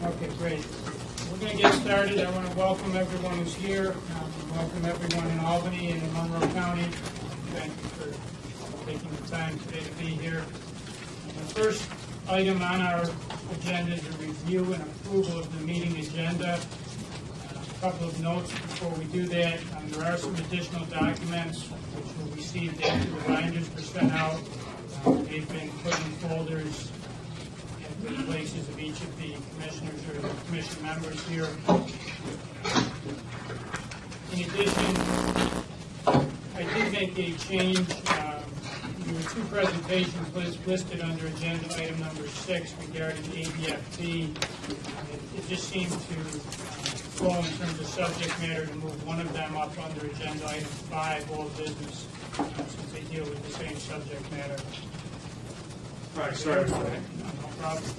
Okay, great. We're going to get started. I want to welcome everyone who's here. Welcome everyone in Albany and in Monroe County. Thank you for taking the time today to be here. The first item on our agenda is a review and approval of the meeting agenda. A couple of notes before we do that. There are some additional documents which were received after the binders were sent out. They've been put in folders in the places of each of the commissioners or the commission members here. In addition, I did make a change. There were two presentations listed under agenda item number 6 regarding ABFT. It just seemed to fall in terms of subject matter to move one of them up under agenda item 5, all business, since they deal with the same subject matter. Right, sorry about that. No problem.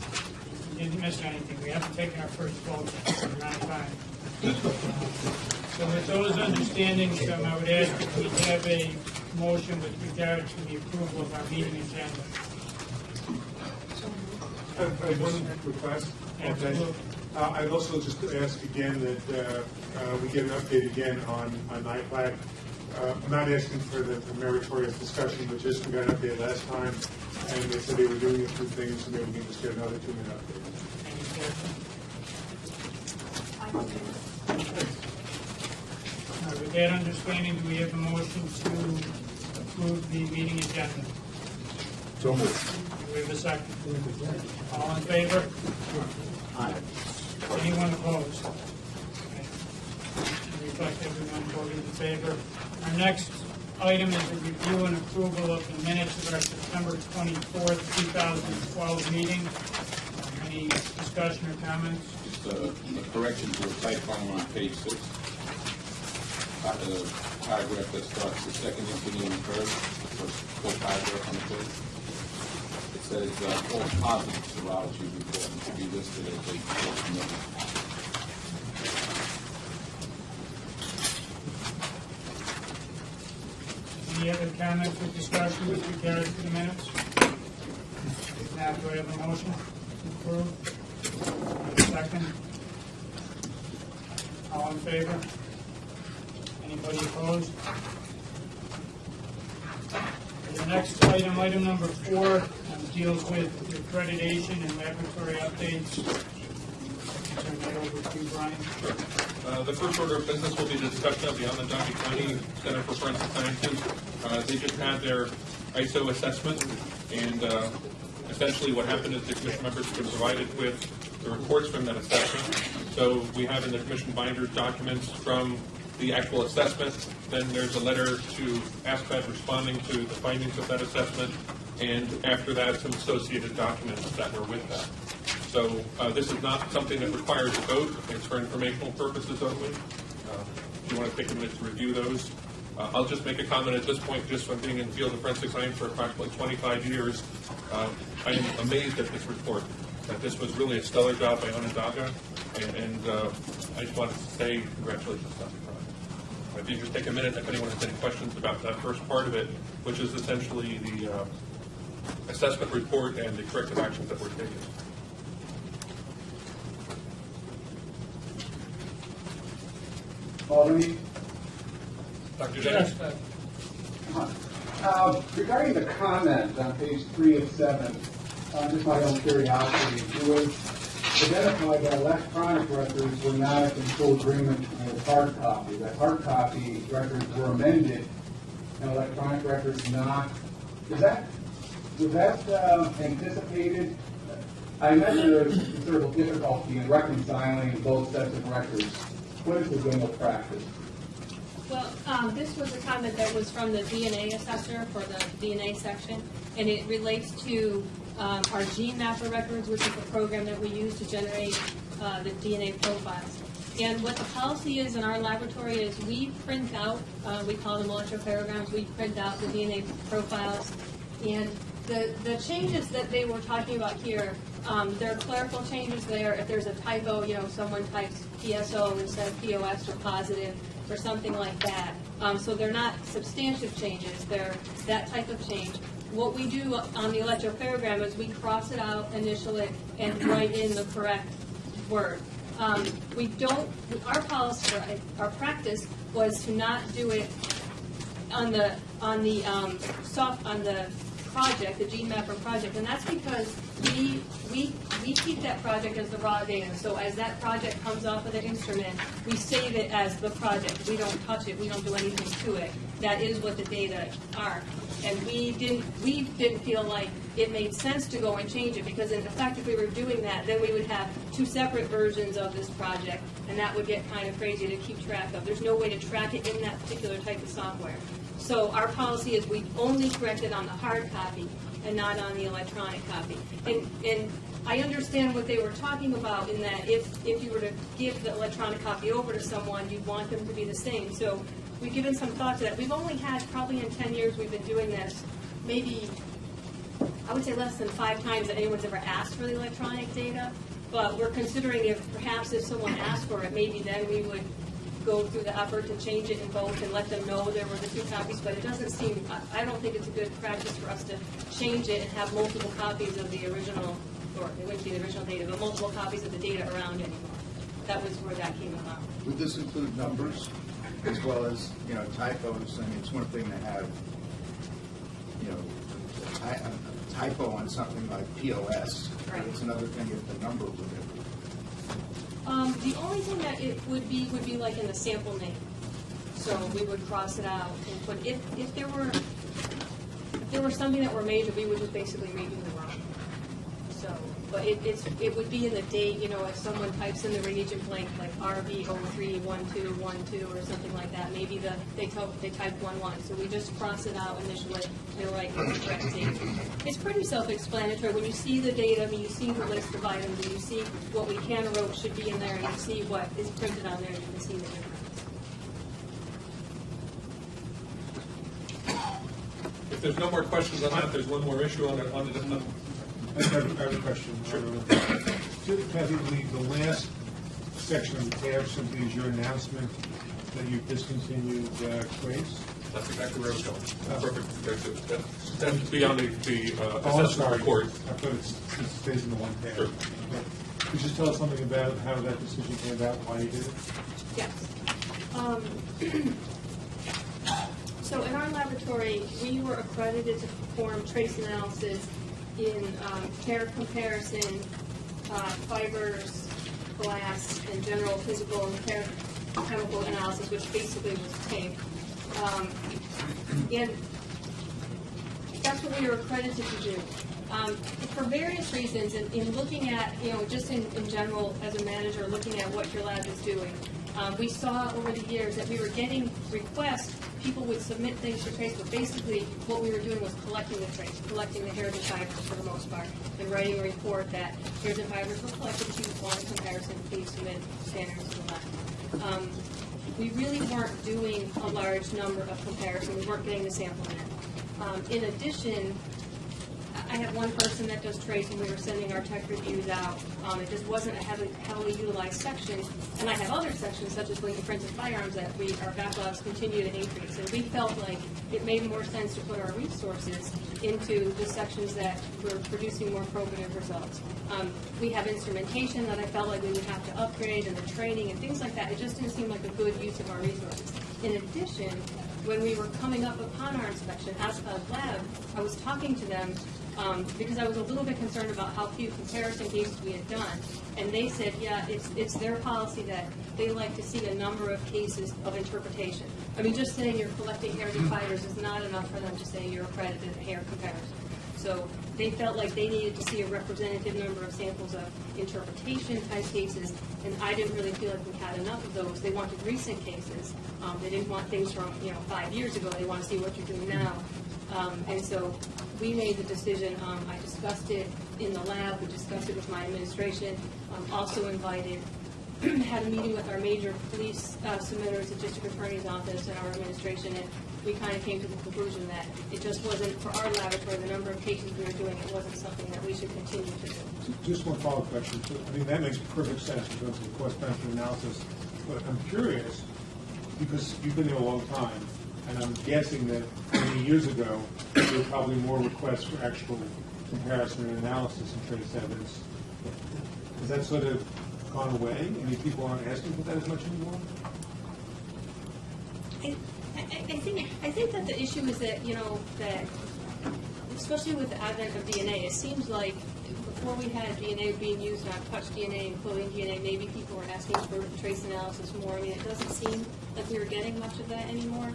You didn't miss anything. We haven't taken our first vote yet. We're on time. So with those understandings, I would ask if we have a motion with regard to the approval of our meeting agenda. I have one request. Absolutely. I'd also just ask again that we get an update again on NIPLAC. I'm not asking for the meritorious discussion, but just we got an update last time, and they said they were doing a few things, so maybe we can just get another 2-minute update. Any questions? With that understanding, do we have a motion to approve the meeting agenda? So moved. Do we have a second? All in favor? Aye. Anyone opposed? Okay. Reflect everyone voted in favor. Our next item is a review and approval of the minutes of our September 24th, 2012 meeting. Any discussion or comments? Just a correction to a typo on page 6. The paragraph that starts the second intervening verb, the first full paragraph on the page. It says all positive serology report to be listed as a false negative. Any other comments or discussion with regard to the minutes? Now, do I have a motion to approve? Second? All in favor? Anybody opposed? The next item, item number 4, deals with accreditation and laboratory updates. Turn that over to you, Brian. The first order of business will be the discussion of the Onondaga County Center for Forensic Sciences. They just had their ISO assessment, and essentially what happened is the commission members were provided with the reports from that assessment. So we have in the commission binders documents from the actual assessment. Then there's a letter to ASPED responding to the findings of that assessment, and after that, some associated documents that were with that. So this is not something that requires a vote. It's for informational purposes only. If you want to take a minute to review those. I'll just make a comment at this point, just from being in the field of forensic science for approximately 25 years. I am amazed at this report, that this was really a stellar job by Onondaga, and I just wanted to say congratulations, Dr. Cronin. If you just take a minute, if anyone has any questions about that first part of it, which is essentially the assessment report and the corrective actions that were taken. Albany? Dr. Jennings? Regarding the comment on page 3 of 7, just my own curiosity, it was identified that electronic records were not in full agreement with hard copy. That hard copy records were amended and electronic records not. Was that anticipated? I imagine there's considerable difficulty in reconciling both sets of records. What is the game of practice? Well, this was a comment that was from the DNA assessor for the DNA section, and it relates to our Gene Mapper records, which is the program that we use to generate the DNA profiles. And what the policy is in our laboratory is we print out, we call them electroparograms, we print out the DNA profiles. And the changes that they were talking about here, there are clerical changes there. If there's a typo, someone types PSO instead of POS or positive or something like that. So they're not substantive changes. They're that type of change. What we do on the electropariogram is we cross it out, initial it, and write in the correct Word. We don't, our policy, our practice was to not do it on the project, the GeneMapper project, and that's because we keep that project as the raw data. So as that project comes off of the instrument, we save it as the project. We don't touch it. We don't do anything to it. That is what the data are. And we didn't feel like it made sense to go and change it, because in effect, if we were doing that, then we would have two separate versions of this project, and that would get kind of crazy to keep track of. There's no way to track it in that particular type of software. So our policy is we only correct it on the hard copy and not on the electronic copy. And I understand what they were talking about in that if you were to give the electronic copy over to someone, you'd want them to be the same. So we've given some thought to that. We've only had, probably in 10 years we've been doing this, maybe, I would say less than 5 times that anyone's ever asked for the electronic data. But we're considering if someone asked for it, maybe then we would go through the effort to change it in both and let them know there were the 2 copies, but it doesn't seem, I don't think it's a good practice for us to change it and have multiple copies of the original, or it wouldn't be the original data, but multiple copies of the data around anymore. That was where that came about. Would this include numbers as well as, typos? I mean, it's one thing to have, a typo on something like POS. Right. It's another thing if the number was different. The only thing that it would be like in the sample name. So we would cross it out and put, if there were something that were major, we would just basically redo the wrong. So, but it would be in the date, if someone types in the reagent blank, like RB031212 or something like that, maybe they type 11. So we just cross it out initially and write the correct date. It's pretty self-explanatory. When you see the data, you see the list of items, and you see what we can or wrote should be in there, and you see what is printed on there, and you can see the difference. If there's no more questions on that, there's one more issue on the I have a question. Sure. Kathy, the last section of the tab simply is your announcement that you've discontinued Trace. That's exactly where I was going. Perfect. That's beyond the I'm assessment sorry. report. I thought it stays in the one tab. Sure. Okay. Could you just tell us something about how that decision came about, why you did it? Yes. So in our laboratory, we were accredited to perform trace analysis in hair comparison, fibers, glass, and general physical and hair chemical analysis, which basically was tape. And that's what we were accredited to do. For various reasons, in looking at, just in general, as a manager, looking at what your lab is doing, we saw over the years that we were getting requests. People would submit things for trace, but basically what we were doing was collecting the trace, collecting the hairs and fibers for the most part, and writing a report that hairs and fibers were collected. If you want a comparison, please submit standards to the lab. We really weren't doing a large number of comparisons. We weren't getting the sample in. In addition, I have one person that does trace, and we were sending our tech reviews out. It just wasn't a heavily utilized section. And I have other sections, such as Lincoln Printed Firearms, that our backlogs continue to increase. And we felt like it made more sense to put our resources into the sections that were producing more probative results. We have instrumentation that I felt like we would have to upgrade, and the training and things like that. It just didn't seem like a good use of our resources. In addition, when we were coming up upon our inspection as a lab, I was talking to them because I was a little bit concerned about how few comparison cases we had done. And they said, yeah, it's their policy that they like to see a number of cases of interpretation. I mean, just saying you're collecting hairs and fibers is not enough for them to say you're accredited hair comparison. So they felt like they needed to see a representative number of samples of interpretation type cases, and I didn't really feel like we had enough of those. They wanted recent cases. They didn't want things from 5 years ago. They want to see what you're doing now. And so we made the decision. I discussed it in the lab. We discussed it with my administration. Also invited, had a meeting with our major police submitters, the district attorney's office, and our administration, and we kind of came to the conclusion that it just wasn't, for our laboratory, the number of cases we were doing, it wasn't something that we should continue to do. Just one follow-up question. I mean, that makes perfect sense in terms of the cost-benefit analysis. But I'm curious, because you've been there a long time, and I'm guessing that many years ago, there were probably more requests for actual comparison and analysis in trace evidence. Is that sort of gone away? I mean, people aren't asking for that as much anymore? I think that the issue is that, you know, that especially with the advent of DNA, it seems like before we had DNA being used on touch DNA and clothing DNA, maybe people were asking for trace analysis more. I mean, it doesn't seem like we were getting much of that anymore.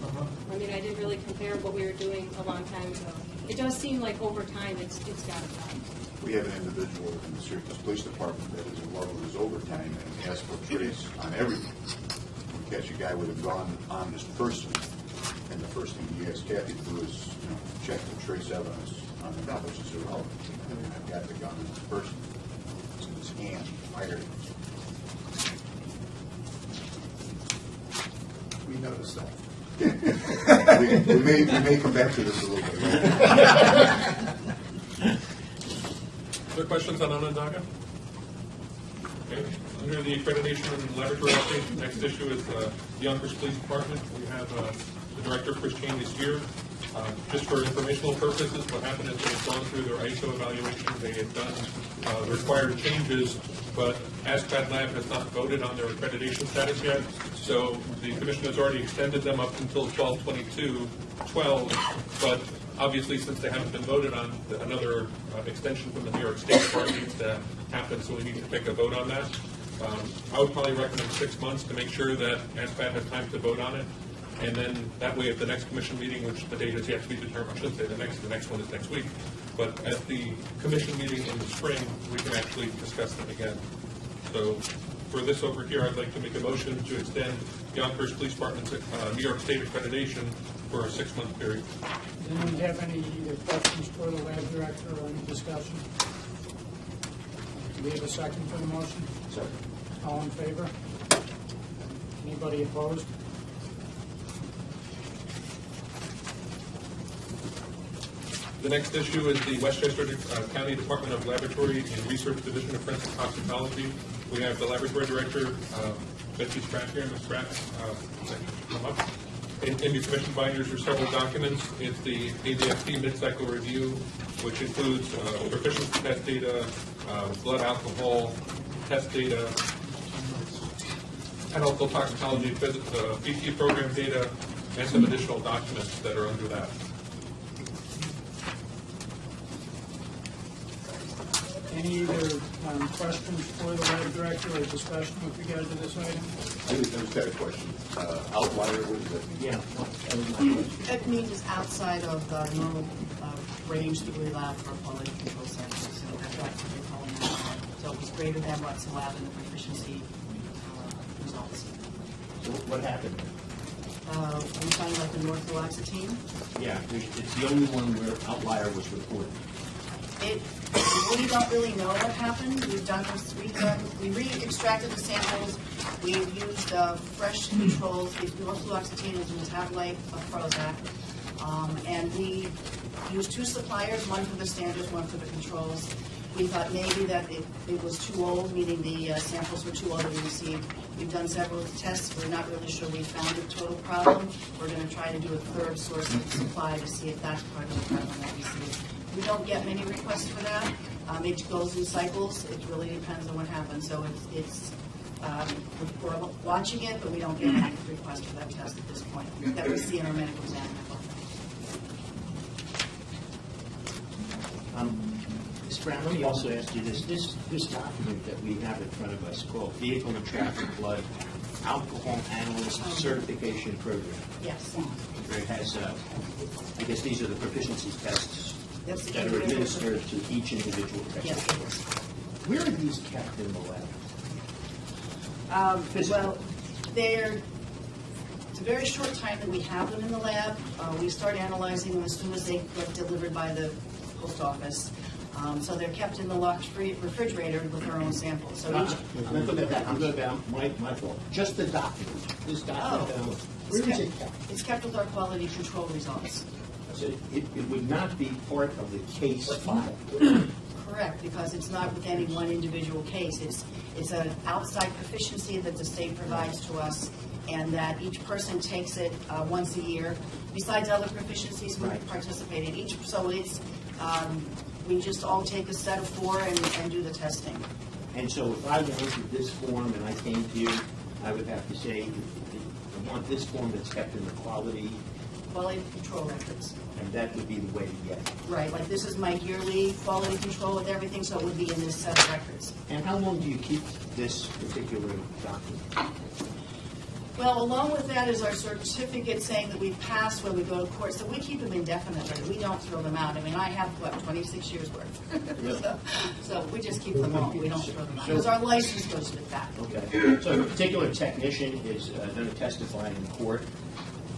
I mean, I didn't really compare what we were doing a long time ago. It does seem like over time it's gotten done. We have an individual in the Syracuse Police Department that is in love with his overtime and asks for trace on everything. We catch a guy with a gun on this person, and the first thing he asks Kathy to do is, you know, check the trace evidence on the gun, which is irrelevant. I mean, I've got the gun on this person. It's in his hand, fired it. We noticed that. we may come back to this a little bit later. Other questions on Onondaga? Okay. Under the accreditation and laboratory update, next issue is the Yonkers Police Department. We have the director, Chris Cheney, is here. Just for informational purposes, what happened is they've gone through their ISO evaluation. They had done the required changes, but ASPAD Lab has not voted on their accreditation status yet. So the commission has already extended them up until 12/22/12, but obviously, since they haven't been voted on, another extension from the New York State Bar needs to happen, so we need to take a vote on that. I would probably recommend 6 months to make sure that ASPAD has time to vote on it. And then that way, at the next commission meeting, which the date is yet to be determined, I shouldn't say the next one is next week. But at the commission meeting in the spring, we can actually discuss them again. So for this over here, I'd like to make a motion to extend Yonkers Police Department's New York State accreditation for a 6-month period. Does anyone have any either questions for the lab director or any discussion? Do we have a second for the motion? Second. All in favor? Anybody opposed? The next issue is the Westchester County Department of Laboratory and Research Division of Forensic Toxicology. We have the laboratory director, Betsy Spratt here. Ms. Spratt, come up. In your commission binders are several documents. It's the ADFT mid-cycle review, which includes proficiency test data, blood alcohol test data, analytical toxicology, PT program data, and some additional documents that are under that. Any either questions for the lab director or discussion with regard to this item? I just got a question. Outlier, what is it? Yeah. That means it's outside of the normal range that we allow for quality control samples. So that's what they call an outlier. So it was greater than what's allowed in the proficiency results. So What happened? Are you talking about the norfluoxetine? Yeah, it's the only one where outlier was reported. We don't really know what happened. We re-extracted the samples. We've used fresh controls. Norfluoxetine is a metabolite of Prozac. And we used 2 suppliers, one for the standards, one for the controls. We thought maybe that it was too old, meaning the samples were too old to be received. We've done several tests. We're not really sure we found a total problem. We're going to try to do a third source of supply to see if that's part of the problem that we see. We don't get many requests for that. It goes in cycles. It really depends on what happens. So we're watching it, but we don't get any requests for that test at this point that we see in our medical exam. Ms. Brown, let me also ask you this document that we have in front of us called Vehicle and Traffic Blood Alcohol Analyst Certification Program. Yes. It has, I guess these are the proficiency tests That's that are administered to each individual test. Yes. Where are these kept in the lab? Well, it's a very short time that we have them in the lab. We start analyzing them as soon as they get delivered by the post office. So they're kept in the locked refrigerator with their own samples. So each, I'm going down, my fault. Just the document. This document. Where is it kept? it's kept with our quality control results. So it would not be part of the case file. Correct, because it's not with any one individual case. It's an outside proficiency that the state provides to us, and that each person takes it once a year. Besides other proficiencies, we participate in each. So it's we just all take a set of 4 and do the testing. And so if I wanted this form and I came to you, I would have to say, I want this form that's kept in the quality, Quality control records. and that would be the way to get it. Right, like this is my yearly quality control with everything, so it would be in this set of records. And how long do you keep this particular document? Well, along with that is our certificate saying that we've passed when we go to court, so we keep them indefinitely. We don't throw them out. I mean, I have, 26 years worth. So we just keep them all. We don't throw them out. Because our license goes with that. Okay. So if a particular technician is going to testify in court,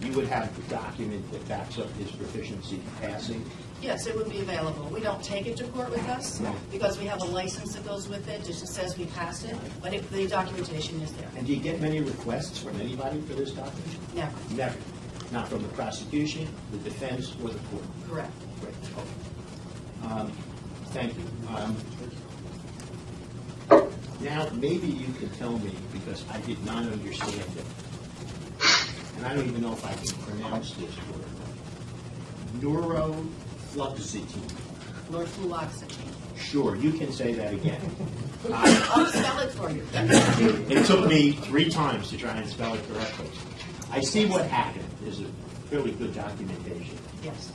you would have the document that backs up his proficiency passing? Yes, it would be available. We don't take it to court with us because we have a license that goes with it, just says we passed it, but the documentation is there. And do you get many requests from anybody for this document? Never. Never. Not from the prosecution, the defense, or the court? Correct. Great. Okay. Thank you. Now, maybe you can tell me, because I did not understand it, and I don't even know if I can pronounce this word. Norfluoxetine. Fluoxetine. Sure, you can say that again. I'll spell it for you. It took me 3 times to try and spell it correctly. I see what happened. There's a fairly good documentation. Yes.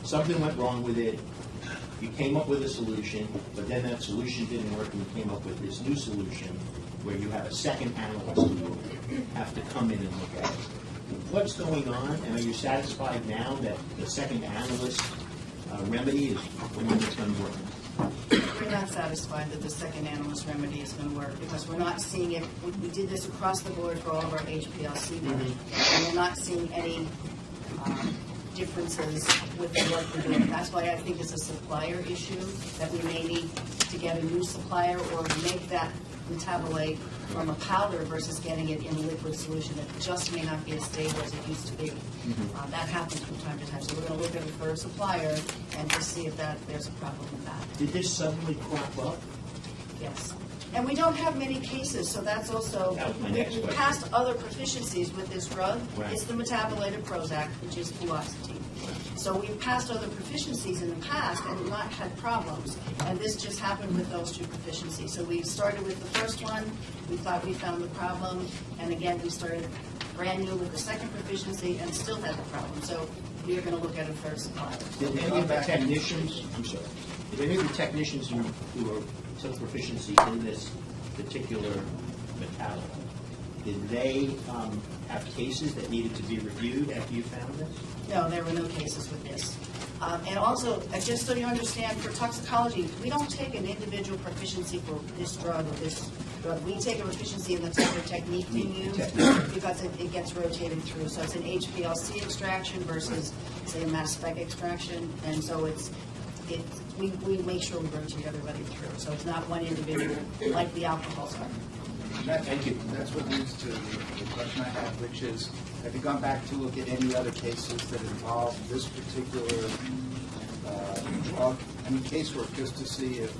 Something went wrong with it. You came up with a solution, but then that solution didn't work, and you came up with this new solution where you have a second analyst who have to come in and look at it. What's going on, and are you satisfied now that the second analyst remedy is the one that's going to work? We're not satisfied that the second analyst remedy is going to work because we're not seeing it. We did this across the board for all of our HPLC work, and we're not seeing any differences with the work we're doing. That's why I think it's a supplier issue, that we may need to get a new supplier or make that metabolite from a powder versus getting it in a liquid solution that just may not be as stable as it used to be. That happens from time to time. So we're going to look at it for a supplier and just see if there's a problem with that. Did this suddenly crop up? Yes. And we don't have many cases, so that's also, That was my next we question. passed other proficiencies with this drug. Right. It's the metabolite of Prozac, which is fluoxetine. So we've passed other proficiencies in the past and not had problems. And this just happened with those 2 proficiencies. So we started with the first one, we thought we found the problem, and again, we started brand new with the second proficiency and still had the problem. So we are going to look at a third supplier. Did any of the technicians, I'm sorry, did any of the technicians who took proficiency in this particular metabolite, did they have cases that needed to be reviewed after you found this? No, there were no cases with this. And also, just so you understand, for toxicology, we don't take an individual proficiency for this drug or this drug. We take a proficiency in the type of technique we use because it gets rotated through. So it's an HPLC extraction versus, say, a mass spec extraction. And so we make sure we rotate everybody through. So it's not one individual like the alcohols are. Thank you. That's what leads to the question I have, which is, have you gone back to look at any other cases that involve this particular drug? I mean, casework, just to see if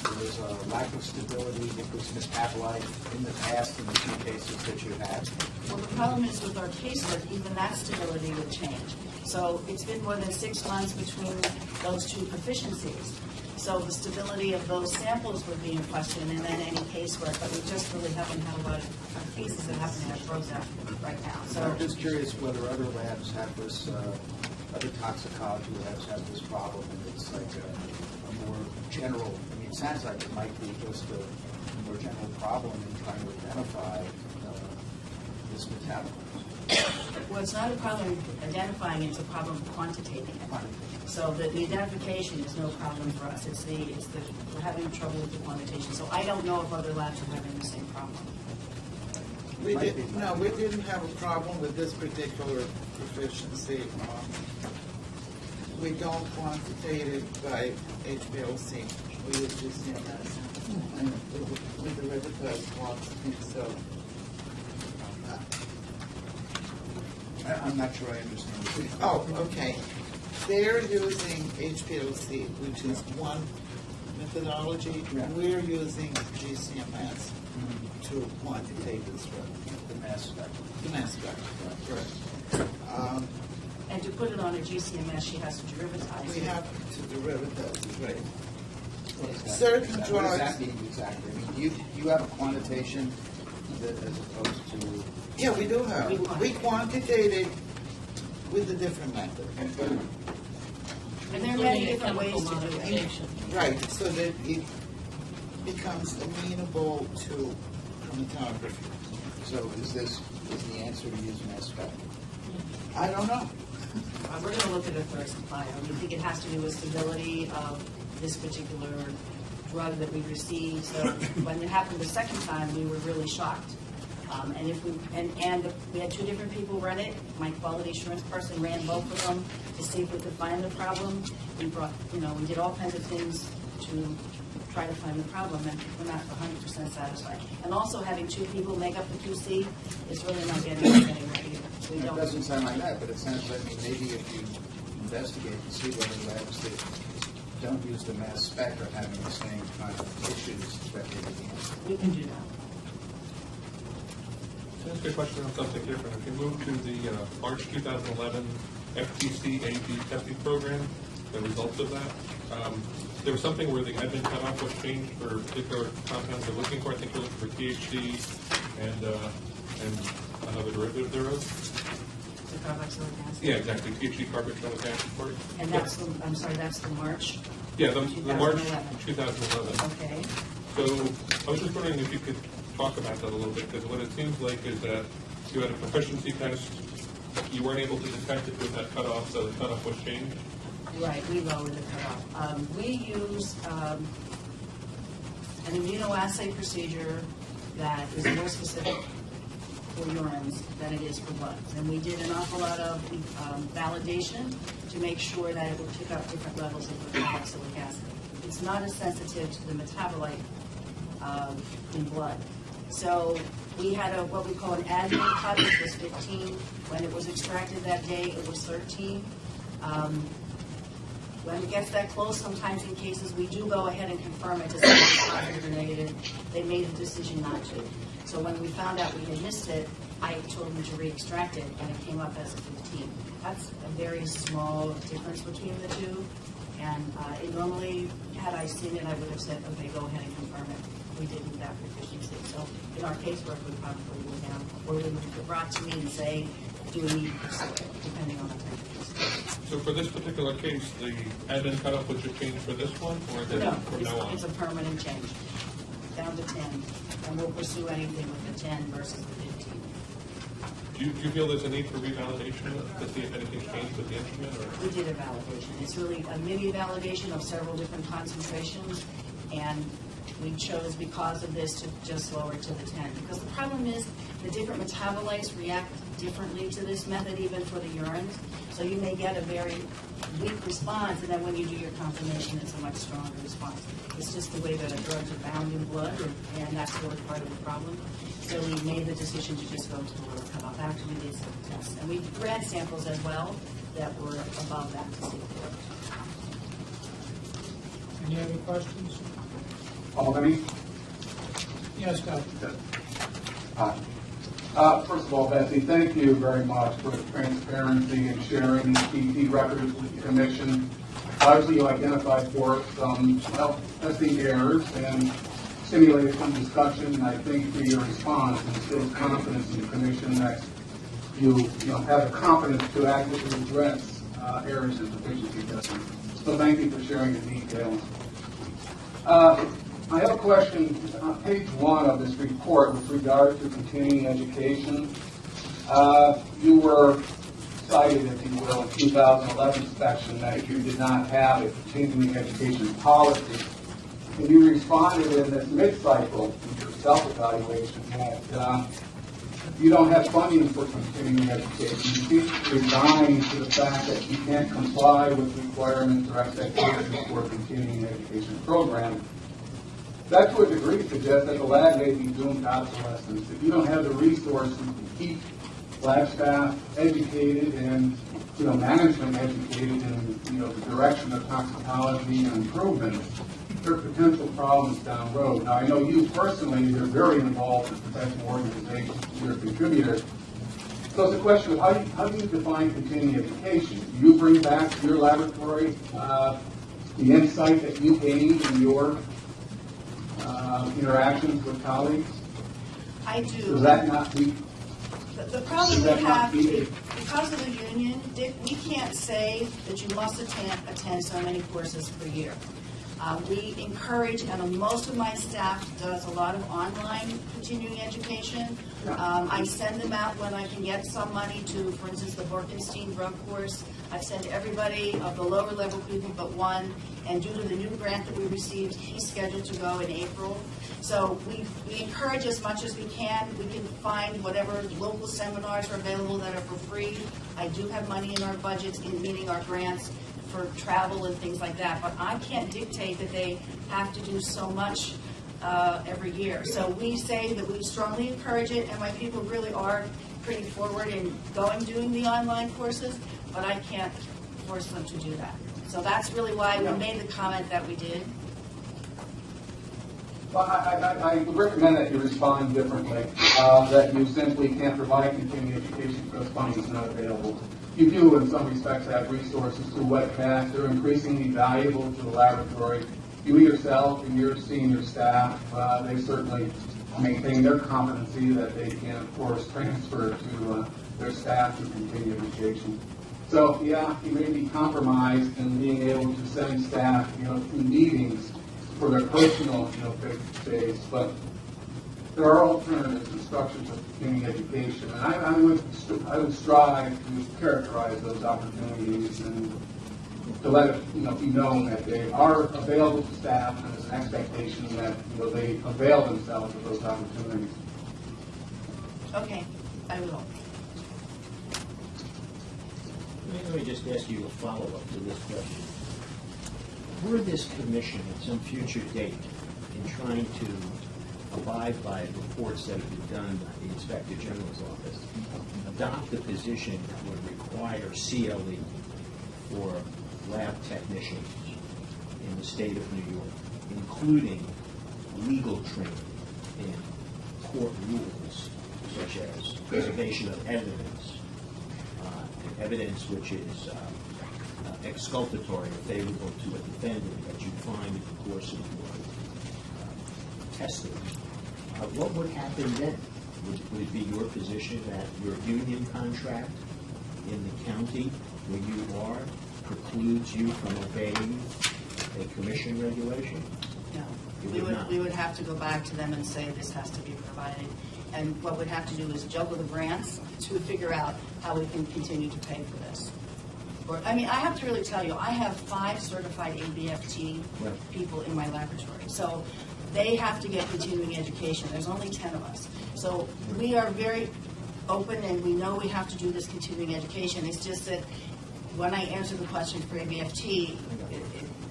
there was a lack of stability with this metabolite in the past in the 2 cases that you had? Well, the problem is with our casework, even that stability would change. So it's been more than 6 months between those 2 proficiencies. So the stability of those samples would be in question, and then any casework, but we just really haven't had a lot of cases that happen to have Prozac right now. So I'm just curious whether other labs have this, other toxicology labs have this problem, and it's like a more general, I mean, it sounds like it might be just a more general problem in trying to identify this metabolite. Well, it's not a problem identifying, it's a problem quantitating it. So the identification is no problem for us. We're having trouble with the quantitation. So I don't know if other labs are having the same problem. We didn't have a problem with this particular proficiency. We don't quantitate it by HPLC. We use GCMS. And we deliver to fluoxetine, so. I'm not sure I understand. Oh, okay. They're using HPLC, which is one methodology. Yeah. We're using GCMS to quantitate this drug. The mass spec. The mass spec, correct. And to put it on a GCMS, she has to derivatize We it. have to derivatize, right. Certain What does drugs, that mean exactly? I mean, do you have a quantitation that, as opposed to? yeah, we do have. We quantitated with a different method. And there are many different ways to do it. Right, so that it becomes amenable to chromatography. So is the answer to use mass spec? I don't know. We're gonna look at it for a supplier. We think it has to do with stability of this particular drug that we received. So when it happened the second time, we were really shocked. And if we we had two different people run it. My quality assurance person ran both of them to see if we could find the problem. We brought, we did all kinds of things to try to find the problem, and we're not 100% satisfied. And also having two people make up the QC is really not getting us anywhere either. We It don't. doesn't sound like that, but it sounds like maybe if you investigate and see whether labs that don't use the mass spec are having the same kind of issues that they begin. We can do that. Can I ask you a question on something different? If you move to the March 2011 FTC AD testing program, the results of that, there was something where the admin cutoff was changed for particular compounds they're looking for. I think they're looking for THC and another derivative thereof. The carboxylic acid. Yeah, exactly. THC carboxylic acid part. And that's that's the March. Yeah, the March 2011. 2011. Okay. So I was just wondering if you could talk about that a little bit, because what it seems like is that you had a proficiency test, you weren't able to detect it with that cutoff, so the cutoff was changed. Right, we lowered the cutoff. We use an immunoassay procedure that is more specific for urines than it is for blood. And we did an awful lot of validation to make sure that it would pick up different levels of the carboxylic acid. It's not as sensitive to the metabolite in blood. So we had what we call an admin cut, which was 15. When it was extracted that day, it was 13. When it gets that close, sometimes in cases, we do go ahead and confirm it to see if it's positive or negative. They made a decision not to. So when we found out we had missed it, I told them to re-extract it, and it came up as a 15. That's a very small difference between the two. And it normally, had I seen it, I would have said, okay, go ahead and confirm it. We didn't have proficiency. So in our casework, we probably would have, or they would have brought to me and say, do we need to pursue it, depending on the type of case. So for this particular case, the admin cutoff was just changed for this one, or is it No, from now on? it's a permanent change, down to 10. And we'll pursue anything with the 10 versus the 15. Do you feel there's a need for revalidation to see if anything's changed with the instrument, or? We did a validation. It's really a mini validation of several different concentrations, and we chose, because of this, to just lower it to the 10. Because the problem is, the different metabolites react differently to this method, even for the urines. So you may get a very weak response, and then when you do your confirmation, it's a much stronger response. It's just the way that the drugs are bound in blood, and that's really part of the problem. So we made the decision to just go to the lower cutoff after we did some tests. And we ran samples as well that were above that to see if it worked. Any other questions? Albany? Yes, Doug. First of all, Betsy, thank you very much for the transparency and sharing these PT records with the commission. Obviously, you identified for us some testing errors and stimulated some discussion, and I think through your response instills confidence in the commission that you have the confidence to adequately address errors in deficiency testing. So thank you for sharing the details. I have a question on page 1 of this report with regard to continuing education. You were cited, if you will, in 2011 section that you did not have a continuing education policy. And you responded in this mid-cycle in your self-evaluation that you don't have funding for continuing education. You seem resigned to the fact that you can't comply with requirements or expectations for a continuing education program. That, to a degree, suggests that the lab may be doomed to obsolescence. If you don't have the resources to keep lab staff educated and management educated in the direction of toxicology and improvement, there are potential problems down the road. Now, I know you personally, you're very involved in professional organizations, you're a contributor. So it's a question of how do you define continuing education? Do you bring back to your laboratory the insight that you gained in your interactions with colleagues? I do. Does that not be? The problem Does we that not have, be- because of the union, Dick, we can't say that you must attend so many courses per year. We encourage, and most of my staff does a lot of online continuing education. I send them out when I can get some money to, for instance, the Borkenstein drug course. I've sent everybody of the lower level people but one, and due to the new grant that we received, he's scheduled to go in April. So we encourage as much as we can. We can find whatever local seminars are available that are for free. I do have money in our budgets in meeting our grants for travel and things like that, but I can't dictate that they have to do so much every year. So we say that we strongly encourage it, and my people really are pretty forward in doing the online courses, but I can't force them to do that. So that's really why we made the comment that we did. Well, I would recommend that you respond differently, that you simply can't provide continuing education because funding is not available. You do, in some respects, have resources through webcasts. They're increasingly valuable to the laboratory. You yourself and your senior staff, they certainly maintain their competency that they can, of course, transfer to their staff to continue education. So, yeah, you may be compromised in being able to send staff, to meetings for their personal, face-to-face, but there are alternatives and structures of continuing education, and I would strive to characterize those opportunities and to let it, be known that they are available to staff, and there's an expectation that they avail themselves of those opportunities. Okay, I will. Let me just ask you a follow-up to this question. Were this commission at some future date in trying to abide by reports that have been done by the Inspector General's office, adopt a position that would require CLE for lab technicians in the state of New York, including legal training and court rules such as preservation of evidence, evidence which is exculpatory or favorable to a defendant that you find in the course of your testimony. What would happen then? Would it be your position that your union contract in the county where you are precludes you from obeying a commission regulation? No. You would not. We would have to go back to them and say this has to be provided. And what we'd have to do is juggle the grants to figure out how we can continue to pay for this. I have to really tell you, I have 5 certified ABFT people in my laboratory. So they have to get continuing education. There's only 10 of us. So we are very open, and we know we have to do this continuing education. It's just that when I answered the question for ABFT,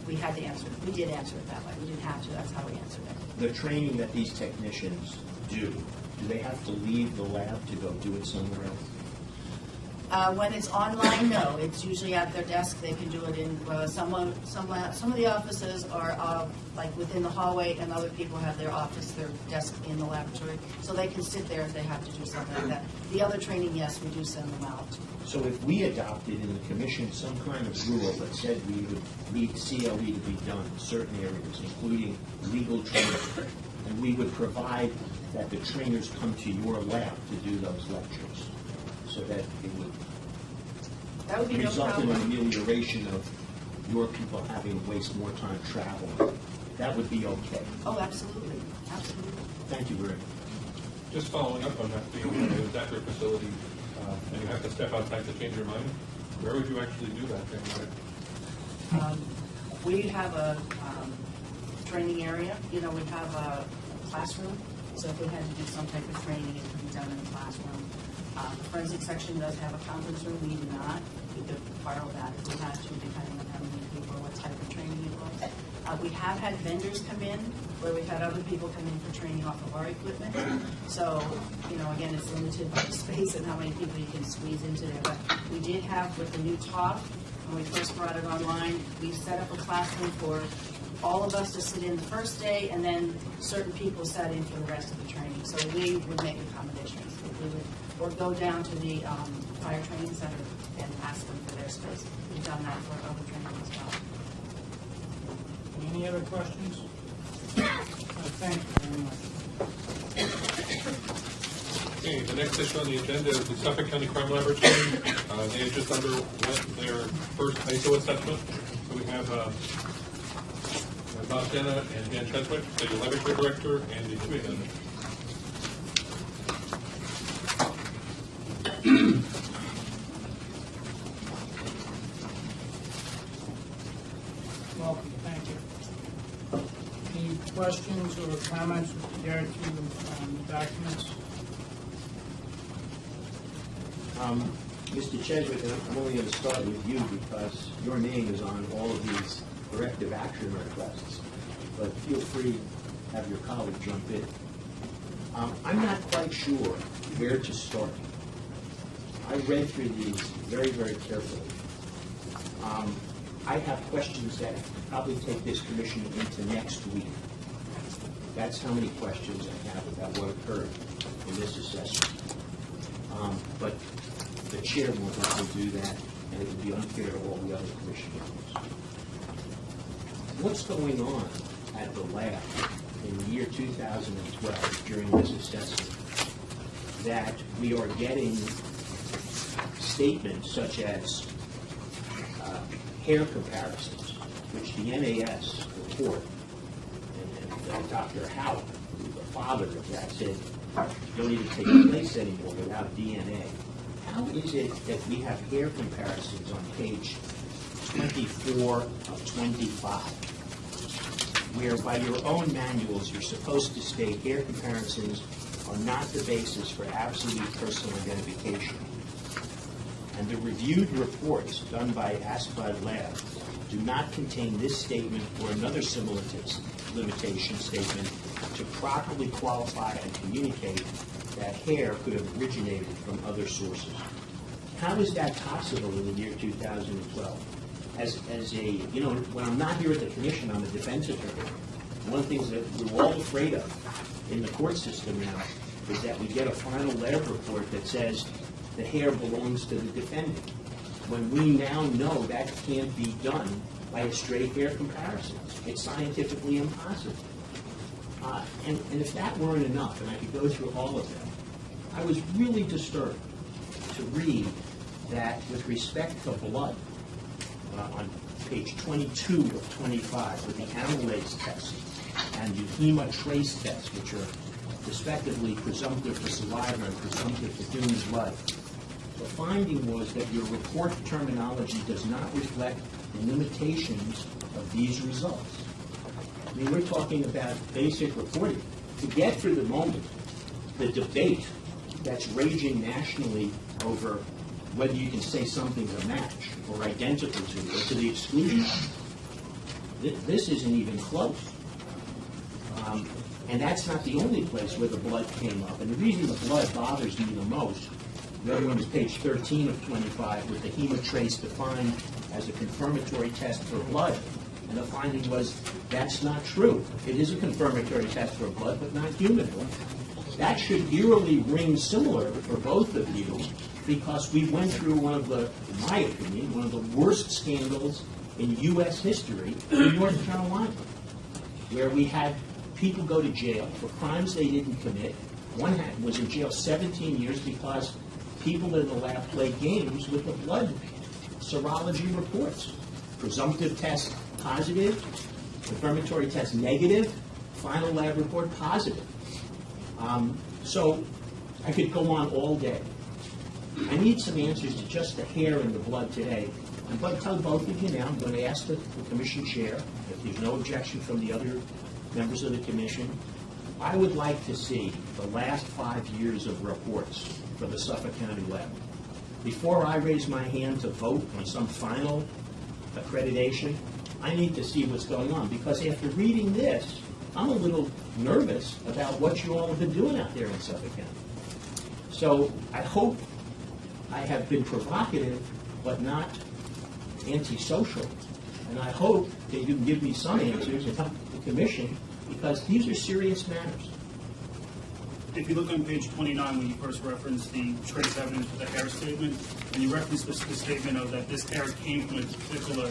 we had to answer it. We did answer it that way. We didn't have to. That's how we answered it. The training that these technicians do they have to leave the lab to go do it somewhere else? When it's online, no. It's usually at their desk. They can do it in some of the offices are like within the hallway, and other people have their desk in the laboratory, so they can sit there if they have to do something like that. The other training, yes, we do send them out. So if we adopted in the commission some kind of rule that said we would need CLE to be done in certain areas, including legal training, and we would provide that the trainers come to your lab to do those lectures, so that it would be result no in an problem. amelioration of your people having to waste more time traveling. That would be okay. Oh, absolutely, absolutely. Thank you very much. Just following up on that, being at that your facility, and you have to step outside to change your mind, where would you actually do that training? We have a training area. We have a classroom. So if we had to do some type of training, it could be done in the classroom. The forensic section does have a conference room. We do not. We could borrow that if we had to, depending on how many people or what type of training it was. We have had vendors come in where we've had other people come in for training off of our equipment. So, again, it's limited by the space and how many people you can squeeze into there. But we did have, with the new TOF, when we first brought it online, we set up a classroom for all of us to sit in the first day, and then certain people sat in for the rest of the training. So we would make accommodations. We would or go down to the fire training center and ask them for their space. We've done that for other training as well. Any other questions? Thank you very much. Okay, the next issue on the agenda is the Suffolk County Crime Laboratory. They have just underwent their first ISO assessment. So we have Bob Denna and Dan Cheswick, the laboratory director, and the superintendent. Welcome, thank you. Any questions or comments with regard to the documents? Mr. Cheswick, I'm only going to start with you because your name is on all of these corrective action requests, but feel free to have your colleague jump in. I'm not quite sure where to start. I read through these very, very carefully. I have questions that probably take this commission into next week. That's how many questions I have about what occurred in this assessment. But the chair won't let me do that, and it would be unfair to all the other commission members. What's going on at the lab in the year 2012 during this assessment that we are getting statements such as hair comparisons, which the NAS report, and Dr. Howard, the father of that, said don't even take place anymore without DNA. How is it that we have hair comparisons on page 24 of 25, where by your own manuals you're supposed to state hair comparisons are not the basis for absolute personal identification? And the reviewed reports done by Aspide Lab do not contain this statement or another similar limitation statement to properly qualify and communicate that hair could have originated from other sources. How is that possible in the year 2012? As a, when I'm not here at the commission, I'm a defense attorney. One of the things that we're all afraid of in the court system now is that we get a final lab report that says the hair belongs to the defendant, when we now know that can't be done by a straight hair comparison. It's scientifically impossible. And if that weren't enough, and I could go through all of them, I was really disturbed to read that with respect to blood, on page 22 of 25, with the amylase test and the hemotrace test, which are respectively presumptive for saliva and presumptive for human blood, the finding was that your report terminology does not reflect the limitations of these results. I mean, we're talking about basic reporting. To get through the moment, the debate that's raging nationally over whether you can say something's a match or identical to or to the exclusion, this isn't even close. And that's not the only place where the blood came up. And the reason the blood bothers me the most, the other one is page 13 of 25, with the hemotrace defined as a confirmatory test for blood. And the finding was that's not true. It is a confirmatory test for blood, but not human blood. That should eerily ring similar for both of you, because we went through one of the, in my opinion, one of the worst scandals in U.S. history in North Carolina, where we had people go to jail for crimes they didn't commit. One was in jail 17 years because people in the lab played games with the blood serology reports. Presumptive test positive, confirmatory test negative, final lab report positive. So I could go on all day. I need some answers to just the hair in the blood today. I'm going to tell both of you now, I'm going to ask the commission chair, if there's no objection from the other members of the commission, I would like to see the last 5 years of reports for the Suffolk County Lab. Before I raise my hand to vote on some final accreditation, I need to see what's going on, because after reading this, I'm a little nervous about what you all have been doing out there in Suffolk County. So I hope I have been provocative, but not antisocial. And I hope that you can give me some answers and help the commission, because these are serious matters. if you look on page 29, when you first referenced the trace evidence for the hair statement, and you referenced the statement of that this hair came from a particular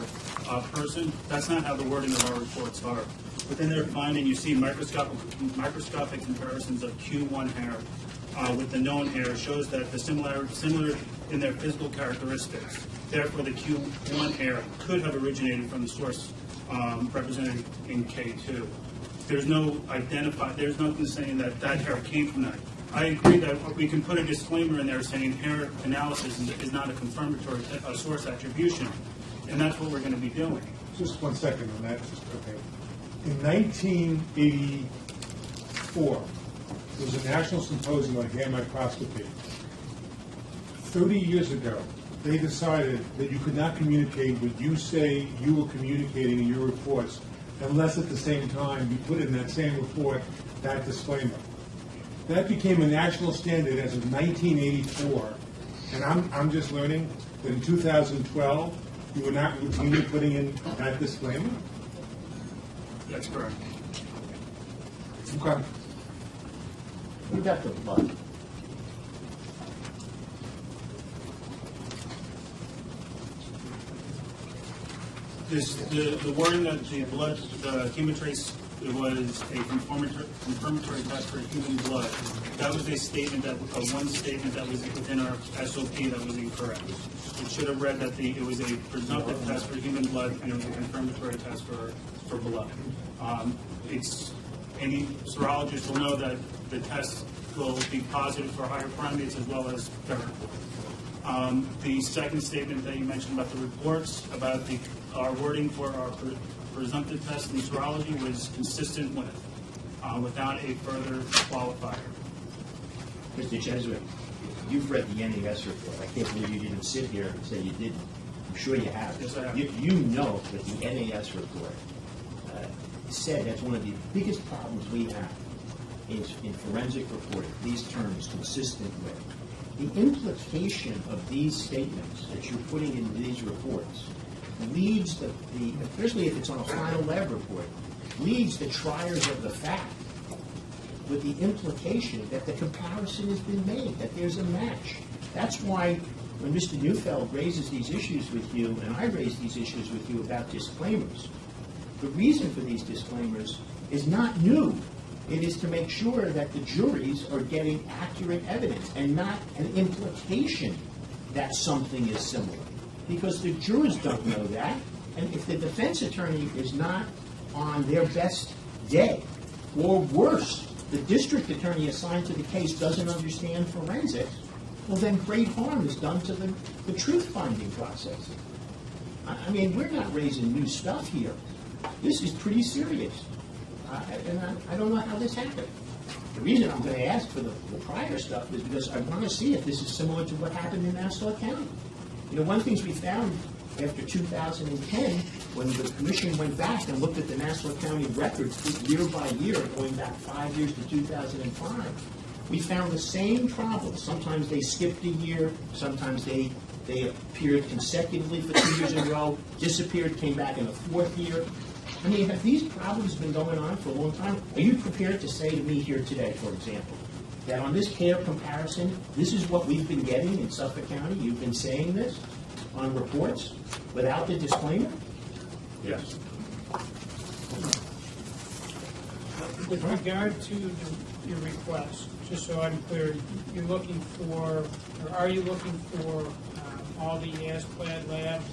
person, that's not how the wording of our reports are. Within their finding, you see microscopic comparisons of Q1 hair with the known hair shows that the similar in their physical characteristics. Therefore, the Q1 hair could have originated from the source represented in K2. There's nothing saying that that hair came from that. I agree that we can put a disclaimer in there saying hair analysis is not a confirmatory source attribution, and that's what we're going to be doing. Just 1 second on that. Okay. In 1984, there was a national symposium on hair microscopy. 30 years ago, they decided that you could not communicate what you say you were communicating in your reports unless at the same time you put in that same report that disclaimer. That became a national standard as of 1984, and I'm just learning that in 2012 you were not routinely putting in that disclaimer? That's correct. Okay. You got the blood. The wording that the blood, the chemotrace, it was a confirmatory test for human blood. That was a statement one statement that was within our SOP that was incorrect. It should have read that it was a presumptive test for human blood and it was a confirmatory test for blood. Any serologist will know that the test will be positive for higher primates as well as ferret. The second statement that you mentioned about the reports, about our wording for our presumptive test in serology was consistent with, without a further qualifier. Mr. Jesuit, you've read the NAS report. I can't believe you didn't sit here and say you didn't. I'm sure you have. Yes, I have. You know that the NAS report said that's one of the biggest problems we have is in forensic reporting, these terms consistent with. The implication of these statements that you're putting in these reports leads especially if it's on a final lab report, leads the triers of the fact with the implication that the comparison has been made, that there's a match. That's why when Mr. Neufeld raises these issues with you, and I raise these issues with you about disclaimers, the reason for these disclaimers is not new. It is to make sure that the juries are getting accurate evidence and not an implication that something is similar. Because the jurors don't know that, and if the defense attorney is not on their best day, or worse, the district attorney assigned to the case doesn't understand forensics, well then great harm is done to the truth-finding process. I mean, we're not raising new stuff here. This is pretty serious. And I don't know how this happened. The reason I'm going to ask for the prior stuff is because I want to see if this is similar to what happened in Nassau County. You know, one of the things we found after 2010, when the commission went back and looked at the Nassau County records year by year, going back 5 years to 2005, we found the same problems. Sometimes they skipped a year, sometimes they appeared consecutively for 2 years in a row, disappeared, came back in the 4th year. I mean, have these problems been going on for a long time? Are you prepared to say to me here today, for example, that on this hair comparison, this is what we've been getting in Suffolk County? You've been saying this on reports without the disclaimer? Yes. With regard to your request, just so I'm clear, you're looking for, or are you looking for all the ASCLD lab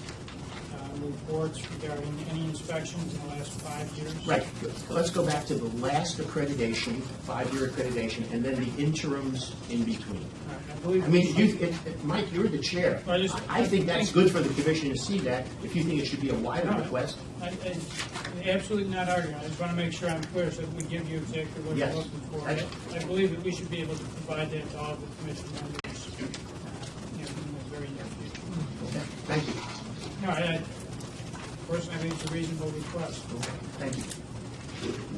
reports regarding any inspections in the last 5 years? Right. Let's go back to the last accreditation, 5-year accreditation, and then the interims in between. I mean, Mike, you're the chair. I think that's good for the commission to see that, if you think it should be a wider request. Absolutely not arguing. I just want to make sure I'm clear so that we give you exactly what you're looking for. I believe that we should be able to provide that to all the commission members in the very near future. Okay. Thank you. No, personally, I think it's a reasonable request. Thank you.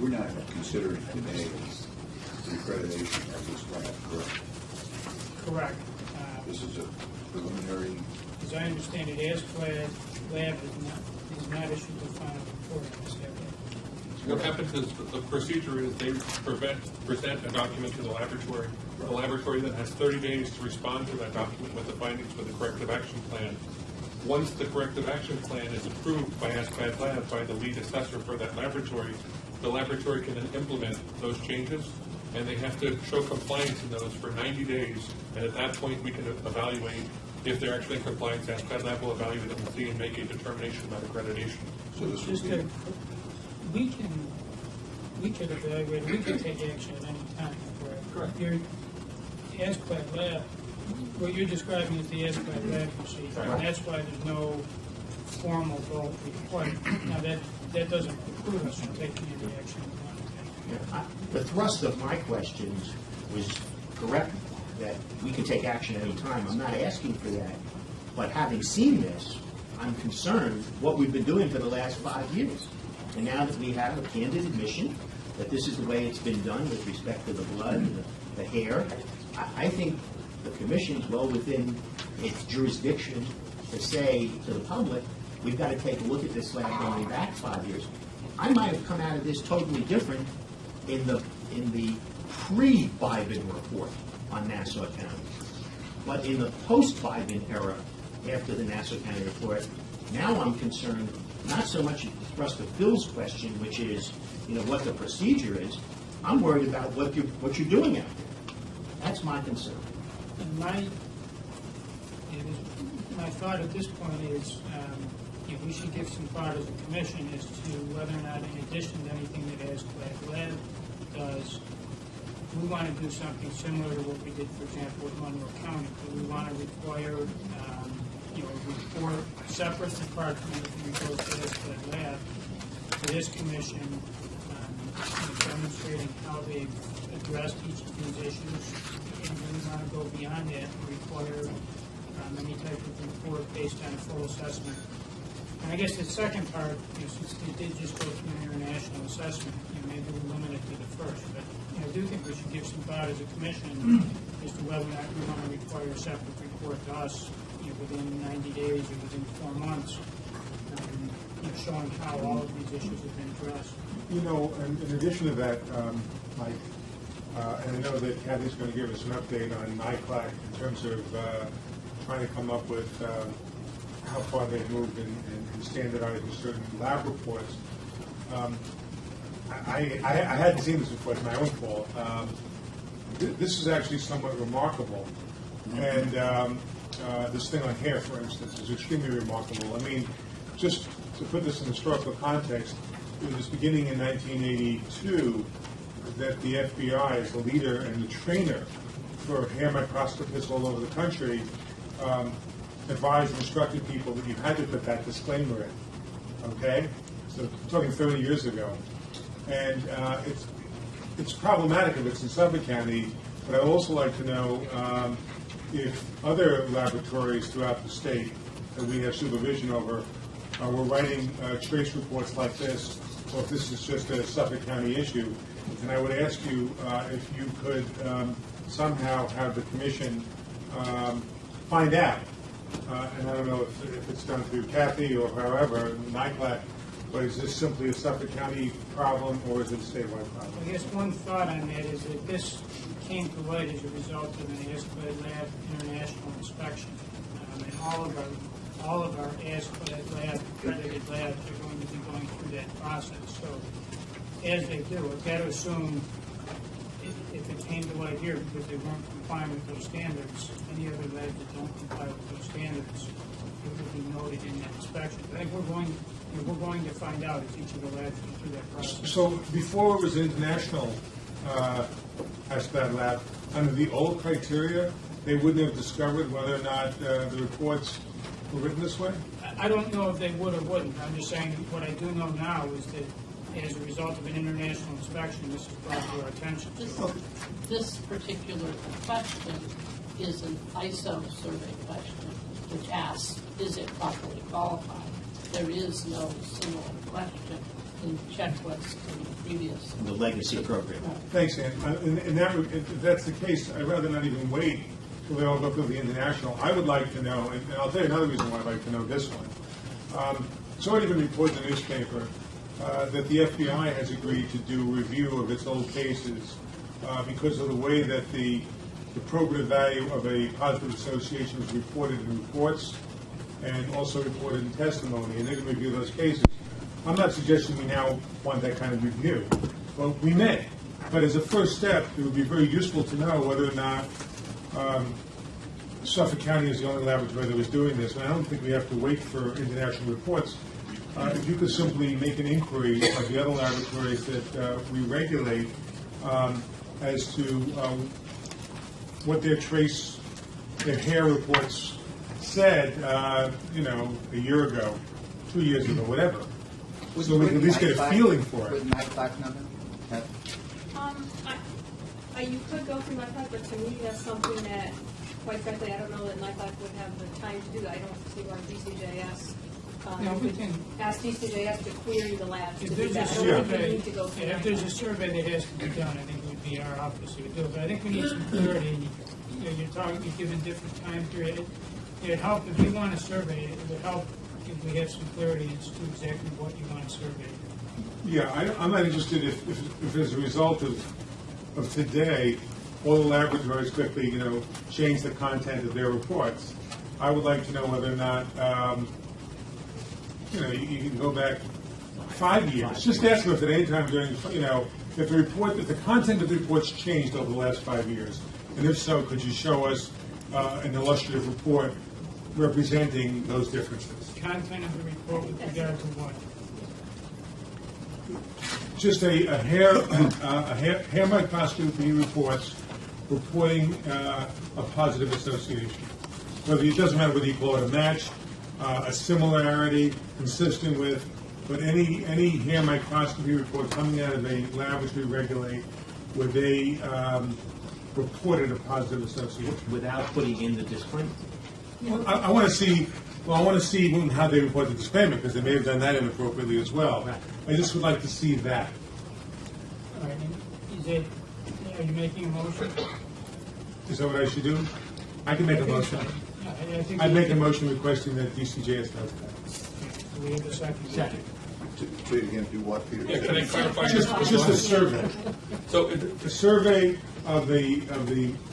We're not considering today the accreditation of this lab, correct? Correct. This is a preliminary. As I understand it, ASCLD lab is not issued the final report on this area. What happens is the procedure is they present a document to the laboratory. The laboratory then has 30 days to respond to that document with the findings for the corrective action plan. Once the corrective action plan is approved by ASPAD Lab, by the lead assessor for that laboratory, the laboratory can then implement those changes, and they have to show compliance in those for 90 days. And at that point, we can evaluate if they're actually in compliance. ASPAD Lab will evaluate them and see and make a determination about accreditation. So this Just would to, we could evaluate, we could take action at any time, correct? Your ASPAD Lab, what you're describing is the ASPAD Lab procedure, and that's why there's no formal vote required. Now, that doesn't preclude us from taking any action. The thrust of my questions was correct, that we can take action any time. I'm not asking for that. But having seen this, I'm concerned what we've been doing for the last 5 years. And now that we have a candid admission that this is the way it's been done with respect to the blood and the hair, I think the commission is well within its jurisdiction to say to the public, we've got to take a look at this lab going back 5 years. I might have come out of this totally different in the pre-Biden report on Nassau County. But in the post-Biden era, after the Nassau County report, now I'm concerned not so much the thrust of Bill's question, which is, what the procedure is. I'm worried about what you're doing out there. That's my concern. And my thought at this point is, we should give some thought as a commission as to whether or not, in addition to anything that ASPAD Lab does, we want to do something similar to what we did, for example, with Monroe County. We want to require, a report separate and apart from anything that goes to ASPAD Lab for this commission, demonstrating how they've addressed each of these issues. And we want to go beyond that and require any type of report based on a full assessment. And I guess the second part, since they did just go through an international assessment, maybe we'll limit it to the first. But I do think we should give some thought as a commission as to whether or not we want to require a separate report to us within 90 days or within 4 months, showing how all of these issues have been addressed. In addition to that, Mike, and I know that Kathy's going to give us an update on NICLAC in terms of trying to come up with how far they've moved in standardizing certain lab reports. I hadn't seen this before. It's my own fault. This is actually somewhat remarkable. And this thing on hair, for instance, is extremely remarkable. I mean, just to put this in historical context, it was beginning in 1982 that the FBI, as the leader and the trainer for hair microscopists all over the country, advised and instructed people that you had to put that disclaimer in. Okay? So I'm talking 30 years ago. And it's problematic if it's in Suffolk County, but I'd also like to know if other laboratories throughout the state that we have supervision over were writing trace reports like this, or if this is just a Suffolk County issue. And I would ask you if you could somehow have the commission find out, and I don't know if it's done through Kathy or however, NICLAC, but is this simply a Suffolk County problem or is it a statewide problem? I guess one thought on that is that this came to light as a result of an ASPAD Lab international inspection. And all of our ASPAD Lab accredited labs are going to be going through that process. So as they do, I've got to assume if it came to light here because they weren't complying with those standards, any other labs that don't comply with those standards, it would be noted in that inspection. But I think we're going to find out if each of the labs go through that process. So before it was international ASPAD Lab, under the old criteria, they wouldn't have discovered whether or not the reports were written this way? I don't know if they would or wouldn't. I'm just saying what I do know now is that as a result of an international inspection, this is brought to our attention. This particular question is an ISO survey question, which asks, is it properly qualified? There is no similar question in checklist in the previous. The legacy program. Thanks, Ann. If that's the case, I'd rather not even wait till they all go through the international. I would like to know, and I'll tell you another reason why I'd like to know this one. It's already been reported in the newspaper that the FBI has agreed to do a review of its old cases because of the way that the probative value of a positive association is reported in reports and also reported in testimony, and they're going to review those cases. I'm not suggesting we now want that kind of review. Well, we may. But as a first step, it would be very useful to know whether or not Suffolk County is the only laboratory that was doing this. And I don't think we have to wait for international reports. If you could simply make an inquiry of the other laboratories that we regulate as to what their hair reports said, a year ago, 2 years ago, whatever. So we can at least get a feeling for it. Would NIFLAC number? You could go through NIFLAC, but to me, that's something that, quite frankly, I don't know that NIFLAC would have the time to do. I don't see why DCJS, we can- ask DCJS to query the labs to If do there's that. a I don't think we survey, need to go through if there's a NIFLAC. survey that has to be done, I think it would be our office who would do it. But I think we need some clarity. You're given different time period. It'd help if you want to survey it. It would help if we have some clarity as to exactly what you want to survey. Yeah, I'm not interested if as a result of today, all the laboratories quickly, change the content of their reports. I would like to know whether or not, you can go back 5 years. Just ask them if at any time during, if the content of the report's changed over the last 5 years. And if so, could you show us an illustrative report representing those differences? Content of the report with regard to what? Just a hair microscopy reports reporting a positive association. It doesn't matter whether you call it a match, a similarity, consistent with, but any hair microscopy report coming out of a lab which we regulate where they reported a positive association. Without putting in the disclaimer. Well, I want to see. Well, I want to see how they report the disclaimer because they may have done that inappropriately as well. I just would like to see that. All right, are you making a motion? Is that what I should do? I can make a motion. I'd make a motion requesting that DCJS does that. Do we have a second? Second. Say it again, do what, Peter? Yeah, can I clarify? Just a survey. So, A survey of the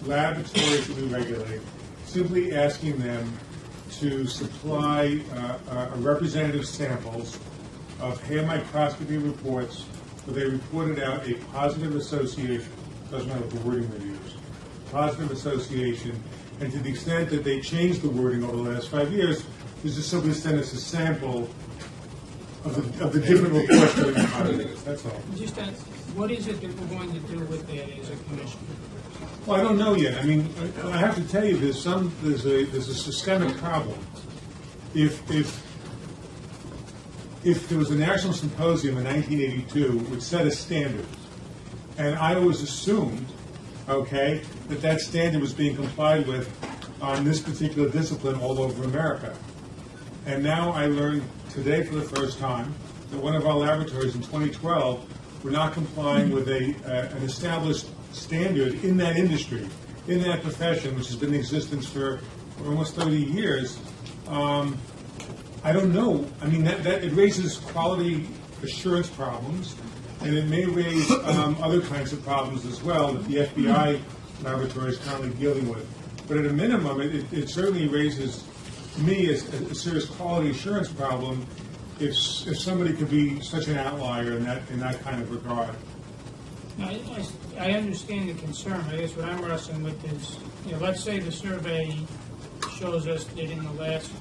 laboratories that we regulate, simply asking them to supply representative samples of hair microscopy reports where they reported out a positive association, doesn't matter what the wording they use, positive association, and to the extent that they changed the wording over the last 5 years, is just simply send us a sample of the different reports that we have. That's all. Just what is it that we're going to do with that as a commission? Well, I don't know yet. I mean, I have to tell you, there's a systemic problem. If there was a national symposium in 1982 which set a standard, and I always assumed, that standard was being complied with on this particular discipline all over America. And now I learned today for the first time that one of our laboratories in 2012 were not complying with an established standard in that industry, in that profession, which has been in existence for almost 30 years. I don't know. I mean, that it raises quality assurance problems, and it may raise other kinds of problems as well that the FBI laboratory is currently dealing with. But at a minimum, it certainly raises, to me, a serious quality assurance problem if somebody could be such an outlier in that kind of regard. I understand the concern. I guess what I'm wrestling with is, let's say the survey shows us that in the last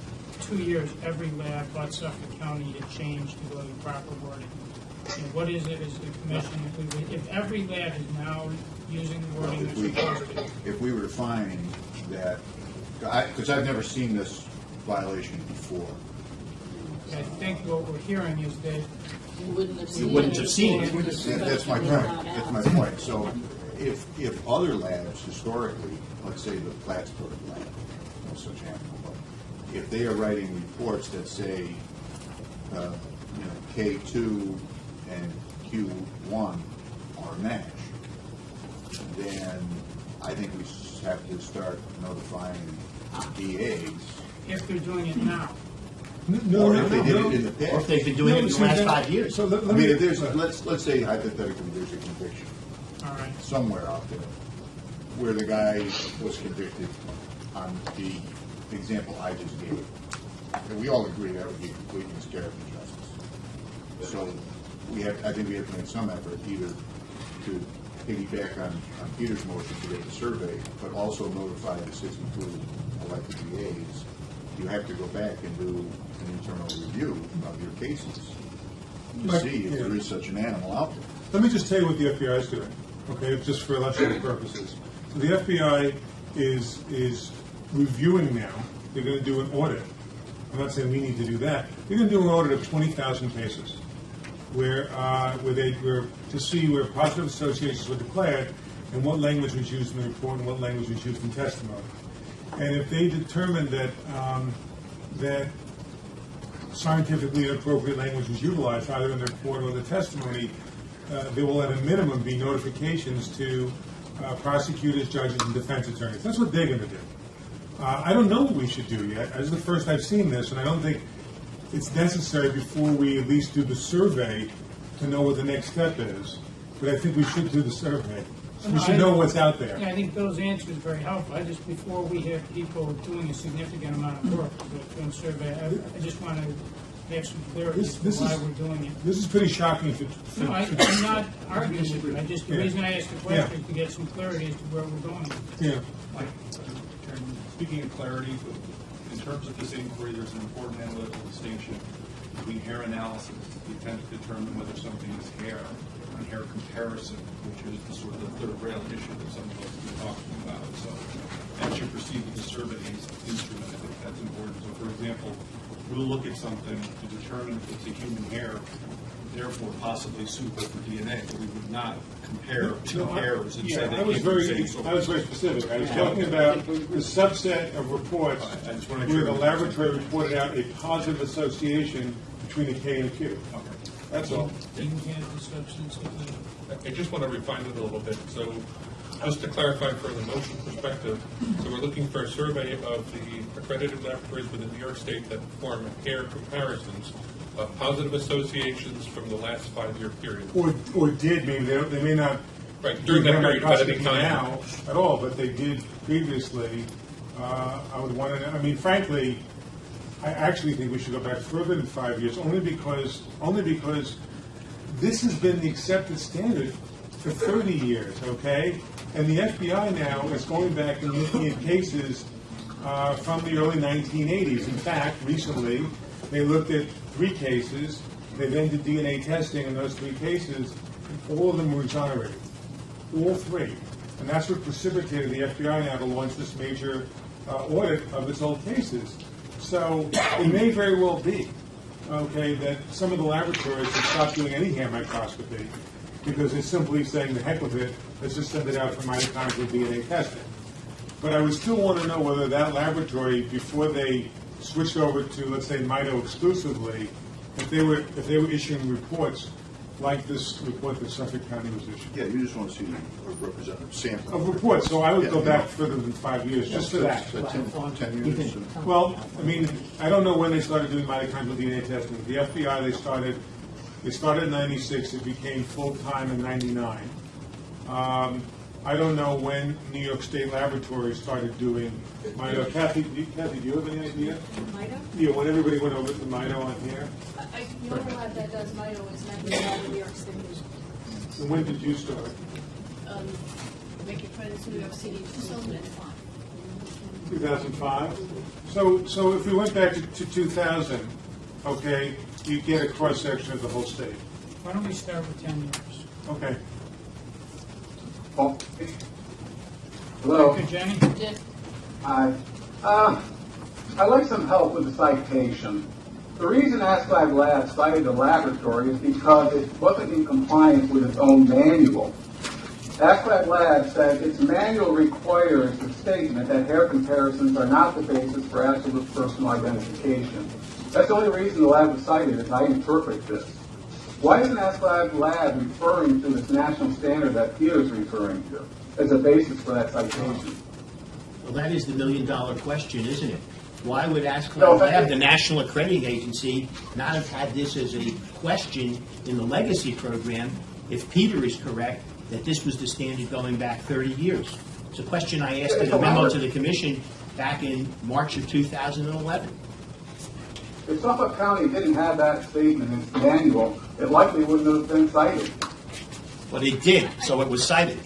2 years, every lab but Suffolk County had changed to go to the proper wording. What is it as the commission, if every lab is now using the wording they're supposed to? If we were to find that, because I've never seen this violation before. I think what we're hearing is that You wouldn't have You seen wouldn't it. have seen it. That's my point. That's my point. So if other labs historically, let's say the Plattsburgh lab, no such animal, but if they are writing reports that say, K2 and Q1 are match, then I think we have to start notifying DAs. if they're doing it now. or if they did it in the past. Or if they've been doing it in the last 5 years. So I mean, if there's, let's say hypothetically, there's a conviction All right. somewhere out there where the guy was convicted on the example I just gave. And we all agree that would be complete miscarriage of justice. So I think we have to make some effort either to piggyback on Peter's motion to get the survey, but also notify the 62 elected DAs. You have to go back and do an internal review of your cases to see if there is such an animal out there. Let me just tell you what the FBI is doing, okay, just for election purposes. So the FBI is reviewing now. They're going to do an audit. I'm not saying we need to do that. They're going to do an audit of 20,000 cases where to see where positive associations were declared and what language was used in the report and what language was used in testimony. And if they determine that that scientifically inappropriate language was utilized either in the report or the testimony, there will at a minimum be notifications to prosecutors, judges, and defense attorneys. That's what they're going to do. I don't know what we should do yet. This is the first I've seen this, and I don't think it's necessary before we at least do the survey to know what the next step is. But I think we should do the survey. We should know what's out there. Yeah, I think those answers are very helpful. Before we have people doing a significant amount of work doing survey, I just want to have some clarity as to why we're doing it. This is pretty shocking. No, I'm not arguing with you. The reason I asked the question is to get some clarity as to where we're going. Yeah. Speaking of clarity, in terms of this inquiry, there's an important analytical distinction between hair analysis, the attempt to determine whether something is hair, and hair comparison, which is the sort of the third rail issue that some of us have been talking about. So, as you proceed with the survey instrument, I think that's important. So, for example, we'll look at something to determine if it's a human hair, therefore possibly suitable for DNA, but we would not compare two hairs and say they I was came from the very same source. specific. I was talking about the subset of reports where the laboratory reported out a positive association between a K and a Q. Okay. That's all. You can have the substance of the... I just want to refine it a little bit. So just to clarify from the motion perspective, so we're looking for a survey of the accredited laboratories within New York State that perform hair comparisons of positive associations from the last 5-year period. Or did, maybe, they may not During that period, but at any time. now at all, but they did previously. I would want to, I mean, frankly, I actually think we should go back further than 5 years, only because this has been the accepted standard for 30 years, okay? And the FBI now is going back and looking at cases from the early 1980s. In fact, recently, they looked at 3 cases. They then did DNA testing in those 3 cases, and all of them were exonerated. All 3. And that's what precipitated the FBI now to launch this major audit of its old cases. So it may very well be, okay, that some of the laboratories have stopped doing any hair microscopy because they're simply saying, the heck with it, let's just send it out for mitochondrial DNA testing. But I would still want to know whether that laboratory, before they switched over to, let's say, Mito exclusively, if they were issuing reports like this report that Suffolk County was issuing. Yeah, you just want to see a representative sample. Of reports, so I would go back further than 5 years, just for that. 10 years. Well, I mean, I don't know when they started doing mitochondrial DNA testing. The FBI, they started in 96, it became full-time in 99. I don't know when New York State Laboratories started doing Mito. Kathy, do you have any idea? Mito? Yeah, when everybody went over to Mito on here? The only lab that does Mito is Metro New York City. And when did you start? Make your friends New York City 2005. 2005? So if we went back to 2000, okay, you get a cross-section of the whole state. Why don't we start with 10 years? Okay. Oh. Hello. Okay, Jenny? Hi. I'd like some help with the citation. The reason AskLab Labs cited the laboratory is because it wasn't in compliance with its own manual. AskLab Labs said its manual requires the statement that hair comparisons are not the basis for absolute personal identification. That's the only reason the lab was cited, as I interpret this. Why isn't AskLab Lab referring to this national standard that Peter is referring to as a basis for that citation? Well, that is the million-dollar question, isn't it? Why would ASCLD No, Lab, the National Accrediting Agency, not have had this as a question in the legacy program if Peter is correct that this was the standard going back 30 years? It's a question I asked in a memo to the commission back in March of 2011. If Suffolk County didn't have that statement in its manual, it likely wouldn't have been cited. Well, they did, so it was cited.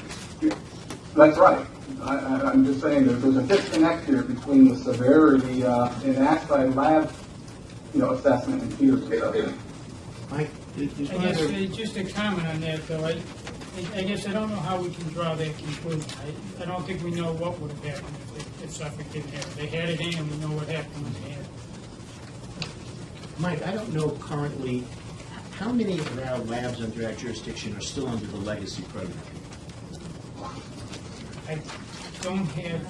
That's right. I'm just saying that there's a disconnect here between the severity in ASCLD Lab, assessment and Peter's assessment. Mike, there's I one guess, other... just a comment on that, though, I guess I don't know how we can draw that conclusion. I don't think we know what would have happened if Suffolk didn't have it. They had it in, and we know what happened when they had it. Mike, I don't know currently, how many of our labs under our jurisdiction are still under the legacy program? I don't have,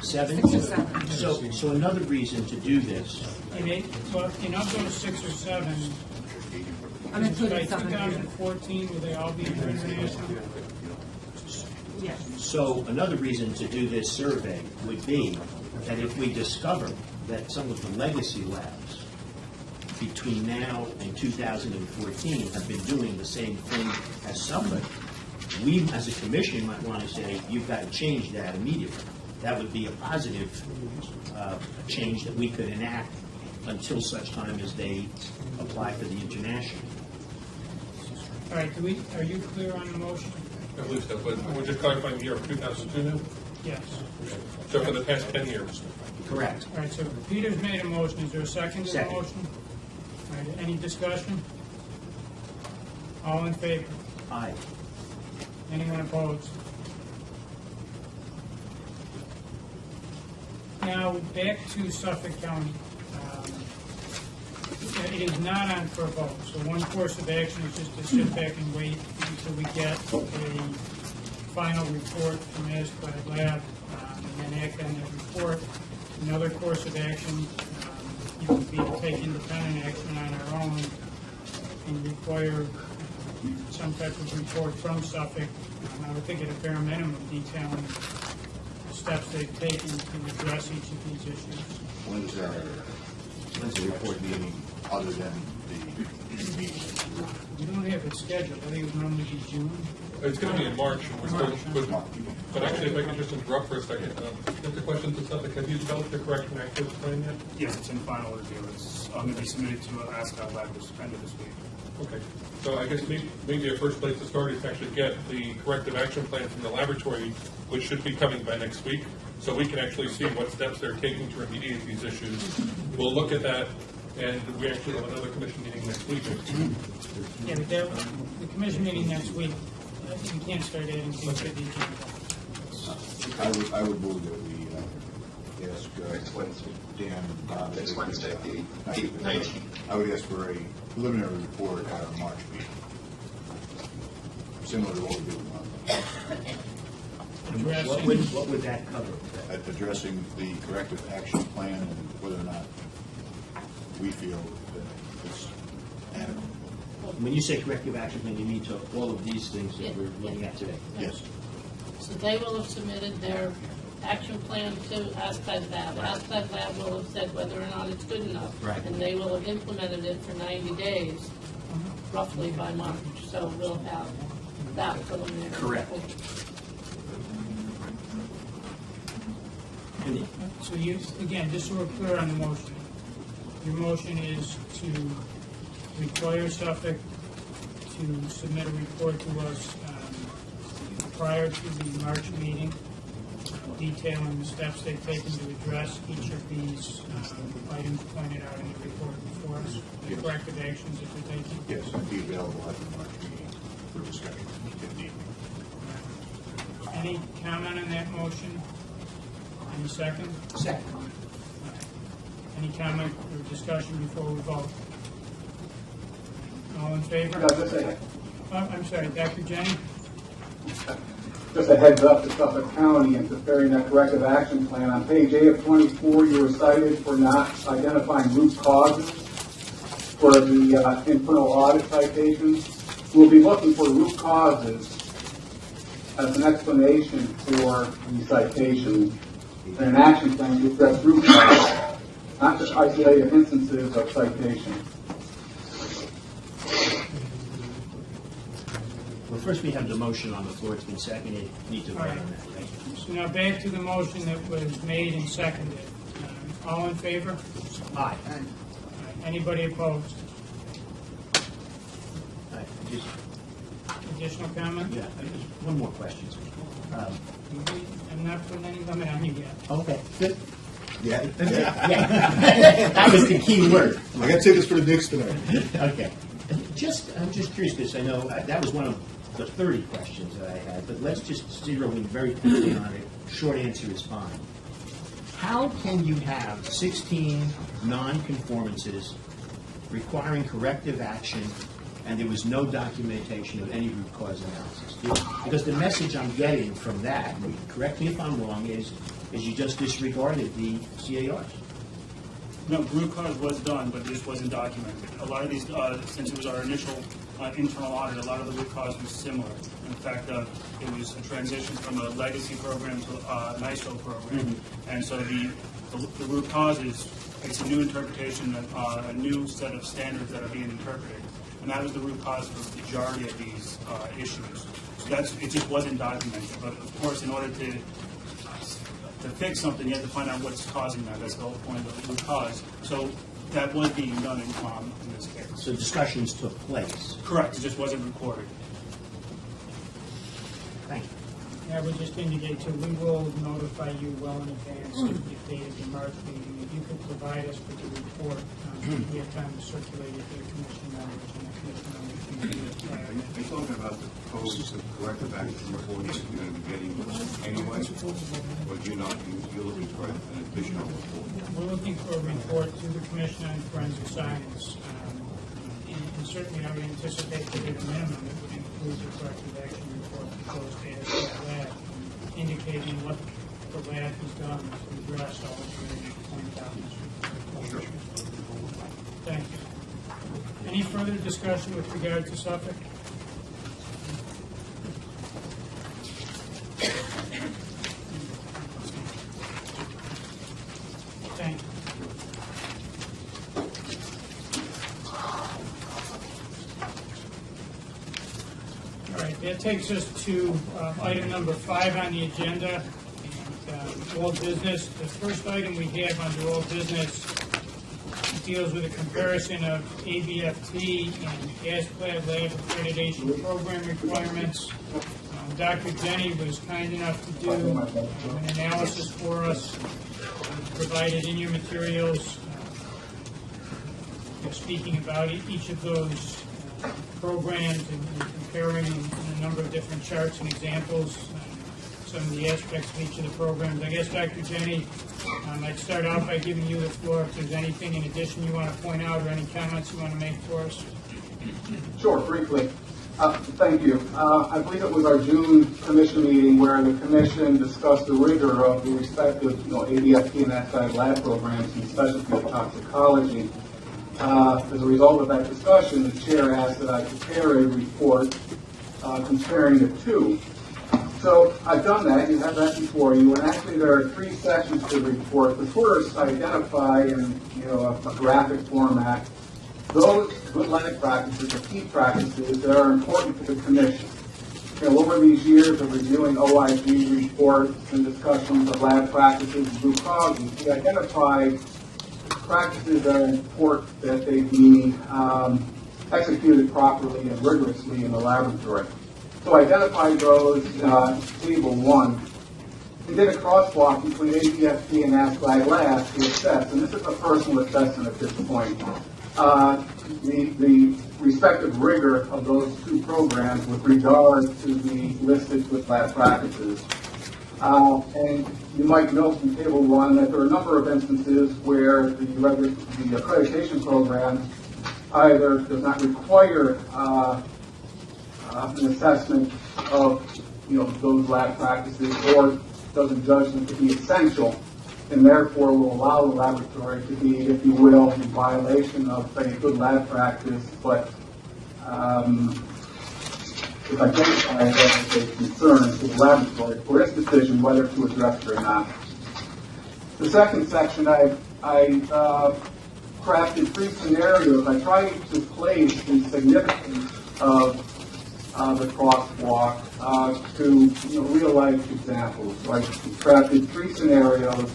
Seven? So another reason to do this, in of those 6 or 7, by 2014, will they all be under international? so another reason to do this survey would be that if we discover that some of the legacy labs between now and 2014 have been doing the same thing as Suffolk, we as a commission might want to say, you've got to change that immediately. That would be a positive change that we could enact until such time as they apply for the international. All right, are you clear on the motion? I believe so, but we're just clarifying the year of 2002 now? Yes. So for the past 10 years? Correct. All right, so Peter's made a motion. Is there a second to the Second. motion? All right, any discussion? All in favor? Aye. Anyone opposed? Now, back to Suffolk County. It is not on for a vote, so one course of action is just to sit back and wait until we get a final report from ASCLD Lab and then act on that report. Another course of action would be to take independent action on our own and require some type of report from Suffolk. I would think at a bare minimum detailing the steps they've taken to address each of these issues. When's the report meeting other than the meeting? We don't have it scheduled. I think it would normally be June. It's going to be in March. We're March, still, but actually, if I could just interrupt for a second. Just a question to Suffolk. Have you developed the correct and accurate plan yet? Yes, it's in final review. It's going to be submitted to ASCLD Lab this end of this week. Okay. So I guess maybe a first place to start is to actually get the corrective action plan from the laboratory, which should be coming by next week, so we can actually see what steps they're taking to remediate these issues. We'll look at that, and we actually have another commission meeting next week. Yeah, but the commission meeting next week, I think we can't start adding things to the agenda. I would move that we ask Dan. Next Wednesday, the 19th. I would ask for a preliminary report at our March meeting, similar to what we did in March. What would that cover? Addressing the corrective action plan and whether or not we feel that it's adequate. When you say corrective action plan, you mean to all of these things that we're looking at today? Yes. So they will have submitted their action plan to ASCLD Lab. ASCLD Lab will have said whether or not it's good enough. Right. And they will have implemented it for 90 days, roughly by March. So we'll have that preliminary. Correct. report. So you, again, just so we're clear on the motion, your motion is to require Suffolk to submit a report to us prior to the March meeting, detailing the steps they've taken to address each of these items pointed out in the report before us, the corrective actions that they're taking. Yes, and be available at the March meeting for discussion if needed. Any comment on that motion? Any second? Second. Any comment or discussion before we vote? All in favor? No, just a- I'm sorry, Dr. Jenny? Just a heads up to Suffolk County in preparing that corrective action plan. On page 8 of 24, you were cited for not identifying root causes for the internal audit citations. We'll be looking for root causes as an explanation for the citation. and an action plan to address root causes, not just isolated instances of citation. Well, first we have the motion on the floor. It's been seconded. Need to vote on that. Thank you. So now back to the motion that was made and seconded. All in favor? Aye. Anybody opposed? Aye. Just, Additional comment? yeah, just one more question. I'm not putting any limit on you yet. Okay, good. Yeah. Yeah. That was the key word. I gotta say this for the Knicks tonight. Okay. I'm just curious, because I know that was one of the 30 questions that I had, but let's just zero in very quickly on it. Short answer is fine. How can you have 16 non-conformances requiring corrective action, and there was no documentation of any root cause analysis? Because the message I'm getting from that, correct me if I'm wrong, is you just disregarded the CARs. No, root cause was done, but this wasn't documented. A lot of these, since it was our initial internal audit, a lot of the root cause was similar. In fact, it was a transition from a legacy program to an ISO program. And so the root cause is, it's a new interpretation, a new set of standards that are being interpreted. And that was the root cause for the majority of these issues. So it just wasn't documented. But of course, in order to fix something, you have to find out what's causing that. That's the whole point of the root cause. So that was being done in this case. So discussions took place. Correct. It just wasn't recorded. Thank you. I would just indicate too, we will notify you well in advance if they have the March meeting. If you could provide us with the report, we have time to circulate it to the commission members and the commission members can do it. Are you talking about the proposed corrective action report that you're going to be getting anyway? Or do you not, you're looking for an additional report? We're looking for a report to the Commission on Forensic Science. And certainly I would anticipate that at a minimum it would include the corrective action report proposed to the lab, indicating what the lab has done to address all of the pointed out in this report. Thank you. Any further discussion with regard to Suffolk? Thank you. All right, that takes us to item number 5 on the agenda, and old business. The first item we have under old business deals with a comparison of ABFT and ASPLAB lab accreditation program requirements. Dr. Jenny was kind enough to do an analysis for us, provided in your materials, speaking about each of those programs and comparing in a number of different charts and examples some of the aspects of each of the programs. I guess, Dr. Jenny, I'd start out by giving you the floor if there's anything in addition you want to point out or any comments you want to make for us. Sure, briefly. Thank you. I believe it was our June commission meeting where the commission discussed the rigor of the respective ABFT and ASPLAB lab programs in specialty of toxicology. As a result of that discussion, the chair asked that I prepare a report comparing the two. So I've done that. You have that before you. And actually, there are 3 sections to the report. The first, I identify in a graphic format those good lab practices, or key practices that are important to the commission. Over these years of reviewing OIG reports and discussions of lab practices and root causes, we identified practices that are important that they be executed properly and rigorously in the laboratory. So I identified those in Table 1. We did a crosswalk between ABFT and ASPLAB labs to assess, and this is a personal assessment at this point, the respective rigor of those 2 programs with regard to the listed with lab practices. And you might note from Table 1 that there are a number of instances where the accreditation program either does not require an assessment of those lab practices or doesn't judge them to be essential, and therefore will allow the laboratory to be, if you will, in violation of a good lab practice, but is identified as a concern to the laboratory for its decision whether to address it or not. The second section, I crafted 3 scenarios. I tried to place the significance of the crosswalk to real-life examples. So I crafted 3 scenarios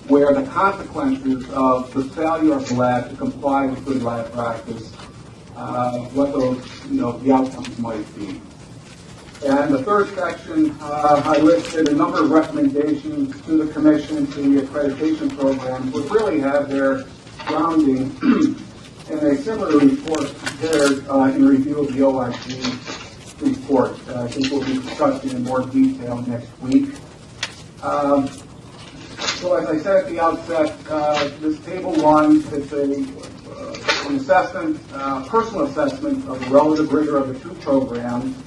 where the consequences of the failure of the lab to comply with good lab practice, what those, the outcomes might be. And the third section, I listed a number of recommendations to the Commission, to the accreditation program, which really have their grounding in a similar report prepared in review of the OIG report. I think we'll be discussing in more detail next week. So as I said at the outset, this Table 1 is an assessment, personal assessment of the relative rigor of the 2 programs.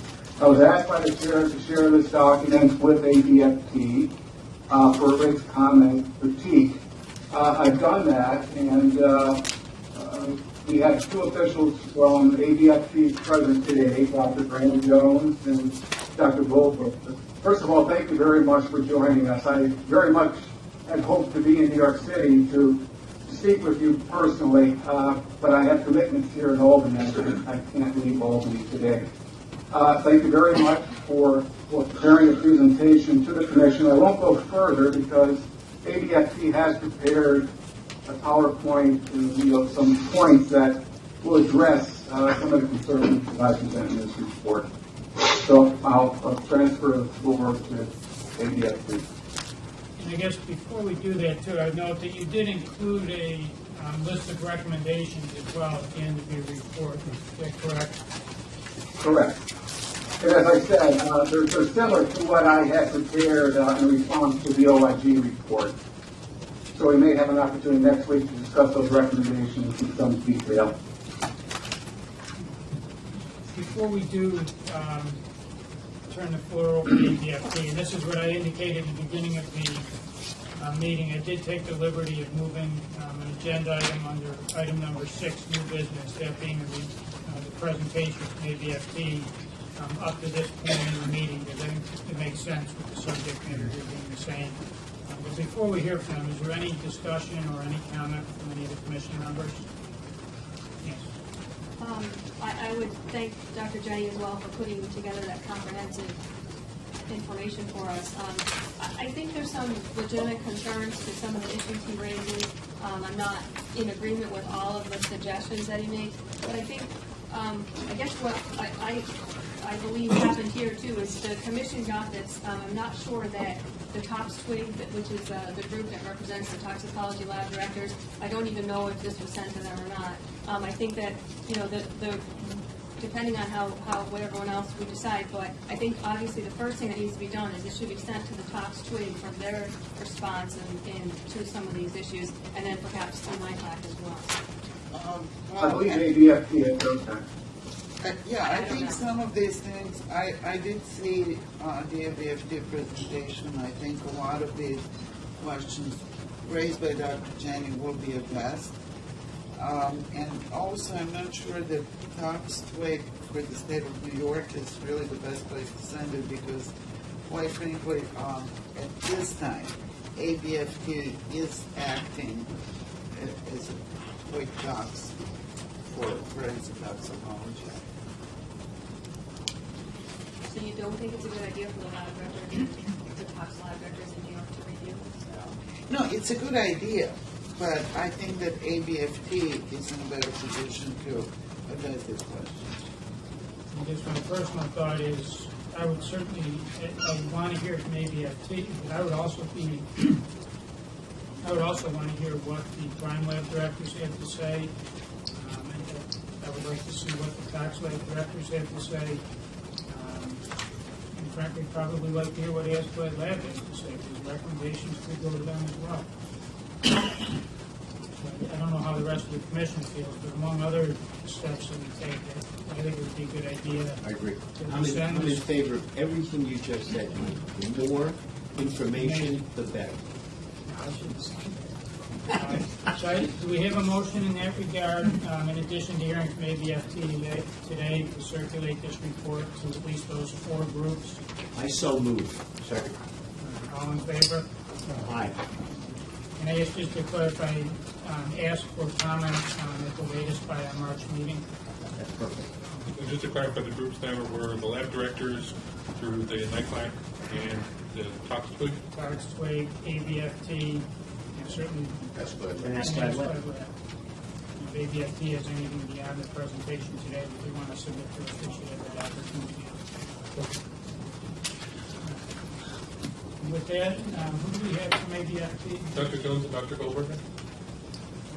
I was asked by the chair to share this document with ABFT for its comment critique. I've done that, and we have 2 officials from ABFT present today, Dr. Brandon Jones and Dr. Goldberg. First of all, thank you very much for joining us. I very much had hoped to be in New York City to speak with you personally, but I have commitments here in Albany. I can't leave Albany today. Thank you very much for preparing a presentation to the Commission. I won't go further because ABFT has prepared a PowerPoint and some points that will address some of the concerns that I present in this report. So I'll transfer the floor to ABFT. And I guess before we do that too, I note that you did include a list of recommendations as well at the end of your report. Is that correct? Correct. And as I said, they're similar to what I had prepared in response to the OIG report. So we may have an opportunity next week to discuss those recommendations in some detail. Before we do turn the floor over to ABFT, and this is what I indicated at the beginning of the meeting, I did take the liberty of moving an agenda item under item number 6, new business, that being the presentation from ABFT up to this point in the meeting, because I think it makes sense with the subject matter being the same. But before we hear from them, is there any discussion or any comment from any of the commission members? Yes. I would thank Dr. Jenny as well for putting together that comprehensive information for us. I think there's some legitimate concerns to some of the issues he raises. I'm not in agreement with all of the suggestions that he makes, but I think, I guess what I believe happened here too is the commission got this. I'm not sure that the TOPS twig, which is the group that represents the toxicology lab directors, I don't even know if this was sent to them or not. I think that, the depending on how what everyone else would decide, but I think obviously the first thing that needs to be done is it should be sent to the TOPS twig for their response and to some of these issues, and then perhaps to MIPAC as well. I believe ABFT at those times. Yeah, I think some of these things, I did see the ABFT presentation. I think a lot of these questions raised by Dr. Jenny will be addressed. And also, I'm not sure that TOPS twig for the state of New York is really the best place to send it because, quite frankly, at this time, ABFT is acting as a quick TOPS for forensic toxicology. So you don't think it's a good idea for the lab directors, the TOPS lab directors in New York to review this at all? No, it's a good idea, but I think that ABFT is in a better position to address this question. I guess my personal thought is I would certainly I would want to hear from ABFT, but I would also want to hear what the crime lab directors have to say. I would like to see what the tax lab directors have to say. And frankly, probably like to hear what ASPLAD lab has to say, because recommendations could go to them as well. I don't know how the rest of the commission feels, but among other steps that we take, I think it would be a good idea. I agree. to I'm send in this- favor of everything you just said. The more information, the better. So do we have a motion in that regard, in addition to hearing from ABFT today to circulate this report to at least those 4 groups? I so move. Second. All in favor? Aye. And I ask just to clarify, ask for comment at the latest by our March meeting. That's perfect. And just to clarify, the groups now were the lab directors through the NICLAC and the ToxTwig. ToxTwig, ABFT, and certainly. And If ABFT has anything beyond the presentation today that they want to submit to us, they should have that opportunity. With that, who do we have from ABFT? Dr. Jones and Dr. Goldberger.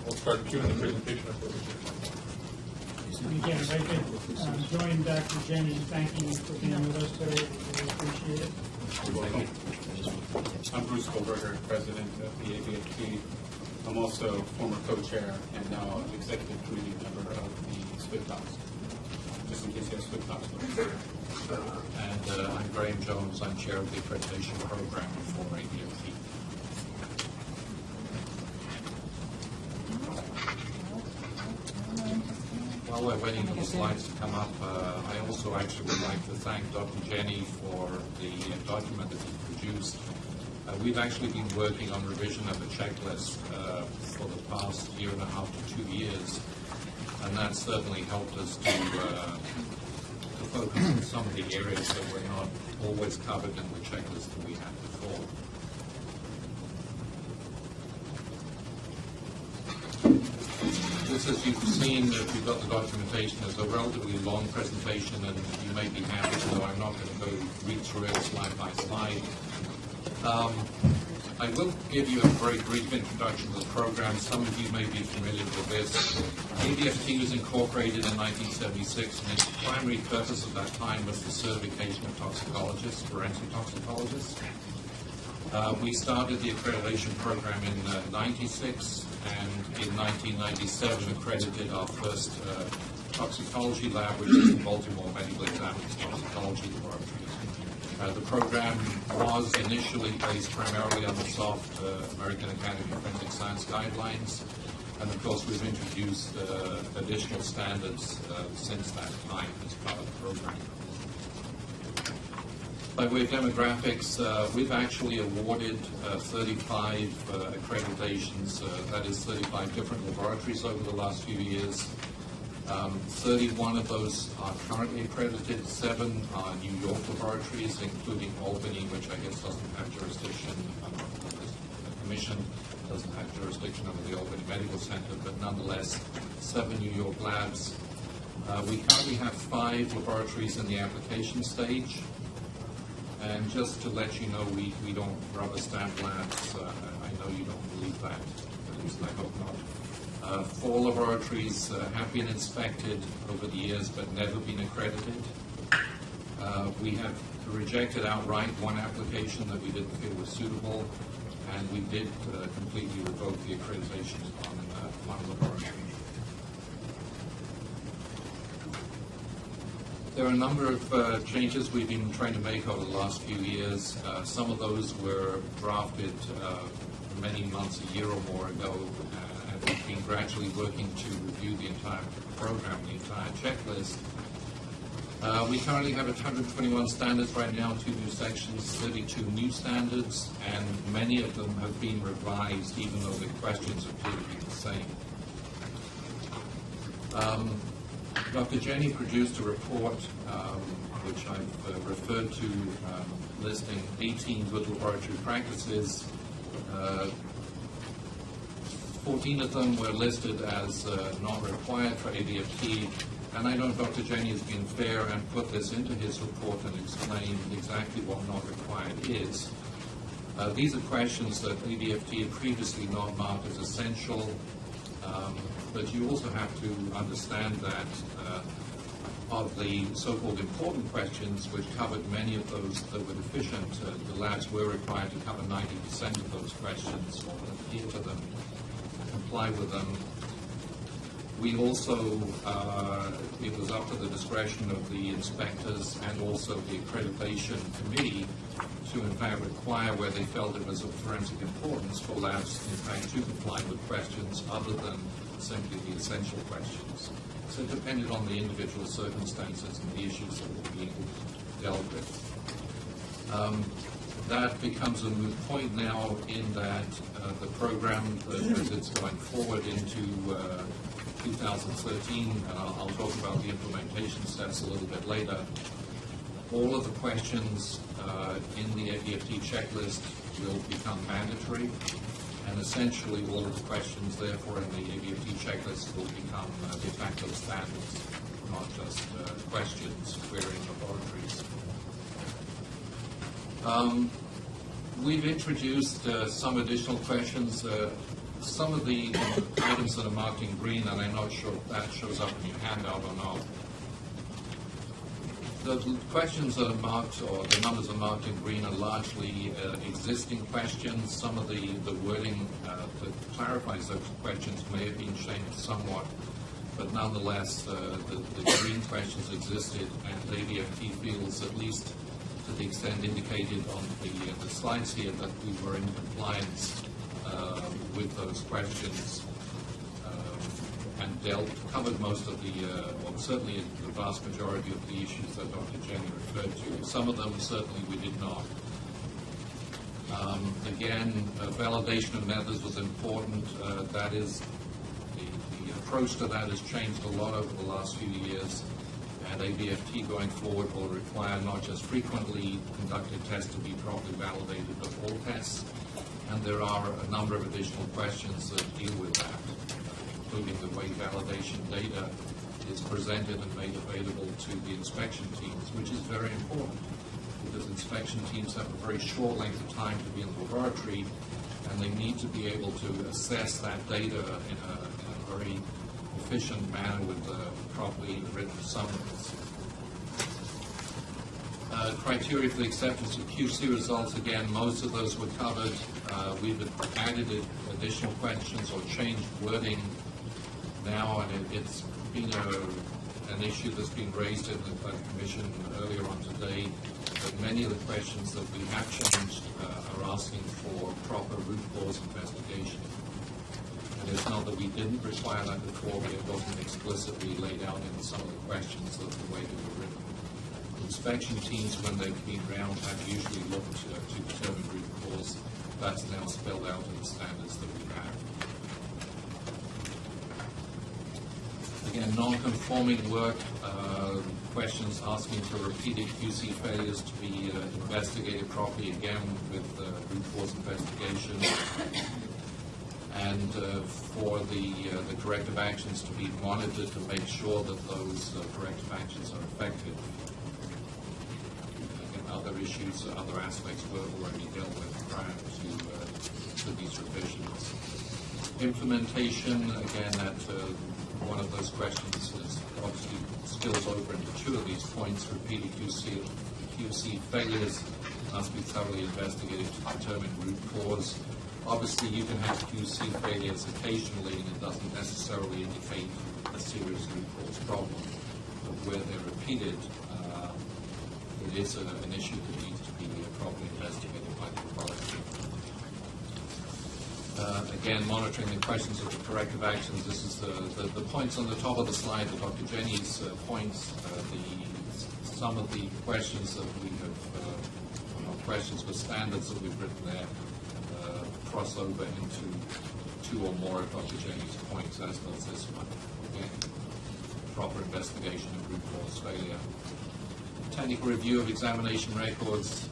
We'll start queuing the presentation up over here. And again, if I could join Dr. Jenny in thanking you for being with us today, we really appreciate it. I'm Bruce Goldberger, president of the ABFT. I'm also former co-chair and now executive committee member of the SWIT Talks, just in case you have SWIT Talks. And I'm Graham Jones. I'm chair of the accreditation program for ABFT. While we're waiting for the slides to come up, I also actually would like to thank Dr. Jenny for the document that he produced. We've actually been working on revision of the checklist for the past year and a half to 2 years, and that certainly helped us to focus on some of the areas that were not always covered in the checklist that we had before. This, as you've seen, if you've got the documentation, is a relatively long presentation, and you may be happy to know I'm not going to go read through it slide by slide. I will give you a very brief introduction to the program. Some of you may be familiar with this. ABFT was incorporated in 1976, and its primary purpose at that time was the certification of toxicologists, forensic toxicologists. We started the accreditation program in 96, and in 1997 accredited our first toxicology lab, which is the Baltimore Medical Examiner's Toxicology Laboratory. The program was initially based primarily on the soft American Academy of Forensic Science guidelines, and of course we've introduced additional standards since that time as part of the program. By way of demographics, we've actually awarded 35 accreditations, that is 35 different laboratories over the last few years. 31 of those are currently accredited, 7 are New York laboratories, including Albany, which I guess doesn't have jurisdiction. The commission doesn't have jurisdiction over the Albany Medical Center, but nonetheless, 7 New York labs. We currently have 5 laboratories in the application stage. And just to let you know, we don't rubber stamp labs. I know you don't believe that, at least I hope not. 4 laboratories have been inspected over the years but never been accredited. We have rejected outright 1 application that we didn't feel was suitable, and we did completely revoke the accreditation on 1 laboratory. There are a number of changes we've been trying to make over the last few years. Some of those were drafted many months, a year or more ago, and we've been gradually working to review the entire program, the entire checklist. We currently have 121 standards right now, 2 new sections, 32 new standards, and many of them have been revised, even though the questions appear to be the same. Dr. Jenny produced a report, which I've referred to, listing 18 good laboratory practices. 14 of them were listed as not required for ABFT, and I know Dr. Jenny has been fair and put this into his report and explained exactly what not required is. These are questions that ABFT had previously not marked as essential, but you also have to understand that of the so-called important questions, which covered many of those that were deficient, the labs were required to cover 90% of those questions, or adhere to them, comply with them. We also, it was up to the discretion of the inspectors and also the accreditation committee to in fact require, where they felt it was of forensic importance, for labs in fact to comply with questions other than simply the essential questions. So it depended on the individual circumstances and the issues that were being dealt with. That becomes a moot point now in that the program, as it's going forward into 2013, and I'll talk about the implementation steps a little bit later, all of the questions in the ABFT checklist will become mandatory, and essentially all of the questions therefore in the ABFT checklist will become de facto standards, not just questions querying laboratories. We've introduced some additional questions. Some of the items that are marked in green, and I'm not sure if that shows up in your handout or not. The questions that are marked, or the numbers are marked in green, are largely existing questions. Some of the wording that clarifies those questions may have been changed somewhat, but nonetheless, the green questions existed, and ABFT feels, at least to the extent indicated on the slides here, that we were in compliance with those questions and covered most of the, or certainly the vast majority of the issues that Dr. Jenny referred to. Some of them certainly we did not. Again, validation of methods was important. That is, the approach to that has changed a lot over the last few years, and ABFT going forward will require not just frequently conducted tests to be properly validated, but all tests. And there are a number of additional questions that deal with that, including the way validation data is presented and made available to the inspection teams, which is very important, because inspection teams have a very short length of time to be in the laboratory, and they need to be able to assess that data in a very efficient manner with properly written summaries. Criteria for the acceptance of QC results, again, most of those were covered. We've added additional questions or changed wording now, and it's been an issue that's been raised in the Commission earlier on today, that many of the questions that we have changed are asking for proper root cause investigation. And it's not that we didn't require that before, but it wasn't explicitly laid out in some of the questions of the way they were written. Inspection teams, when they've been around, have usually looked to determine root cause. That's now spelled out in the standards that we have. Again, non-conforming work, questions asking for repeated QC failures to be investigated properly, again with root cause investigation, and for the corrective actions to be monitored to make sure that those corrective actions are effective. Other issues, other aspects were already dealt with prior to these revisions. Implementation, again, that one of those questions is obviously spills over into two of these points. Repeated QC failures must be thoroughly investigated to determine root cause. Obviously, you can have QC failures occasionally, and it doesn't necessarily indicate a serious root cause problem. But where they're repeated, it is an issue that needs to be properly investigated by the laboratory. Again, monitoring the questions of the corrective actions. This is the points on the top of the slide, the Dr. Jenny's points. Some of the questions that we have, questions with standards that we've written there, cross over into two or more of Dr. Jenny's points, as does this one. Again, proper investigation of root cause failure. Technical review of examination records.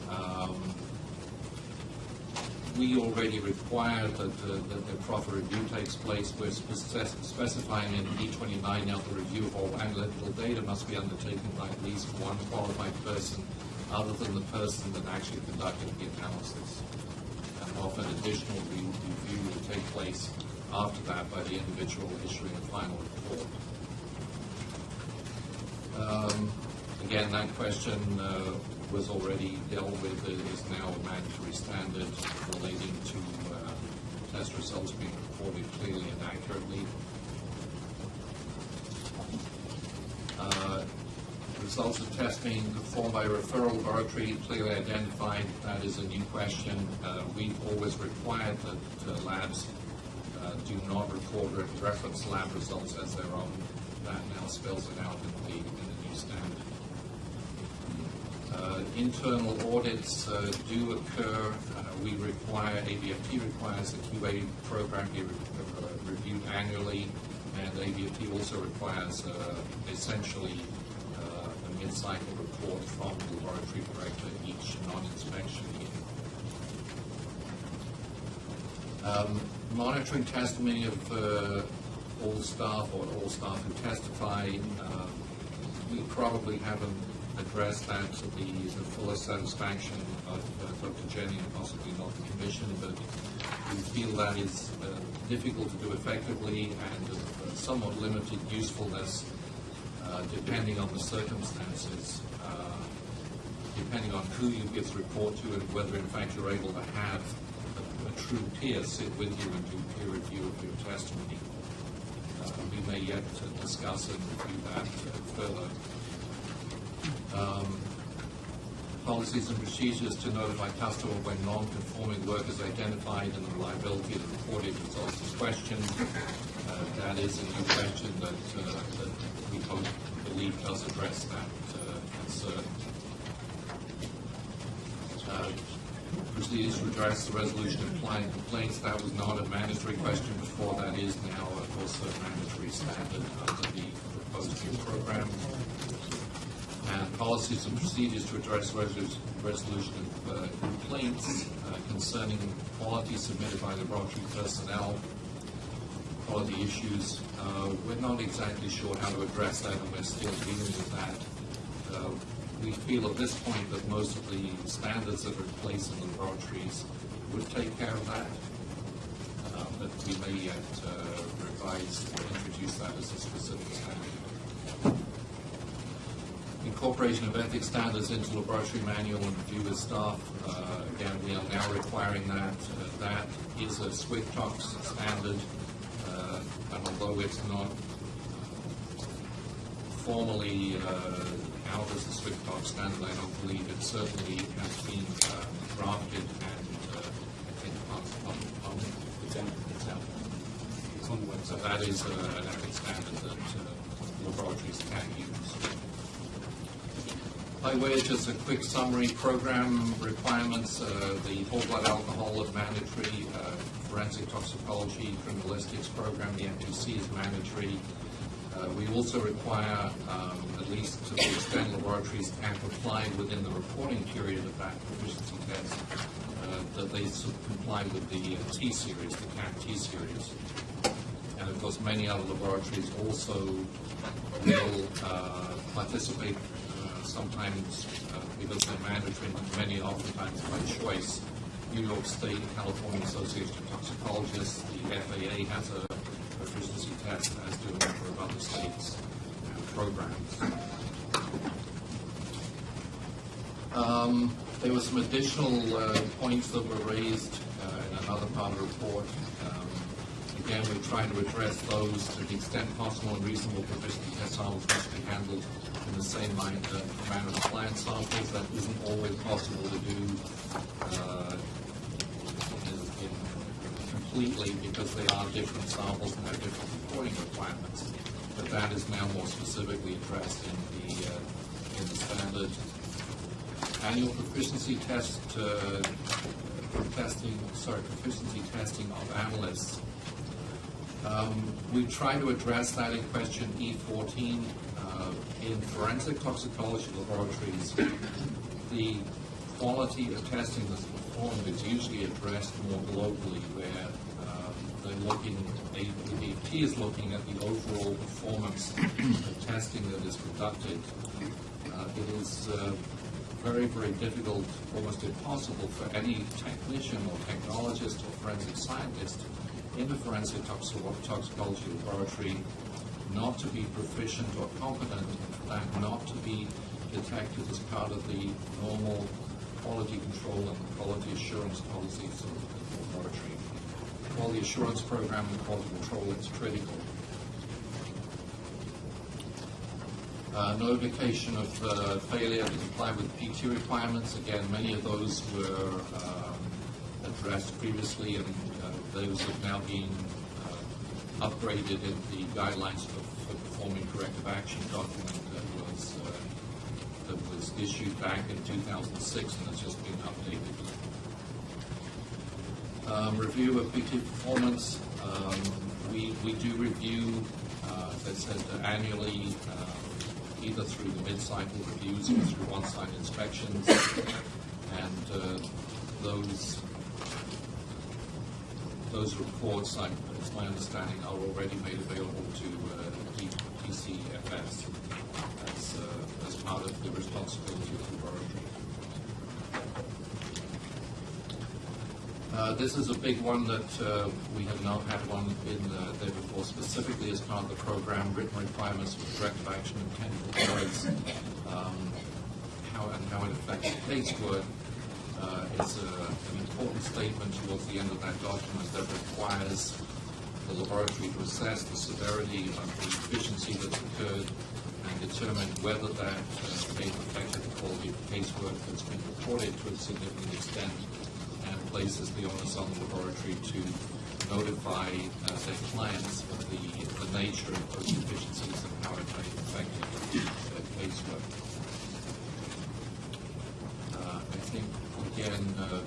We already require that the proper review takes place. We're specifying in E29 now the review of all analytical data must be undertaken by at least one qualified person other than the person that actually conducted the analysis. And often additional review will take place after that by the individual issuing a final report. Again, that question was already dealt with. It is now a mandatory standard relating to test results being reported clearly and accurately. Results of tests being performed by a referral laboratory clearly identified. That is a new question. We've always required that labs do not record reference lab results as their own. That now spells it out in the new standard. Internal audits do occur. We require, ABFT requires the QA program be reviewed annually, and ABFT also requires essentially a mid-cycle report from the laboratory director each non-inspection year. Monitoring testimony of all staff or all staff who testify, we probably haven't addressed that to the fullest satisfaction of Dr. Jenny and possibly not the Commission, but we feel that is difficult to do effectively and of somewhat limited usefulness depending on the circumstances, depending on who you give the report to and whether in fact you're able to have a true peer sit with you and do peer review of your testimony. We may yet discuss and review that further. Policies and procedures to notify customer when non-conforming work is identified and the reliability of the reported results is questioned. That is a new question that we believe does address that concern. Procedures to address the resolution of client complaints. That was not a mandatory question before. That is now also a mandatory standard under the proposed new program. And policies and procedures to address resolution of complaints concerning quality submitted by laboratory personnel, quality issues. We're not exactly sure how to address that, and we're still dealing with that. We feel at this point that most of the standards that are in place in the laboratories would take care of that, but we may yet revise or introduce that as a specific standard. Incorporation of ethics standards into laboratory manual and review with staff. Again, we are now requiring that. That is a SWGTOX standard, and although it's not formally out as a SWGTOX standard, I don't believe it certainly has been drafted and I think it's out. It's on the website. So that is an ethics standard that laboratories can use. By way of just a quick summary, program requirements, the whole blood alcohol is mandatory, forensic toxicology, criminalistics program, the MPC is mandatory. We also require, at least to the extent laboratories can comply within the reporting period of that proficiency test, that they comply with the T-series, the CAP T-series. And of course, many other laboratories also will participate sometimes because they're mandatory, and many oftentimes by choice. New York State, California Association of Toxicologists, the FAA has a proficiency test, as do a number of other states and programs. There were some additional points that were raised in another part of the report. Again, we're trying to address those to the extent possible, and reasonable proficiency test samples must be handled in the same manner as client samples. That isn't always possible to do completely because they are different samples and have different reporting requirements. But that is now more specifically addressed in the standard. Annual proficiency test proficiency testing of analysts. We try to address that in question E14. In forensic toxicology laboratories, the quality of testing that's performed is usually addressed more globally, where they're looking, ABFT is looking at the overall performance of testing that is conducted. It is very, very difficult, almost impossible for any technician or technologist or forensic scientist in the forensic toxicology laboratory not to be proficient or competent, and for that not to be detected as part of the normal quality control and quality assurance policies of the laboratory. Quality assurance program and quality control is critical. Notification of failure to comply with PT requirements. Again, many of those were addressed previously, and those have now been upgraded in the guidelines for performing corrective action document that was that was issued back in 2006 and has just been updated. Review of PT performance. We do review, as I said, annually, either through the mid-cycle reviews or through on-site inspections, and those reports, it's my understanding, are already made available to DCFS as part of the responsibility of the laboratory. This is a big one that we have not had one in there before, specifically as part of the program, written requirements for corrective action and technical errors, how it affects casework. It's an important statement towards the end of that document that requires the laboratory to assess the severity of the deficiency that's occurred and determine whether that may have affected the quality of casework that's been reported to a significant extent, and places the onus on the laboratory to notify their clients of the nature of those deficiencies and how it may have affected their casework. I think, again,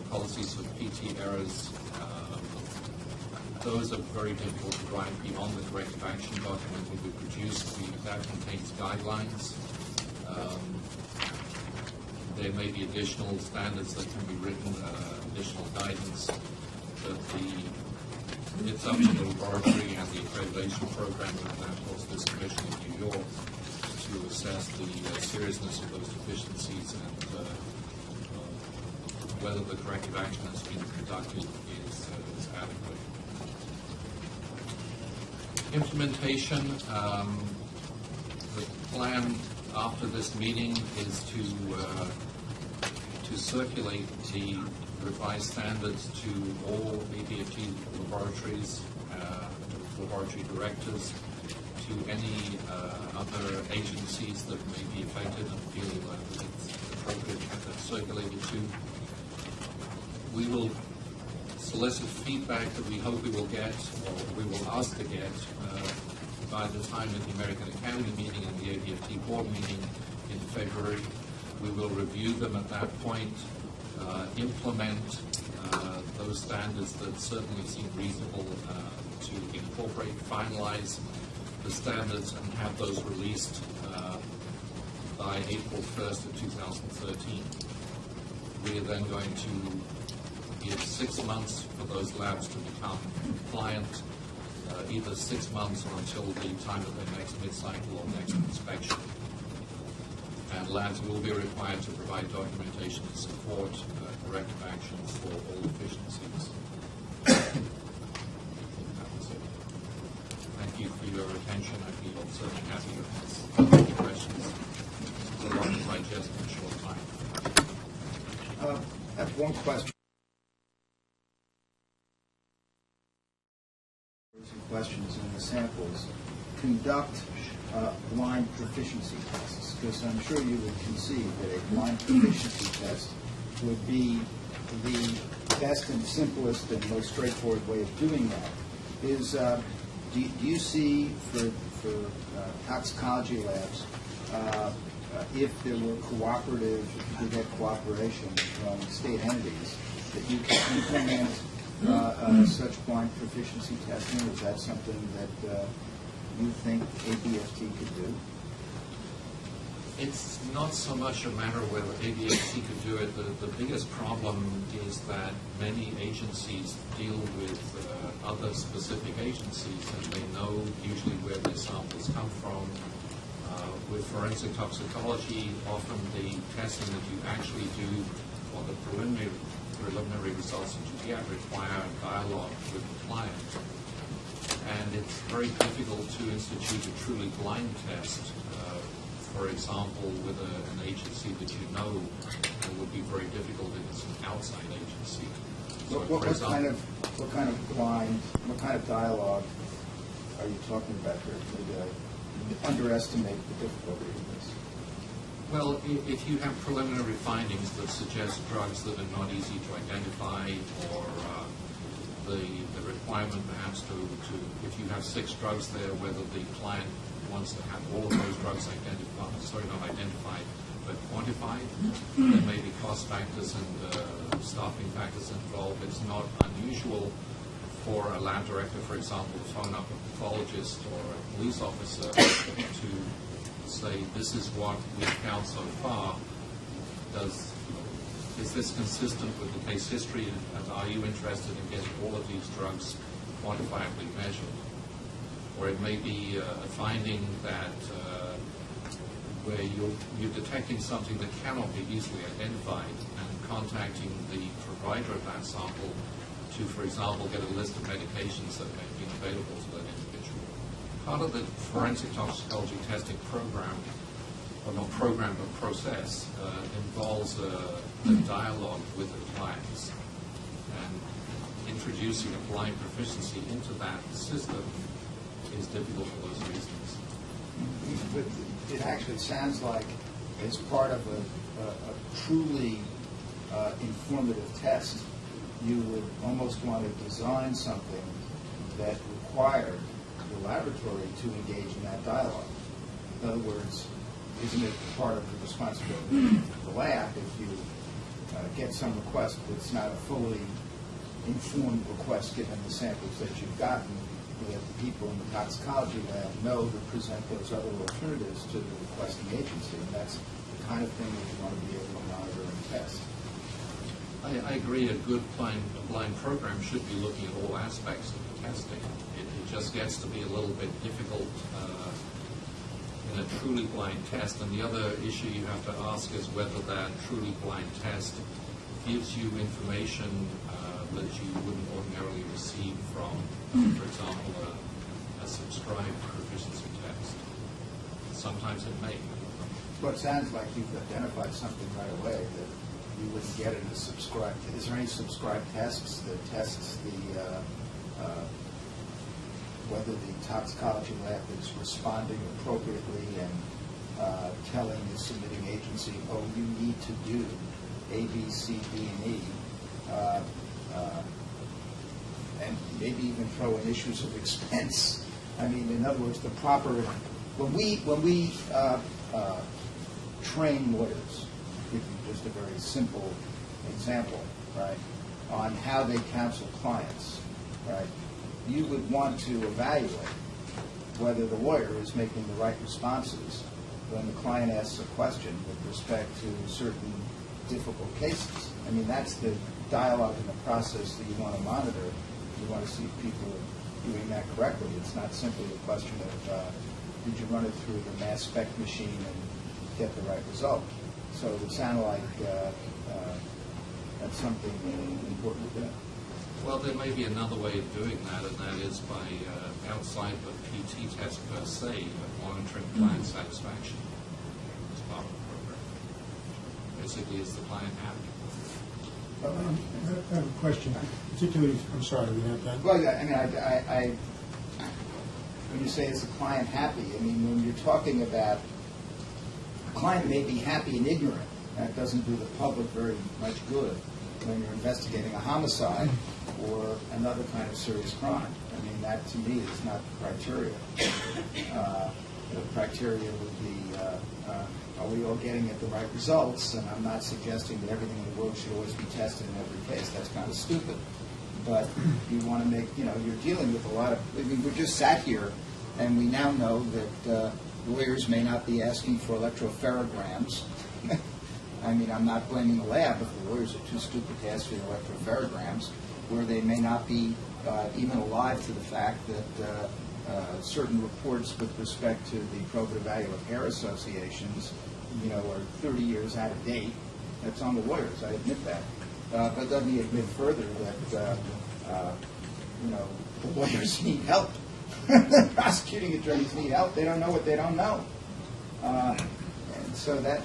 policies for PT errors, those are very difficult to write beyond the corrective action document that we produced. That contains guidelines. There may be additional standards that can be written, additional guidance, but it's up to the laboratory and the accreditation program, and of course this commission in New York, to assess the seriousness of those deficiencies and whether the corrective action that's been conducted is adequate. Implementation, the plan after this meeting is to circulate the revised standards to all ABFT laboratories, laboratory directors, to any other agencies that may be affected and feel that it's appropriate to have that circulated to. We will solicit feedback that we hope we will get, or we will ask to get, by the time of the American Academy meeting and the ABFT board meeting in February. We will review them at that point, implement those standards that certainly seem reasonable to incorporate, finalize the standards, and have those released by April 1st of 2013. We are then going to give 6 months for those labs to become compliant, either 6 months or until the time of their next mid-cycle or next inspection. And labs will be required to provide documentation to support corrective actions for all deficiencies. That was it. Thank you for your attention. I'd be certainly happy to answer any questions as long as I just in a short time. I have one question. Questions in the samples. Conduct blind proficiency tests, because I'm sure you would concede that a blind proficiency test would be the best and simplest and most straightforward way of doing that. Is do you see for toxicology labs, if there were cooperative, if you could get cooperation from state entities, that you can implement such blind proficiency testing? Is that something that you think ABFT could do? It's not so much a matter of whether ABFT could do it. The biggest problem is that many agencies deal with other specific agencies, and they know usually where their samples come from. With forensic toxicology, often the testing that you actually do, or the preliminary results that you get, require a dialogue with the client. And it's very difficult to institute a truly blind test. For example, with an agency that you know, it would be very difficult if it's an outside agency. So What kind of dialogue are you talking about here? Maybe I underestimate the difficulty of this. Well, if you have preliminary findings that suggest drugs that are not easy to identify, or the requirement perhaps to if you have 6 drugs there, whether the client wants to have all of those drugs identified, not identified, but quantified. There may be cost factors and staffing factors involved. It's not unusual for a lab director, for example, to phone up a pathologist or a police officer to say, this is what we've found so far. Is this consistent with the case history, and are you interested in getting all of these drugs quantifiably measured? Or it may be a finding that where you're detecting something that cannot be easily identified and contacting the provider of that sample to, for example, get a list of medications that may be available to that individual. Part of the forensic toxicology testing program, or not program but process, involves a dialogue with the clients, and introducing a blind proficiency into that system is difficult for those reasons. But it actually sounds like as part of a truly informative test, you would almost want to design something that required the laboratory to engage in that dialogue. In other words, isn't it part of the responsibility of the lab if you get some request that's not a fully informed request given the samples that you've gotten, that the people in the toxicology lab know to present those other alternatives to the requesting agency, and that's the kind of thing that you want to be able to monitor and test. I agree. A good blind program should be looking at all aspects of the testing. It just gets to be a little bit difficult in a truly blind test. And the other issue you have to ask is whether that truly blind test gives you information that you wouldn't ordinarily receive from, for example, a subscribed proficiency test. Sometimes it may. Well, it sounds like you've identified something right away that you wouldn't get in a subscribed. Is there any subscribed tests that tests the whether the toxicology lab is responding appropriately and telling the submitting agency, oh, you need to do A, B, C, D, and E, and maybe even throw in issues of expense. I mean, in other words, the proper when we train lawyers, give you just a very simple example, right, on how they counsel clients, right, you would want to evaluate whether the lawyer is making the right responses when the client asks a question with respect to certain difficult cases. I mean, that's the dialogue and the process that you want to monitor. You want to see if people are doing that correctly. It's not simply a question of did you run it through the mass spec machine and get the right result. So it would sound like that's something important to do. Well, there may be another way of doing that, and that is by outside of a PT test per se, of monitoring client satisfaction as part of the program. Basically, is the client happy? I have a question, particularly, I'm sorry, we have that. Well, yeah, I mean, when you say is the client happy, I mean, when you're talking about the client may be happy and ignorant. That doesn't do the public very much good when you're investigating a homicide or another kind of serious crime. I mean, that to me is not the criteria. The criteria would be, are we all getting at the right results? And I'm not suggesting that everything in the world should always be tested in every case. That's kind of stupid. But you want to make, you're dealing with a lot of, I mean, we just sat here and we now know that lawyers may not be asking for electropherograms. I mean, I'm not blaming the lab if the lawyers are too stupid to ask for electropherograms, where they may not be even alive to the fact that certain reports with respect to the probative value of hair associations, are 30 years out of date. That's on the lawyers, I admit that. But let me admit further that, the lawyers need help. Prosecuting attorneys need help. They don't know what they don't know. And so that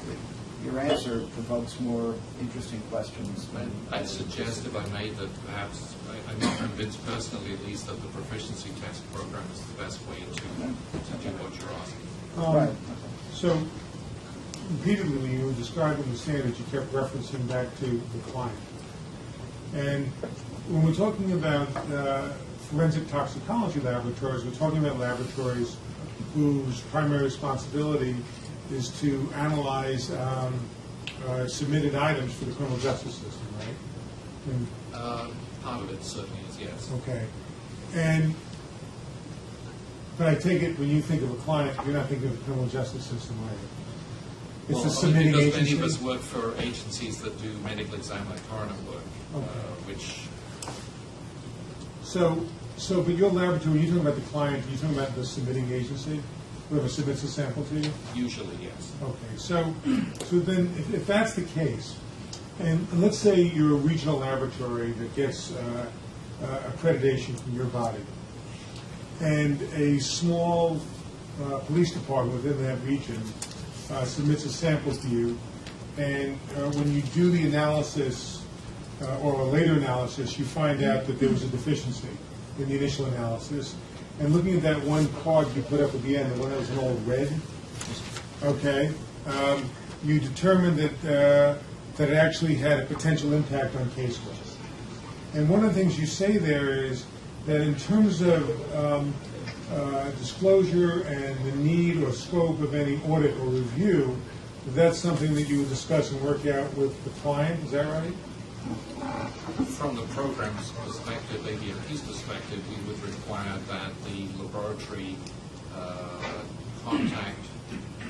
your answer provokes more interesting questions. I'd suggest, if I may, that perhaps I'm not convinced personally, at least, that the proficiency test program is the best way to do what you're asking. Right. So, repeatedly, when you were describing the standards, you kept referencing back to the client. And when we're talking about forensic toxicology laboratories, we're talking about laboratories whose primary responsibility is to analyze submitted items for the criminal justice system, right? And- Part of it certainly is, yes. Okay. But I take it when you think of a client, you're not thinking of the criminal justice system, are you? It's Well, the submitting because agency? many of us work for agencies that do medical exam like coroner work, which But your laboratory, you're talking about the client, you're talking about the submitting agency, whoever submits a sample to you? usually, yes. Okay, so then, if that's the case, and let's say you're a regional laboratory that gets accreditation from your body, and a small police department within that region submits a sample to you, and when you do the analysis, or a later analysis, you find out that there was a deficiency in the initial analysis, and looking at that one card you put up at the end, the one that was in all red, okay, you determined that it actually had a potential impact on casework. And one of the things you say there is that in terms of disclosure and the need or scope of any audit or review, that's something that you would discuss and work out with the client, is that right? From the program's perspective, ABMP's perspective, we would require that the laboratory contact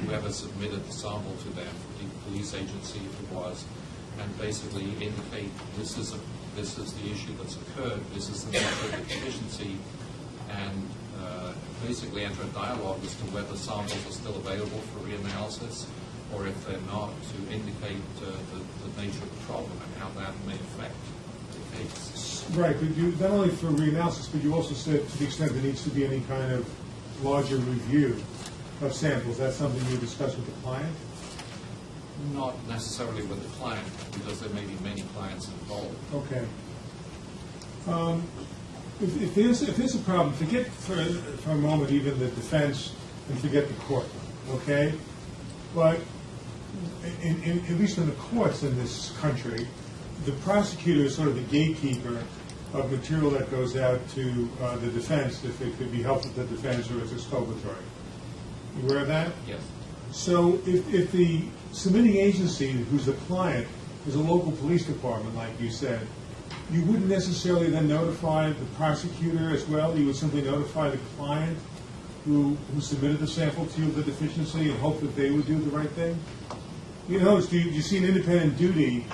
whoever submitted the sample to them, the police agency if it was, and basically indicate this is the issue that's occurred, this is the nature of the deficiency, and basically enter a dialogue as to whether samples are still available for reanalysis, or if they're not, to indicate the nature of the problem and how that may affect the case. Right, but you, not only for reanalysis, but you also said to the extent there needs to be any kind of larger review of samples, that's something you discuss with the client? Not necessarily with the client, because there may be many clients involved. Okay. If there's a problem, forget for a moment even the defense and forget the court, okay? But at least in the courts in this country, the prosecutor is sort of the gatekeeper of material that goes out to the defense if it could be helpful to the defense or it's exculpatory. You aware of that? Yes. So if the submitting agency, who's the client, is a local police department, like you said, you wouldn't necessarily then notify the prosecutor as well? You would simply notify the client who submitted the sample to you of the deficiency and hope that they would do the right thing? You notice, do you see an independent duty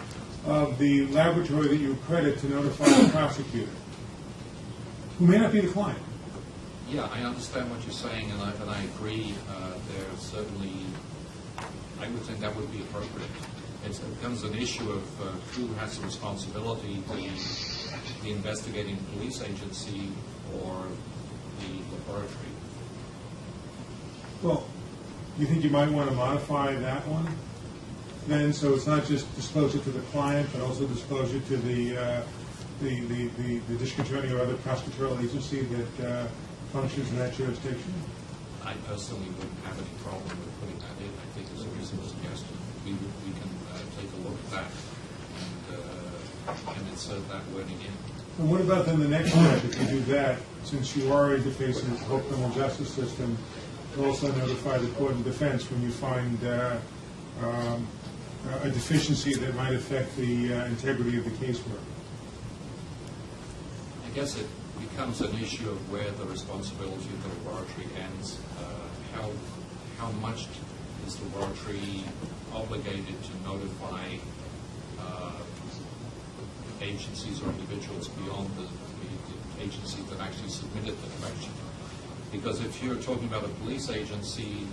of the laboratory that you accredit to notify the prosecutor, who may not be the client? Yeah, I understand what you're saying, and I agree. There's certainly, I would think that would be appropriate. It becomes an issue of who has the responsibility, the investigating police agency or the laboratory. Well, you think you might want to modify that one then, so it's not just disclosure to the client, but also disclosure to the district attorney or other prosecutorial agency that functions in that jurisdiction? I personally wouldn't have any problem with putting that in. I think it's a reasonable suggestion. We can take a look at that and insert that wording in. And what about then the next step, if you do that, since you are interfacing with the whole criminal justice system, to also notify the court and defense when you find a deficiency that might affect the integrity of the casework? I guess it becomes an issue of where the responsibility of the laboratory ends. How much is the laboratory obligated to notify agencies or individuals beyond the agency that actually submitted the collection? Because if you're talking about a police agency,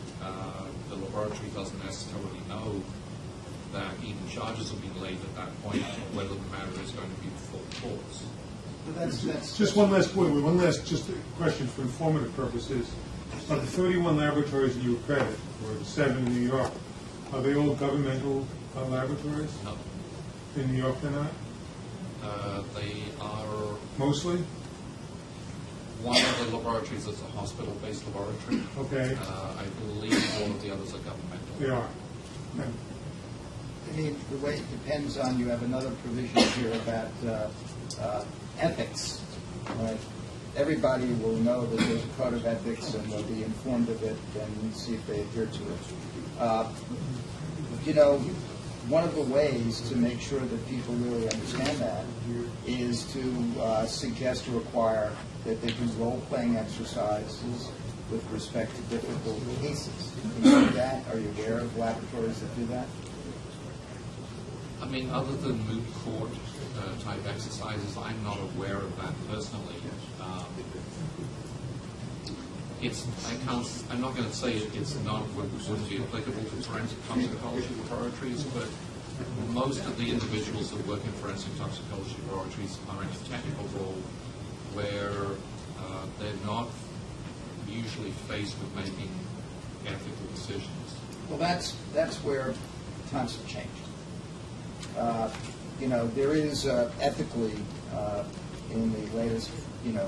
the laboratory doesn't necessarily know that even charges are being laid at that point, or whether the matter is going to be before courts. Just one last point, just a question for informative purposes. Of the 31 laboratories that you accredit, or the 7 in New York, are they all governmental laboratories? No. In New York they're not? They are... Mostly? One of the laboratories is a hospital-based laboratory. Okay. I believe all of the others are governmental. They are. I mean, the way it depends on, you have another provision here about ethics, right? Everybody will know that there's a code of ethics and they'll be informed of it and see if they adhere to it. You know, one of the ways to make sure that people really understand that is to suggest or require that they do role-playing exercises with respect to difficult cases. Can you do that? Are you aware of laboratories that do that? I mean, other than moot court type exercises, I'm not aware of that personally. I'm not going to say it's not wouldn't be applicable to forensic toxicology laboratories, but most of the individuals that work in forensic toxicology laboratories are in a technical role where they're not usually faced with making ethical decisions. Well, that's where times have changed. You know, there is ethically in the latest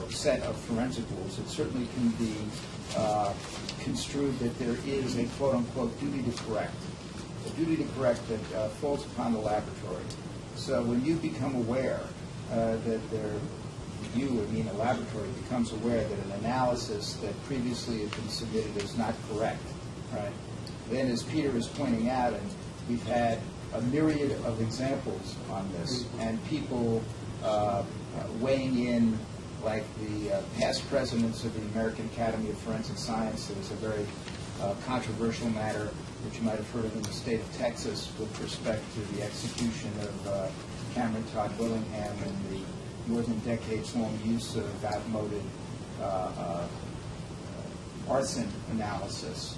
set of forensic rules, it certainly can be construed that there is a quote-unquote duty to correct, a duty to correct that falls upon the laboratory. So when you become aware that a laboratory becomes aware that an analysis that previously had been submitted is not correct, right? Then, as Peter is pointing out, and we've had a myriad of examples on this, and people weighing in, like the past presidents of the American Academy of Forensic Science. There was a very controversial matter, which you might have heard of in the state of Texas, with respect to the execution of Cameron Todd Willingham and the more than decades-long use of outmoded arson analysis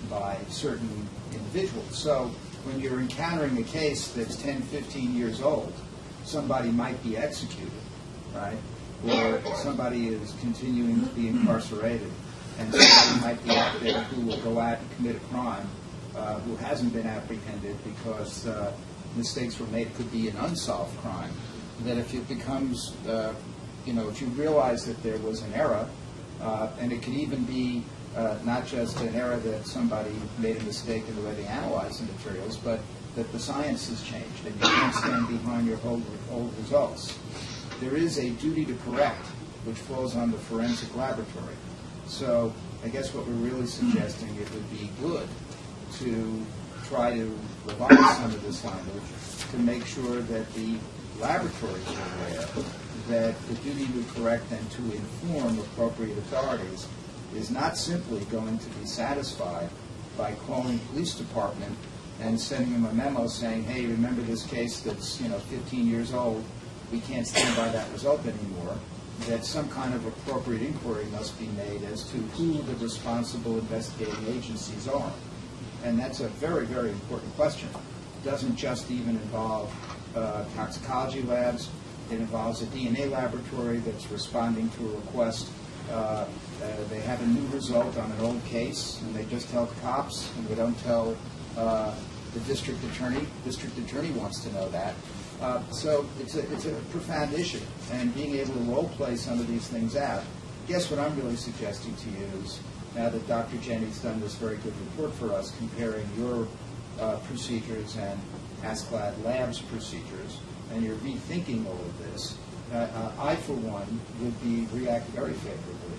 by certain individuals. So when you're encountering a case that's 10, 15 years old, somebody might be executed, right? Or somebody is continuing to be incarcerated, and somebody might be out there who will go out and commit a crime who hasn't been apprehended because mistakes were made. It could be an unsolved crime. That if it becomes, if you realize that there was an error, and it could even be not just an error that somebody made a mistake in the way they analyzed the materials, but that the science has changed and you can't stand behind your old results. There is a duty to correct, which falls on the forensic laboratory. So I guess what we're really suggesting, it would be good to try to revise some of this language to make sure that the laboratories are aware that the duty to correct and to inform appropriate authorities is not simply going to be satisfied by calling the police department and sending them a memo saying, hey, remember this case that's 15 years old, we can't stand by that result anymore, that some kind of appropriate inquiry must be made as to who the responsible investigating agencies are. And that's a very, very important question. It doesn't just even involve toxicology labs. It involves a DNA laboratory that's responding to a request. They have a new result on an old case, and they just tell the cops, and they don't tell the district attorney. District attorney wants to know that. So it's a profound issue, and being able to role-play some of these things out. I guess what I'm really suggesting to you is, now that Dr. Jenny's done this very good report for us, comparing your procedures and ASCLD Labs procedures, and you're rethinking all of this, I, for one, would react very favorably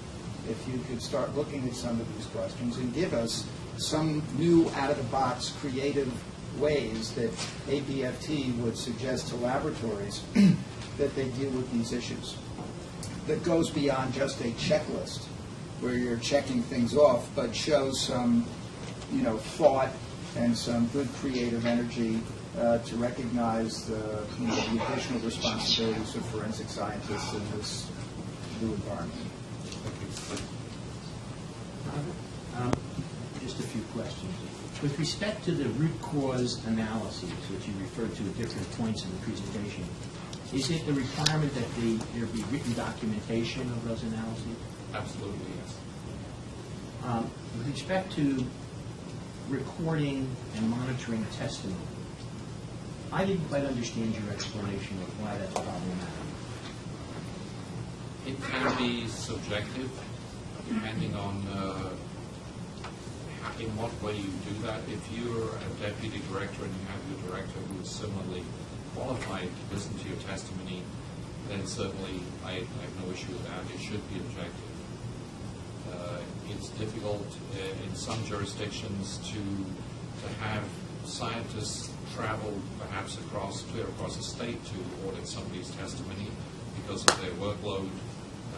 if you could start looking at some of these questions and give us some new, out-of-the-box, creative ways that ABFT would suggest to laboratories that they deal with these issues. That goes beyond just a checklist where you're checking things off, but shows some, thought and some good creative energy to recognize the additional responsibilities of forensic scientists in this new environment. Just a few questions. With respect to the root cause analyses, which you referred to at different points in the presentation, is it the requirement that there be written documentation of those analyses? Absolutely, yes. With respect to recording and monitoring testimony, I didn't quite understand your explanation of why that's problematic. It can be subjective, depending on in what way you do that. If you're a deputy director and you have your director who is similarly qualified to listen to your testimony, then certainly I have no issue with that. It should be objective. It's difficult in some jurisdictions to have scientists travel perhaps clear across the state to audit somebody's testimony because of their workload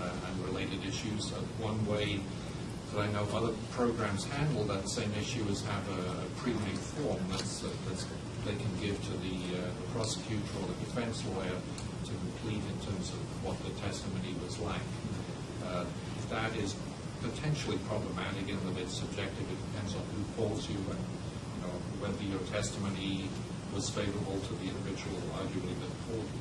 and related issues. One way that I know other programs handle that same issue is have a pre-made form that's they can give to the prosecutor or the defense lawyer to complete in terms of what the testimony was like. That is potentially problematic in that it's subjective. It depends on who calls you and whether your testimony was favorable to the individual arguably that called you.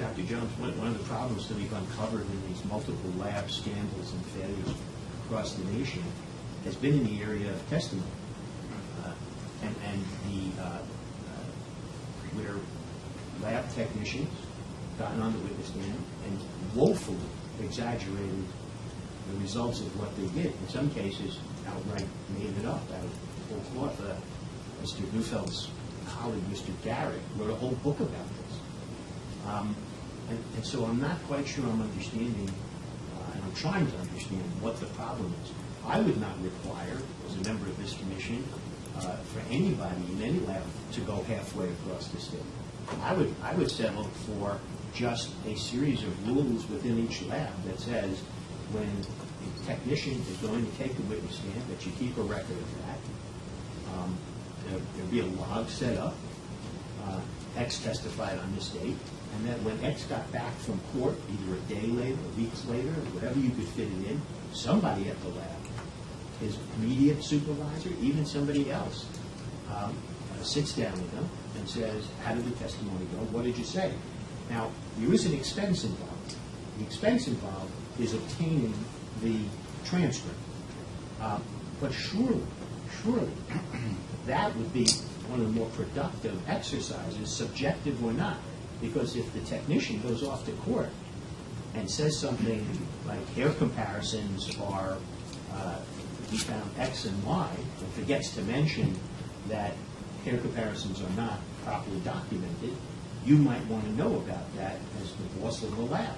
Dr. Jones, one of the problems that we've uncovered in these multiple lab scandals and failures across the nation has been in the area of testimony. Where lab technicians gotten on the witness stand and woefully exaggerated the results of what they did. In some cases, outright made it up out of whole cloth. Mr. Neufeld's colleague, Mr. Garrett, wrote a whole book about this. And so I'm not quite sure I'm understanding, and I'm trying to understand what the problem is. I would not require, as a member of this commission, for anybody in any lab to go halfway across the state. I would settle for just a series of rules within each lab that says when a technician is going to take the witness stand, that you keep a record of that. There'll be a log set up. X testified on this date, and that when X got back from court, either a day later or weeks later, or whatever you could fit it in, somebody at the lab, his immediate supervisor, even somebody else, sits down with them and says, how did the testimony go? What did you say? Now, there is an expense involved. The expense involved is obtaining the transcript. But surely, that would be one of the more productive exercises, subjective or not. Because if the technician goes off to court and says something like hair comparisons are, we found X and Y, and forgets to mention that hair comparisons are not properly documented, you might want to know about that as the boss of the lab.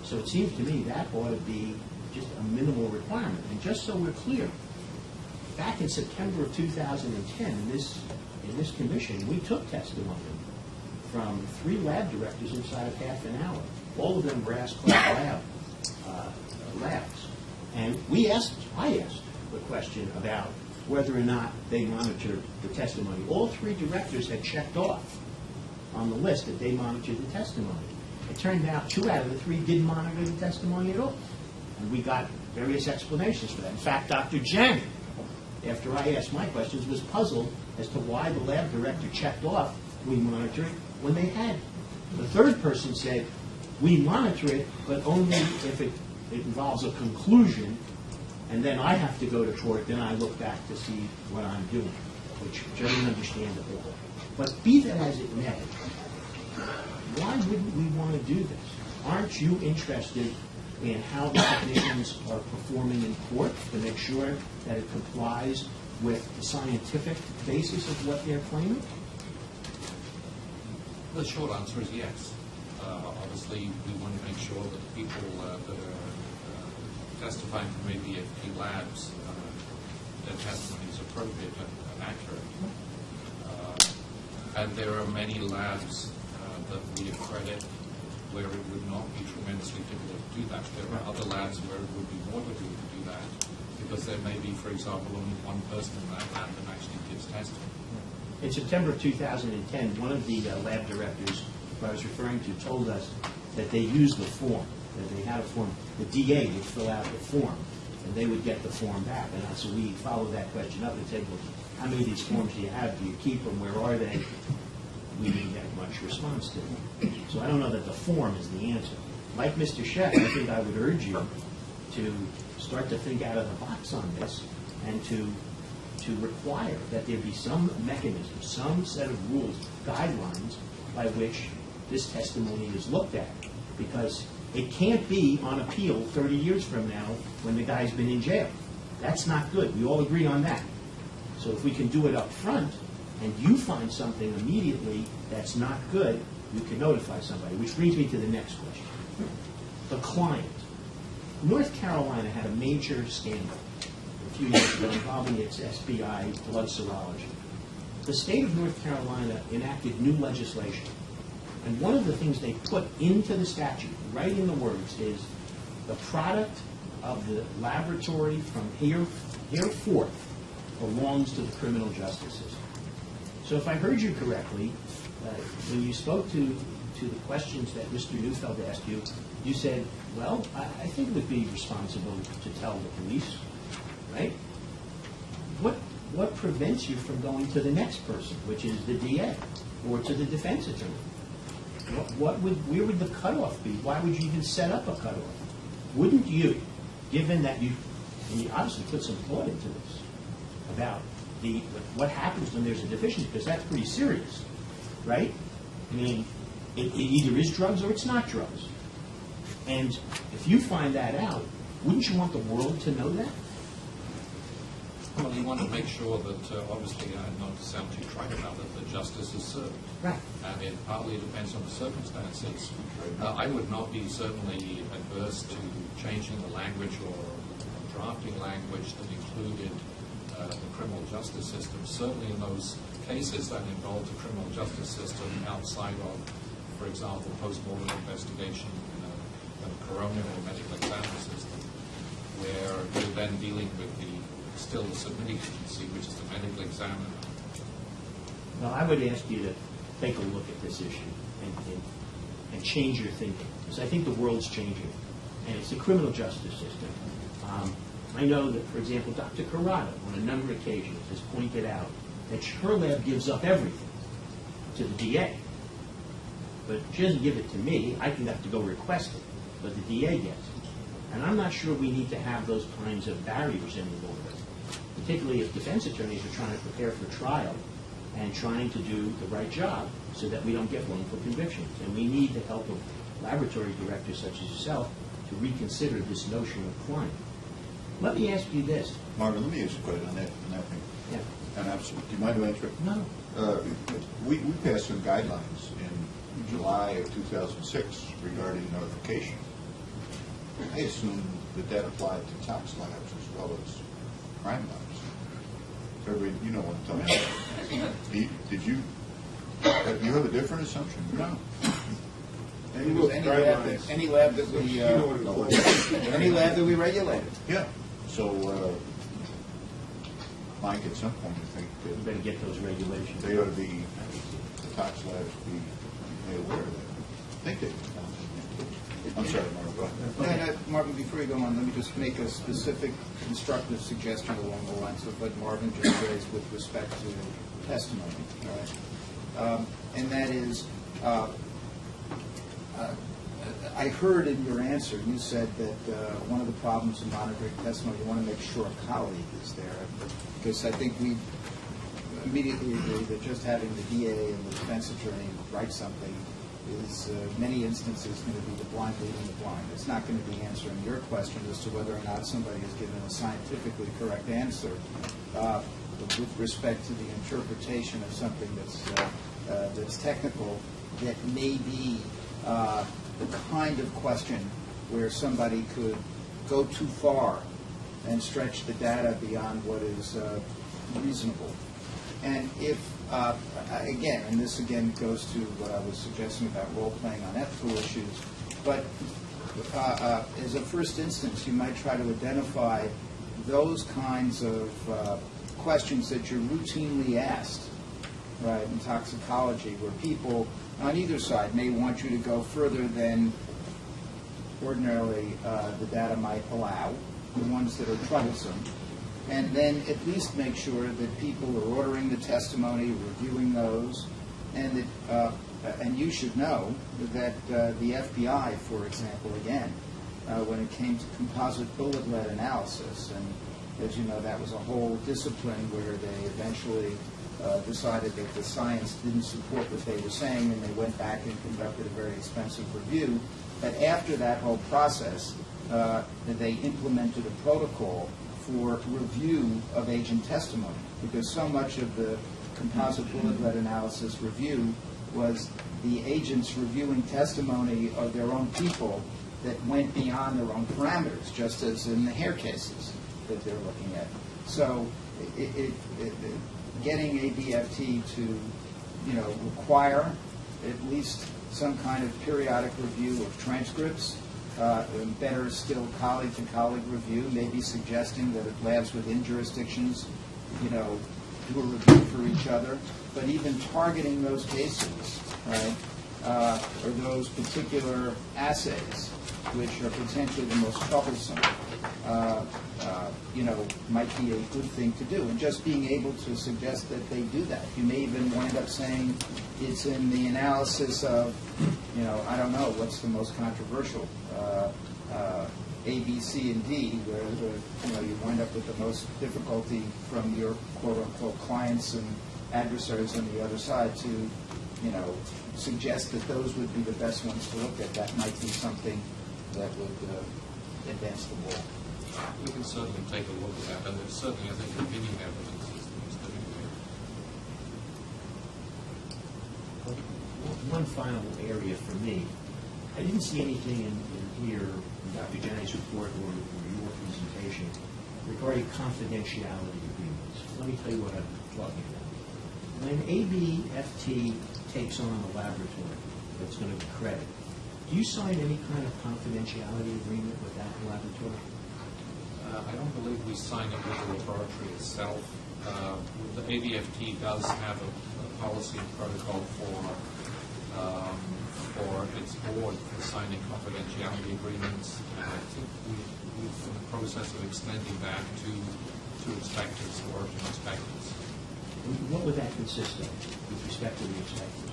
So it seems to me that ought to be just a minimal requirement. And just so we're clear, back in September of 2010, in this commission, we took testimony from 3 lab directors inside of half an hour. All of them were ASCLD labs. And I asked the question about whether or not they monitored the testimony. All 3 directors had checked off on the list that they monitored the testimony. It turned out 2 out of the 3 didn't monitor the testimony at all. And we got various explanations for that. In fact, Dr. Jang, after I asked my questions, was puzzled as to why the lab director checked off we monitor it when they had. The 3rd person said, we monitor it, but only if it involves a conclusion, and then I have to go to court, then I look back to see what I'm doing, which I didn't understand at all. But be that as it may, why wouldn't we want to do this? Aren't you interested in how the technicians are performing in court to make sure that it complies with the scientific basis of what they're claiming? The short answer is yes. Obviously, we want to make sure that people that are testifying from ABFP labs, their testimony is appropriate and accurate. And there are many labs that we accredit where it would not be tremendously difficult to do that. There are other labs where it would be more difficult to do that because there may be, for example, only one person in that lab that actually gives testimony. In September of 2010, one of the lab directors I was referring to told us that they used the form, that they had a form. The DA would fill out the form, and they would get the form back. And so we followed that question up and said, well, how many of these forms do you have? Do you keep them? Where are they? We didn't get much response to them. So I don't know that the form is the answer. Like Mr. Sheck, I think I would urge you to start to think out of the box on this and to require that there be some mechanism, some set of rules, guidelines by which this testimony is looked at. Because it can't be on appeal 30 years from now when the guy's been in jail. That's not good. We all agree on that. So if we can do it up front, and you find something immediately that's not good, you can notify somebody. Which brings me to the next question. The client. North Carolina had a major scandal a few years ago involving its SBI blood serology. The state of North Carolina enacted new legislation, and one of the things they put into the statute, right in the words, is the product of the laboratory from hereforth belongs to the criminal justice system. So if I heard you correctly, when you spoke to the questions that Mr. Neufeld asked you, you said, well, I think it would be responsible to tell the police, right? What prevents you from going to the next person, which is the DA, or to the defense attorney? Where would the cutoff be? Why would you even set up a cutoff? Wouldn't you, given that you obviously put some thought into this, about what happens when there's a deficiency, because that's pretty serious, right? I mean, it either is drugs or it's not drugs. And if you find that out, wouldn't you want the world to know that? Well, you want to make sure that, obviously, not to sound too trite about it, that justice is served. Right. And it partly depends on the circumstances. I would not be certainly adverse to changing the language or drafting language that included the criminal justice system, certainly in those cases that involve the criminal justice system outside of, for example, post-mortem investigation, the coronial or medical examiner system, where you're then dealing with still the submitting agency, which is the medical examiner. Well, I would ask you to take a look at this issue and change your thinking, because I think the world's changing, and it's the criminal justice system. I know that, for example, Dr. Corrado, on a number of occasions, has pointed out that her lab gives up everything to the DA. But she doesn't give it to me. I can have to go request it, but the DA gets it. And I'm not sure we need to have those kinds of barriers anymore, particularly if defense attorneys are trying to prepare for trial and trying to do the right job so that we don't get wrongful convictions. And we need the help of laboratory directors such as yourself to reconsider this notion of crime. Let me ask you this. Marvin, let me ask you a question on that thing. Yeah. And absolutely, do you mind to answer it? No. We passed some guidelines in July of 2006 regarding notification. I assume that applied to tox labs as well as crime labs. Everybody, you know what I'm talking about. Did you have a different assumption? No. Any lab that we regulated. Yeah. So, Mike, at some point, I think We better get those regulations. they ought to be, the tox labs be made aware of that. I think they. I'm sorry, Marvin, go ahead. No, Marvin, before you go on, let me just make a specific constructive suggestion along the lines of what Marvin just raised with respect to testimony. All right? And that is, I heard in your answer, you said that one of the problems in monitoring testimony, you want to make sure a colleague is there. Because I think we immediately agree that just having the DA and the defense attorney write something is, many instances, going to be the blind leading the blind. It's not going to be answering your question as to whether or not somebody has given a scientifically correct answer with respect to the interpretation of something that's technical, that may be the kind of question where somebody could go too far and stretch the data beyond what is reasonable. And if, again, and this again goes to what I was suggesting about role-playing on ethical issues, but as a first instance, you might try to identify those kinds of questions that you're routinely asked, right, in toxicology, where people on either side may want you to go further than ordinarily the data might allow, the ones that are troublesome, and then at least make sure that people are ordering the testimony, reviewing those, and that, and you should know that the FBI, for example, again, when it came to composite bullet lead analysis, and as you know, that was a whole discipline where they eventually decided that the science didn't support what they were saying, and they went back and conducted a very expensive review. But after that whole process, they implemented a protocol for review of agent testimony, because so much of the composite bullet lead analysis review was the agents reviewing testimony of their own people that went beyond their own parameters, just as in the hair cases that they're looking at. So getting ABFT to, require at least some kind of periodic review of transcripts, better still colleague-to-colleague review, maybe suggesting that if labs within jurisdictions, do a review for each other, but even targeting those cases, right, or those particular assays, which are potentially the most troublesome, might be a good thing to do. And just being able to suggest that they do that. You may even wind up saying it's in the analysis of, I don't know, what's the most controversial, A, B, C, and D, where you wind up with the most difficulty from your quote-unquote clients and adversaries on the other side to, suggest that those would be the best ones to look at. That might be something that would advance the ball. We can certainly take a look at that, and there's certainly, I think, opinion evidence is living there. One final area for me. I didn't see anything in here, in Dr. Janney's report or your presentation, regarding confidentiality agreements. Let me tell you what I'm talking about. When ABFT takes on a laboratory that's going to be credited, do you sign any kind of confidentiality agreement with that laboratory? I don't believe we sign it with the laboratory itself. The ABFT does have a policy and protocol for its board for signing confidentiality agreements. And I think we're in the process of extending that to inspectors, origin inspectors. What would that consist of with respect to the inspectors?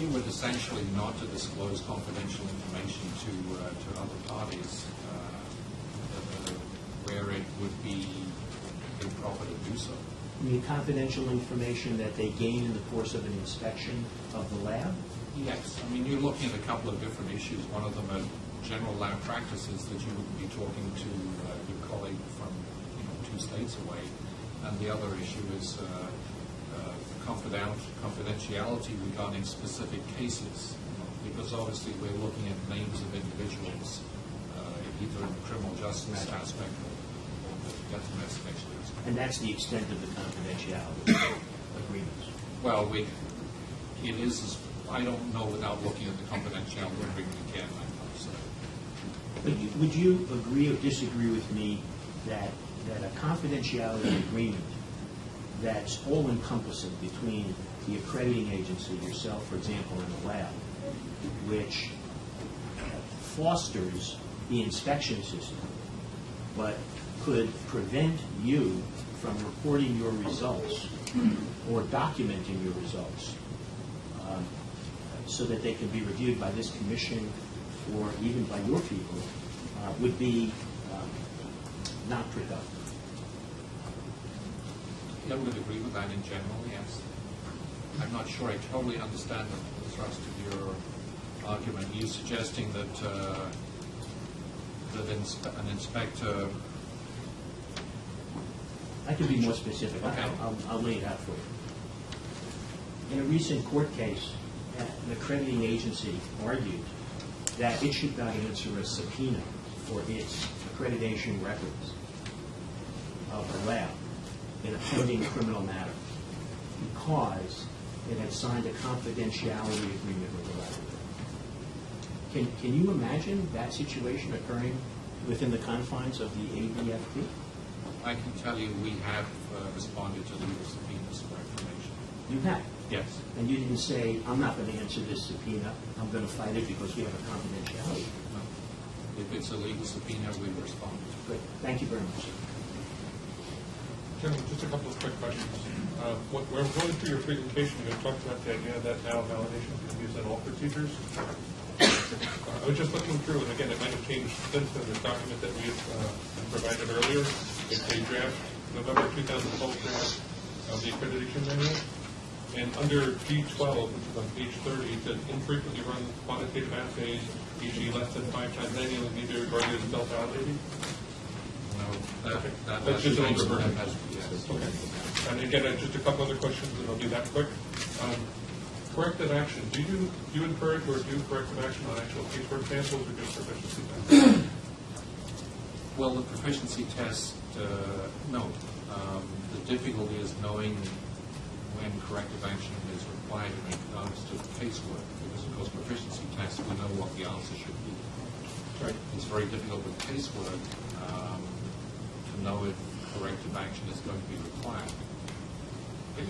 It would essentially not to disclose confidential information to other parties where it would be improper to do so. You mean confidential information that they gain in the course of an inspection of the lab? Yes. I mean, you're looking at a couple of different issues. One of them are general lab practices that you would be talking to your colleague from 2 states away. And the other issue is confidentiality regarding specific cases, because obviously we're looking at names of individuals, either in the criminal justice aspect or the death investigation aspect. And that's the extent of the confidentiality agreements? Well, it is, I don't know without looking at the confidentiality agreement again, I'm sorry. Would you agree or disagree with me that a confidentiality agreement that's all-encompassing between the accrediting agency, yourself, for example, and the lab, which fosters the inspection system, but could prevent you from reporting your results or documenting your results so that they can be reviewed by this commission or even by your people, would be not productive? I would agree with that in general, yes. I'm not sure I totally understand the thrust of your argument. Are you suggesting that an inspector... I can be more specific. Okay. I'll lay it out for you. In a recent court case, an accrediting agency argued that it should not answer a subpoena for its accreditation records of a lab in a pending criminal matter because it had signed a confidentiality agreement with the laboratory. Can you imagine that situation occurring within the confines of the ABFT? I can tell you we have responded to legal subpoenas for information. You have? Yes. And you didn't say, I'm not going to answer this subpoena, I'm going to fight it because we have a confidentiality. No. If it's a legal subpoena, we respond. Good. Thank you very much. Gentlemen, just a couple of quick questions. When we're going through your presentation, you talked about the idea that now validation can be used in all procedures. I was just looking through, and again, it might have changed since then, the document that we provided earlier. It's a draft, November 2012 draft of the accreditation manual. And under G12, which is on page 30, it says infrequently run quantitative assays, e.g. less than 5 times annually, need to be regarded as self-validating. No, That's just an older version. Yes. Okay. And again, just a couple other questions, and I'll do that quick. Corrective action, do you encourage or do corrective action on actual casework samples or just proficiency tests? Well, the proficiency test, no. The difficulty is knowing when corrective action is required in regards to casework, because of course proficiency tests, we know what the answer should be. Right. It's very difficult with casework to know if corrective action is going to be required.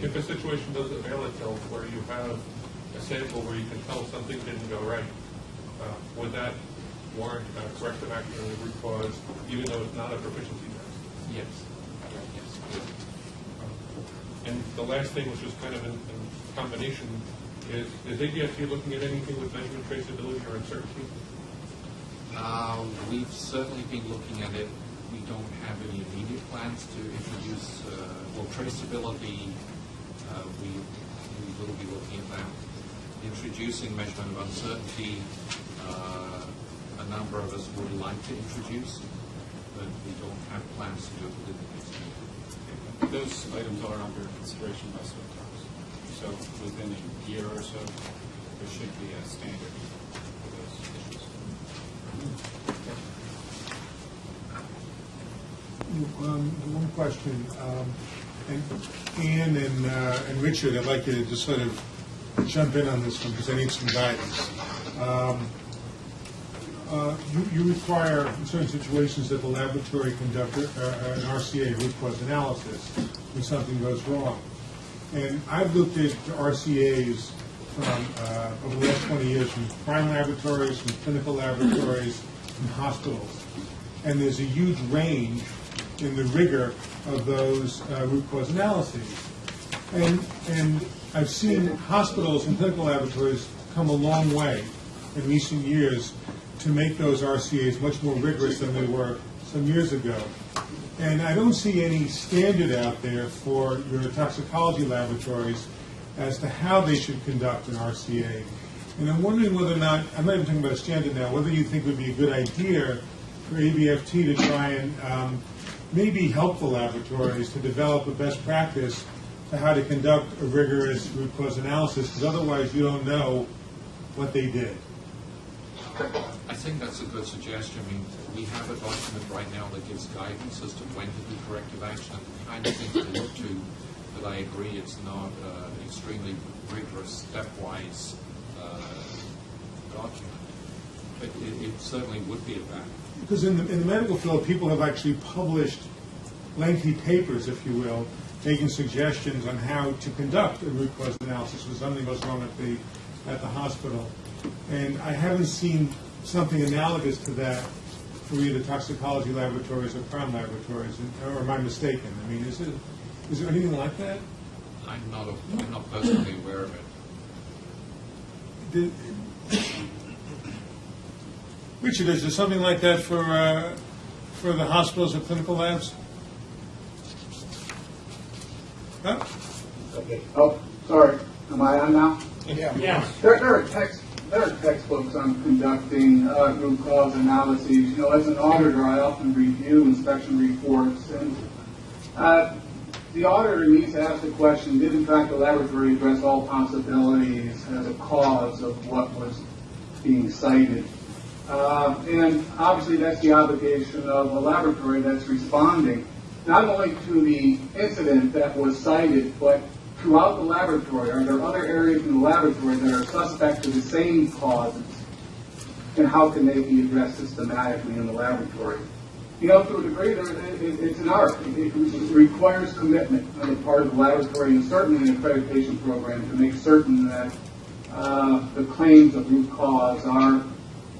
If a situation does avail itself where you have a sample where you can tell something didn't go right, would that warrant corrective action or root cause, even though it's not a proficiency test? Yes. And the last thing, which is kind of in combination, is ADFT looking at anything with measurement traceability or uncertainty? We've certainly been looking at it. We don't have any immediate plans to introduce, traceability, we will be looking at that. Introducing measurement of uncertainty, a number of us would like to introduce, but we don't have plans to do it within the next year. Those items are under consideration by SOTOS. So within a year or so, there should be a standard for those issues. One question, and Ann and Richard, I'd like you to just sort of jump in on this one because I need some guidance. You require, in certain situations, that the laboratory conduct an RCA, root cause analysis, when something goes wrong. And I've looked at RCAs from over the last 20 years from prime laboratories, from clinical laboratories, from hospitals. And there's a huge range in the rigor of those root cause analyses. And I've seen hospitals and clinical laboratories come a long way in recent years to make those RCAs much more rigorous than they were some years ago. And I don't see any standard out there for your toxicology laboratories as to how they should conduct an RCA. And I'm wondering whether or not, I'm not even talking about a standard now, whether you think it would be a good idea for ABFT to try and maybe help the laboratories to develop a best practice for how to conduct a rigorous root cause analysis, because otherwise you don't know what they did. I think that's a good suggestion. I mean, we have a document right now that gives guidance as to when to do corrective action and the kind of things to look to, but I agree it's not extremely rigorous, stepwise document. But it certainly would be a value. Because in the medical field, people have actually published lengthy papers, if you will, making suggestions on how to conduct a root cause analysis when something goes wrong at the hospital. And I haven't seen something analogous to that for either toxicology laboratories or prime laboratories. Or am I mistaken? I mean, is there anything like that? I'm not personally aware of it. Richard, is there something like that for the hospitals or clinical labs? Huh? Okay. Oh, sorry. Am I on now? Yeah. There are textbooks on conducting root cause analyses. You know, as an auditor, I often review inspection reports, and the auditor needs to ask the question, did in fact the laboratory address all possibilities as a cause of what was being cited? And obviously that's the obligation of a laboratory that's responding, not only to the incident that was cited, but throughout the laboratory. Are there other areas in the laboratory that are suspect to the same causes? And how can they be addressed systematically in the laboratory? You know, to a degree, it's an art. It requires commitment on the part of the laboratory and certainly an accreditation program to make certain that the claims of root cause are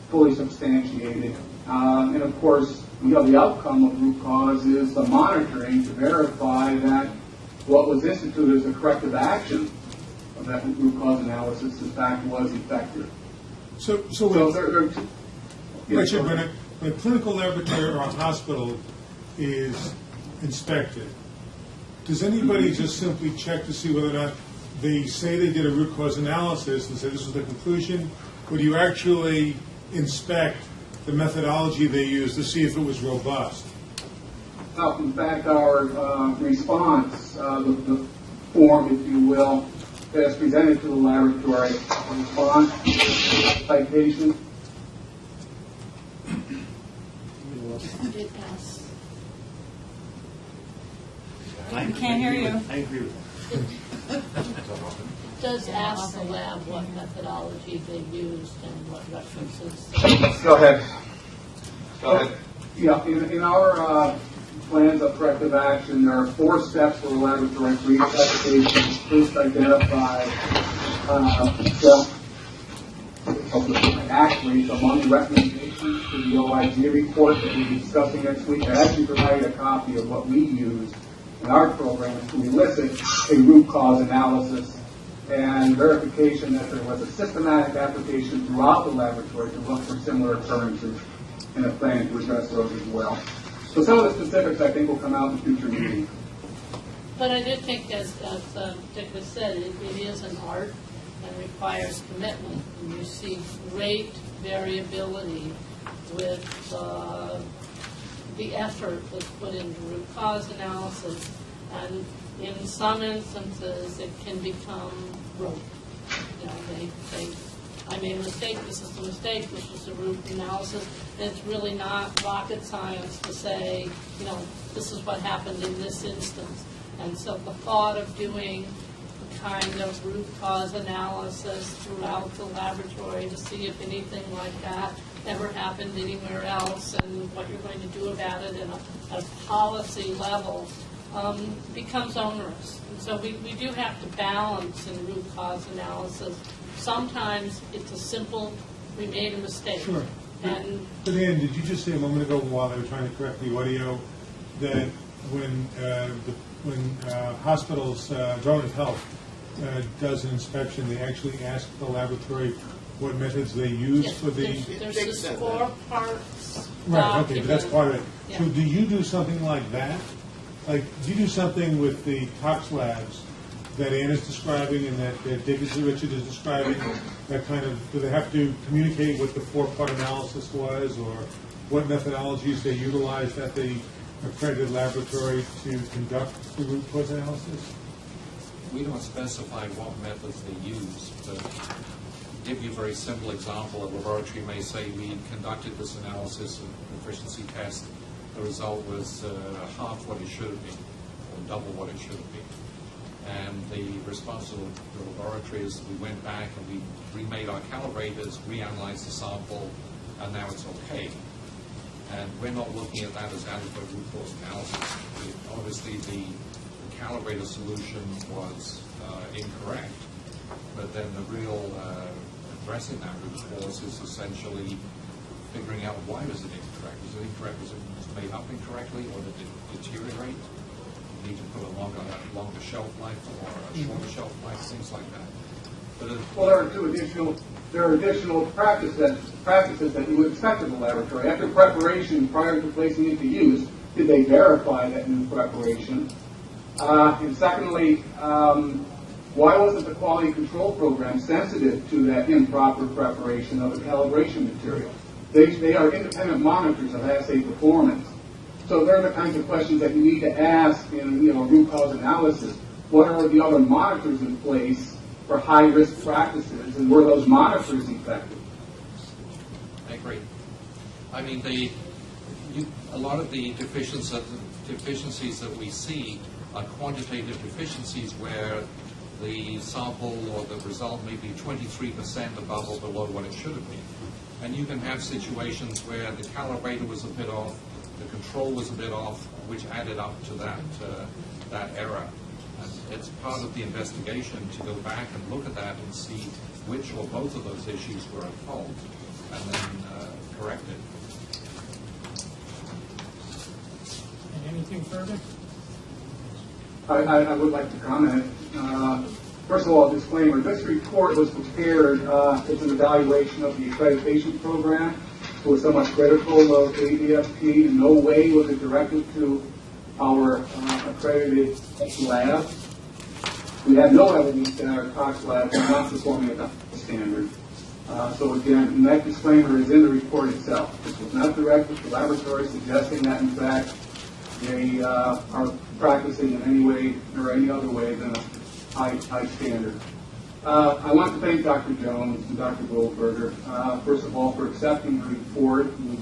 fully substantiated. And of course, you know, the outcome of root cause is the monitoring to verify that what was instituted as a corrective action of that root cause analysis, in fact, was effective. So Richard, when a clinical laboratory or a hospital is inspected, does anybody just simply check to see whether or not they say they did a root cause analysis and say this was the conclusion, or do you actually inspect the methodology they used to see if it was robust? In fact, our response, the form, if you will, that is presented to the laboratory in response to citation. It asks, I can't hear you. I agree with that. does ask the lab what methodology they used and what references. Go ahead. Yeah, in our plans of corrective action, there are 4 steps for the laboratory for each application. First, identify actually among the recommendations to the OIG report that we'll be discussing next week. I actually provided a copy of what we use in our program to elicit a root cause analysis and verification that there was a systematic application throughout the laboratory to look for similar occurrences and a plan to address those as well. So some of the specifics I think will come out in future meetings. But I do think, as Dick has said, it is an art and requires commitment. And you see great variability with the effort that's put into root cause analysis. And in some instances, it can become rote. You know, I made a mistake, this is the mistake, this is the root analysis. And it's really not rocket science to say, you know, this is what happened in this instance. And so the thought of doing a kind of root cause analysis throughout the laboratory to see if anything like that ever happened anywhere else and what you're going to do about it at a policy level becomes onerous. And so we do have to balance in root cause analysis. Sometimes it's a simple, we made a mistake. Sure. And But Ann, did you just say a moment ago while they were trying to correct the audio that when hospitals, Department of Health, does an inspection, they actually ask the laboratory what methods they use yes, for the... there's this 4 parts Right, okay, but that's part of it. Yeah. So do you do something like that? Like, do you do something with the tox labs that Ann is describing and that Richard is describing? That kind of, do they have to communicate what the 4-part analysis was, or what methodologies they utilized at the accredited laboratory to conduct the root cause analysis? We don't specify what methods they use, but to give you a very simple example, a laboratory may say we conducted this analysis and efficiency test. The result was half what it should have been, or double what it should have been. And the response to the laboratory is we went back and we remade our calibrators, reanalyzed the sample, and now it's okay. And we're not looking at that as adequate root cause analysis. Obviously, the calibrator solution was incorrect, but then the real addressing that root cause is essentially figuring out why was it incorrect. Was it incorrect? Was it made up incorrectly, or did it deteriorate? You need to put a longer shelf life or a shorter shelf life, things like that. But well, there are additional practices that you would expect in the laboratory. After preparation, prior to placing into use, did they verify that new preparation? And secondly, why wasn't the quality control program sensitive to that improper preparation of the calibration material? They are independent monitors of assay performance. So they're the kinds of questions that you need to ask in root cause analysis. What are the other monitors in place for high-risk practices, and were those monitors effective? I agree. I mean, a lot of the deficiencies that we see are quantitative deficiencies where the sample or the result may be 23% above or below what it should have been. And you can have situations where the calibrator was a bit off, the control was a bit off, which added up to that error. And it's part of the investigation to go back and look at that and see which or both of those issues were at fault, and then correct it. Anything further? I would like to comment. First of all, a disclaimer. This report was prepared as an evaluation of the accreditation program. It was somewhat critical of ABFP. In no way was it directed to our accredited lab. We have no evidence that our tox labs are not performing at the standard. So again, that disclaimer is in the report itself. This was not directed to the laboratory, suggesting that in fact they are practicing in any way or any other way than a high standard. I want to thank Dr. Jones and Dr. Goldberger, first of all, for accepting the report and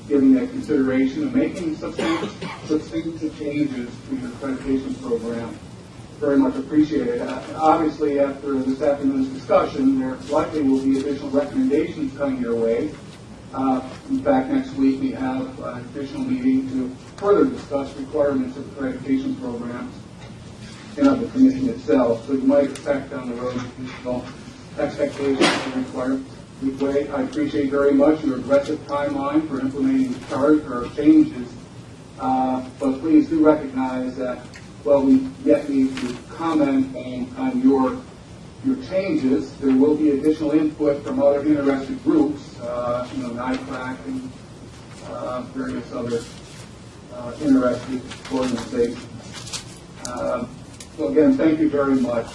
giving that consideration and making substantial changes to your accreditation program. Very much appreciated. Obviously, after this afternoon's discussion, there likely will be additional recommendations coming your way. In fact, next week we have an additional meeting to further discuss requirements of accreditation programs and of the commission itself. So you might expect down the road additional expectations to require. I appreciate very much your aggressive timeline for implementing the charge or changes, but please do recognize that while we yet need to comment on your changes, there will be additional input from other interested groups, NIPRAC and various other interested organizations. So again, thank you very much.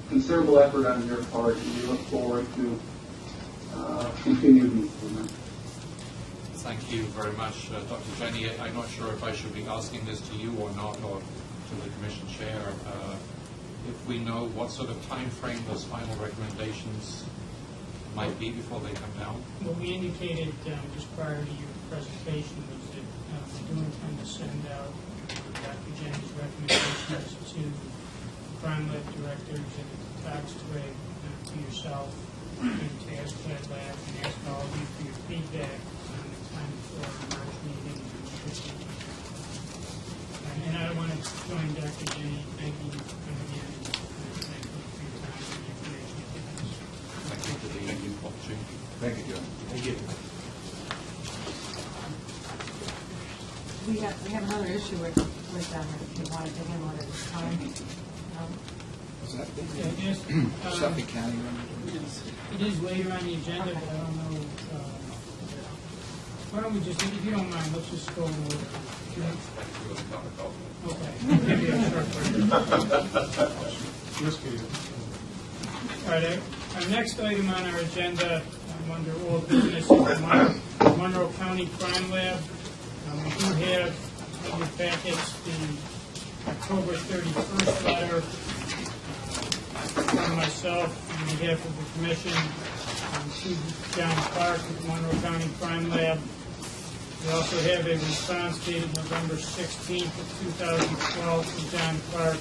Considerable effort on your part, and we look forward to continued improvement. Thank you very much, Dr. Jenny. I'm not sure if I should be asking this to you or not, or to the Commission Chair. If we know what sort of time frame those final recommendations might be before they come down? What we indicated just prior to your presentation was that we do intend to send out Dr. Jenny's recommendations to Crime Lab directors and tax trade, to yourself, and to ASCAD Lab, and ask all of you for your feedback on the time before the March meeting. And I want to join Dr. Jenny thanking you again. Thank you for your time and information you've given us. Thank you for the opportunity. Thank you, John. Thank you. We have another issue with them if you want to dig in one at a time. Suffolk County. It is later on the agenda, but I don't know. Why don't we just, if you don't mind, let's just go over. Okay. All right. Our next item on our agenda, under old business, is the Monroe County Crime Lab. We do have in your packets the October 31st letter from myself on behalf of the Commission to John Clark of Monroe County Crime Lab. We also have a response dated November 16th of 2012 from John Clark,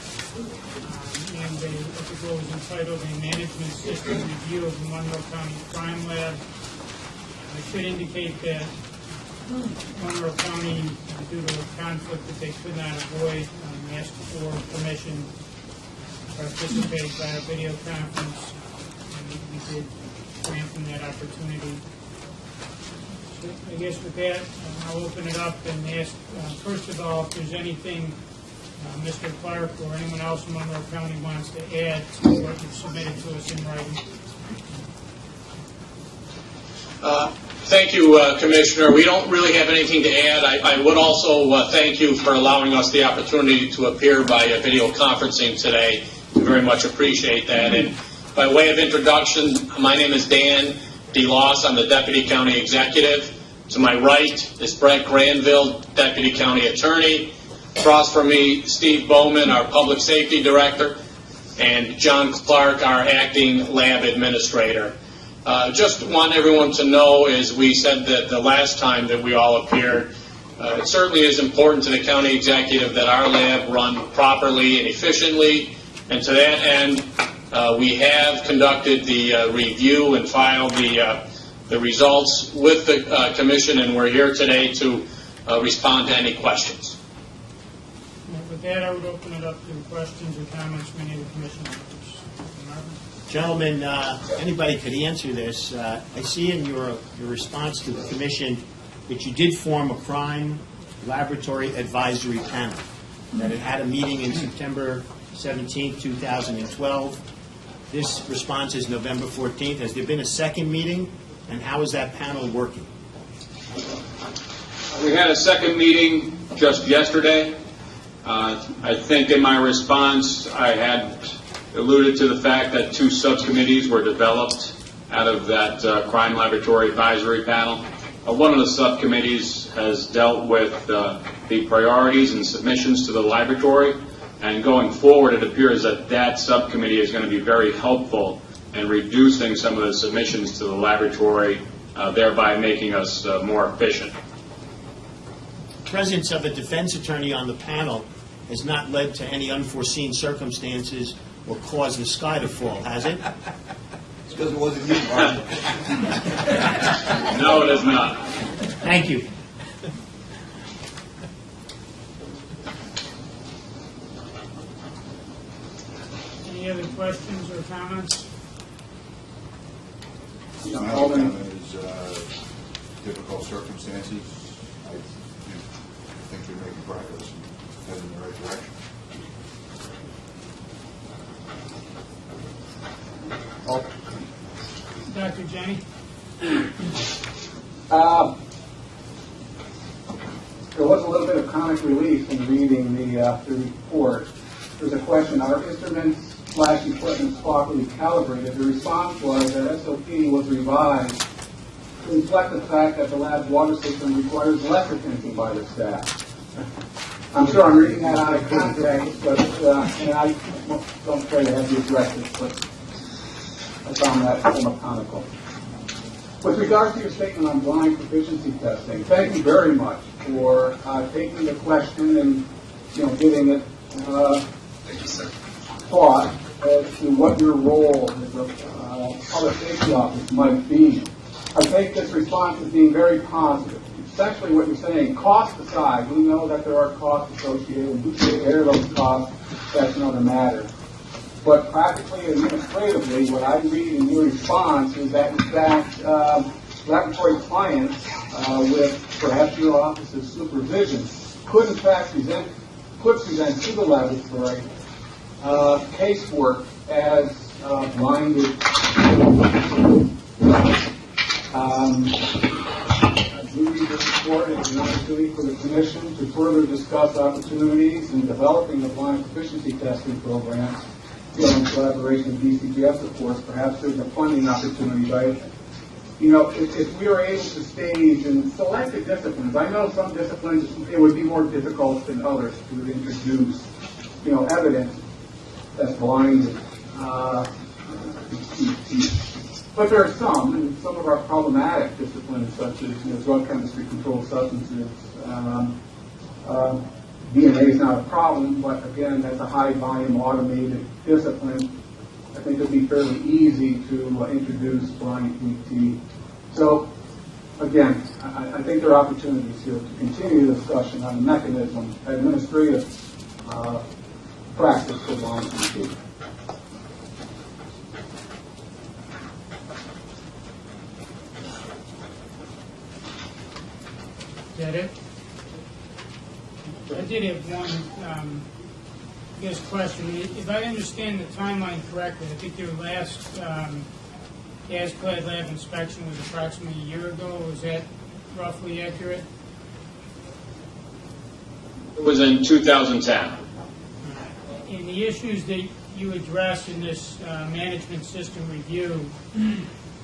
and I think it was entitled A Management System Review of the Monroe County Crime Lab. I should indicate that Monroe County, due to a conflict that they could not avoid, asked for permission to participate by a video conference, and we did grant them that opportunity. So I guess with that, I'll open it up and ask, first of all, if there's anything Mr. Clark or anyone else in Monroe County wants to add to what you've submitted to us in writing. Thank you, Commissioner. We don't really have anything to add. I would also thank you for allowing us the opportunity to appear by video conferencing today. We very much appreciate that. And by way of introduction, my name is Dan DeLoss. I'm the Deputy County Executive. To my right is Brett Granville, Deputy County Attorney. Across from me, Steve Bowman, our Public Safety Director, and John Clark, our Acting Lab Administrator. Just want everyone to know, as we said that the last time that we all appeared, it certainly is important to the county executive that our lab run properly and efficiently, and to that end, we have conducted the review and filed the results with the commission, and we're here today to respond to any questions. With that, I would open it up to questions or comments from any of the commission members. Gentlemen, anybody could answer this. I see in your response to the commission that you did form a crime laboratory advisory panel, that it had a meeting in September 17, 2012. This response is November 14th. Has there been a second meeting, and how is that panel working? We had a second meeting just yesterday. I think in my response I had alluded to the fact that 2 subcommittees were developed out of that crime laboratory advisory panel. One of the subcommittees has dealt with the priorities and submissions to the laboratory. And going forward, it appears that that subcommittee is going to be very helpful in reducing some of the submissions to the laboratory, thereby making us more efficient. Presence of a defense attorney on the panel has not led to any unforeseen circumstances or caused the sky to fall, has it? It's because it wasn't you, Bob. No, it is not. Thank you. Any other questions or comments? My only comment is difficult circumstances. I think we're making progress and heading in the right direction. Dr. Jenny? There was a little bit of comic relief in reading the report. There's a question, are instruments/equipment properly calibrated? The response was that SOP was revised to reflect the fact that the lab's water system requires less attention by the staff. I'm sure I'm reading that out of context, but and I don't try to have you address it, but I found that somewhat comical. With regard to your statement on blind proficiency testing, thank you very much for taking the question and giving it thought as to what your role as a public safety office might be. I take this response as being very positive. Essentially what you're saying, cost aside, we know that there are costs associated, and who should bear those costs, that's another matter. But practically, administratively, what I read in your response is that, in fact, laboratory clients, with perhaps your office's supervision, could in fact present to the laboratory casework as blinded. I believe this report is an opportunity for the Commission to further discuss opportunities in developing the blind proficiency testing program. In collaboration with DCGS, of course, perhaps there's a funding opportunity. But if we are able to stage and select the disciplines, I know some disciplines it would be more difficult than others to introduce, evidence that's blinded. But there are some, and some of our problematic disciplines, such as drug chemistry, controlled substances. DNA is not a problem, but again, that's a high-volume, automated discipline. I think it would be fairly easy to introduce blind PT. So, again, I think there are opportunities here to continue the discussion on the mechanism, administrative practice for blind PT. Is that it? I did have one question. If I understand the timeline correctly, I think your last ASCLD lab inspection was approximately a year ago. Was that roughly accurate? It was in 2010. And the issues that you addressed in this management system review,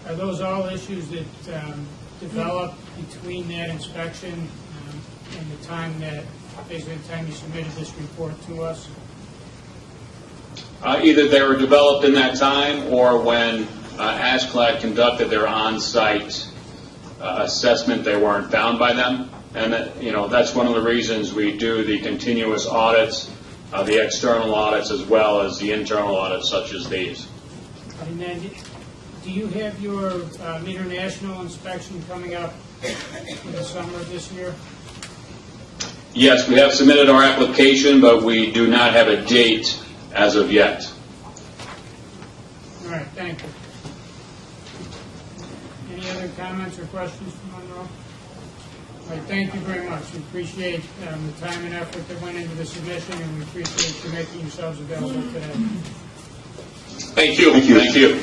are those all issues that developed between that inspection and the time that, basically the time you submitted this report to us? Either they were developed in that time or when ASCLD conducted their on-site assessment, they weren't found by them. And that's one of the reasons we do the continuous audits, the external audits, as well as the internal audits such as these. And then, do you have your international inspection coming up in the summer of this year? Yes, we have submitted our application, but we do not have a date as of yet. All right, thank you. Any other comments or questions from Monroe? All right, thank you very much. We appreciate the time and effort that went into the submission, and we appreciate you making yourselves available today. Thank you. Thank you. Thank you.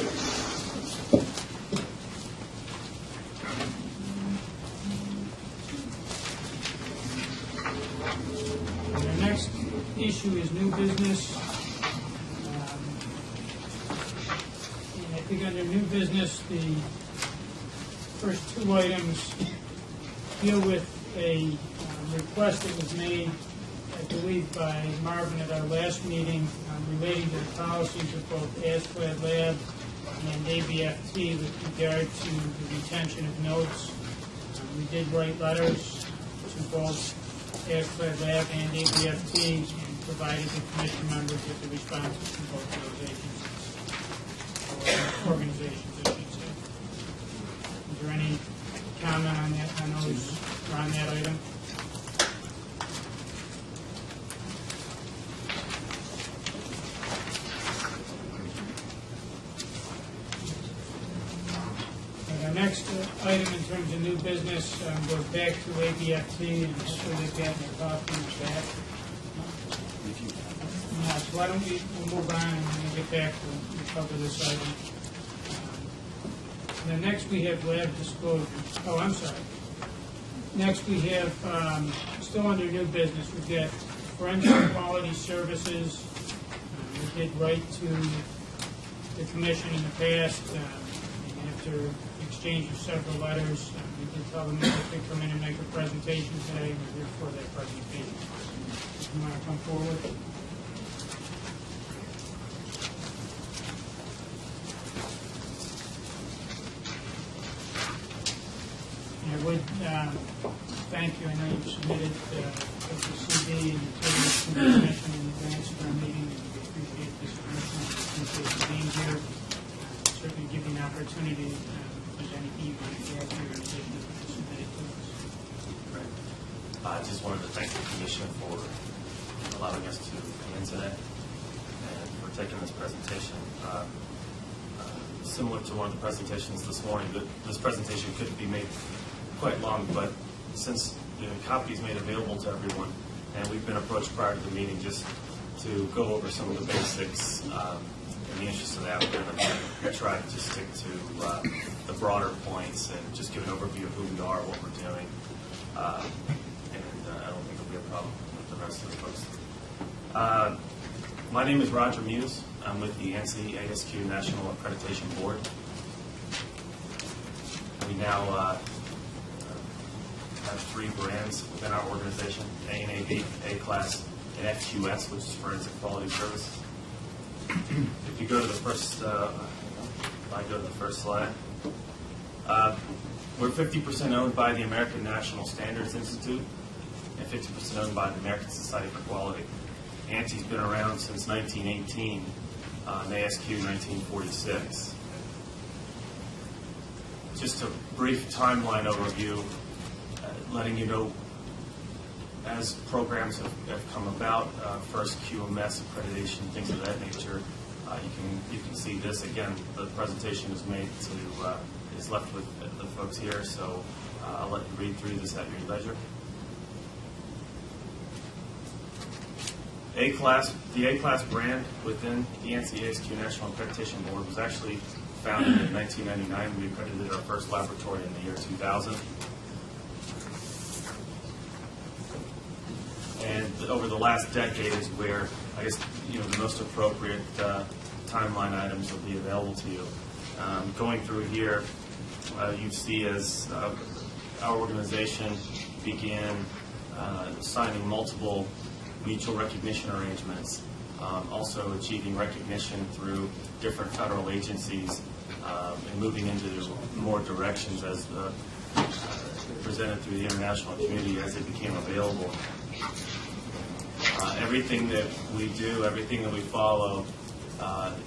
The next issue is new business. And I think under new business, the first two items deal with a request that was made I believe, by Marvin at our last meeting relating to the policies of both ASCLD Lab and ABFT with regard to the retention of notes. We did write letters to both ASCLD Lab and ABFT and provided the commission members with the responses from both of those agencies, or organizations, I should say. Is there any comment on that, on those, or on that item? Our next item in terms of new business goes back to ABFT, and I'm sure they've gotten their documents back. No, so why don't we'll move on and when we get back, we'll cover this item. And then next we have lab disclosure. Oh, I'm sorry. Next we have, still under new business, we've got forensic quality services. We did write to the commission in the past, and after exchange of several letters, we did tell them that they could come in and make a presentation today, and we're here for that presentation. You want to come forward? I would thank you. I know you submitted the CV and materials to the commission in advance of our meeting, and we appreciate this commission. We appreciate you being here. Certainly give you an opportunity if there's anything you want to add to your decision to submit it to us. I just wanted to thank the commission for allowing us to come in today and for taking this presentation. Similar to one of the presentations this morning, this presentation could be made quite long, but since the copy is made available to everyone, and we've been approached prior to the meeting just to go over some of the basics, in the interest of that, we're going to try to just stick to the broader points and just give an overview of who we are, what we're doing, and I don't think it'll be a problem with the rest of the folks. My name is Roger Muse. I'm with the ANSI ASQ National Accreditation Board. We now have 3 brands within our organization: ANAB, A-Class, and FQS, which is Forensic Quality Services. If you go to the first, slide, we're 50% owned by the American National Standards Institute and 50% owned by the American Society for Quality. ANSI's been around since 1918, and ASQ 1946. Just a brief timeline overview, letting you know as programs have come about, first QMS accreditation, things of that nature. You can see this again. The presentation is made to is left with the folks here, so I'll let you read through this at your leisure. The A-Class brand within the ANSI ASQ National Accreditation Board was actually founded in 1999. We accredited our first laboratory in the year 2000. And over the last decade is where, I guess, the most appropriate timeline items will be available to you. Going through here, you see as our organization began signing multiple mutual recognition arrangements, also achieving recognition through different federal agencies, and moving into more directions as presented through the international community as it became available. Everything that we do, everything that we follow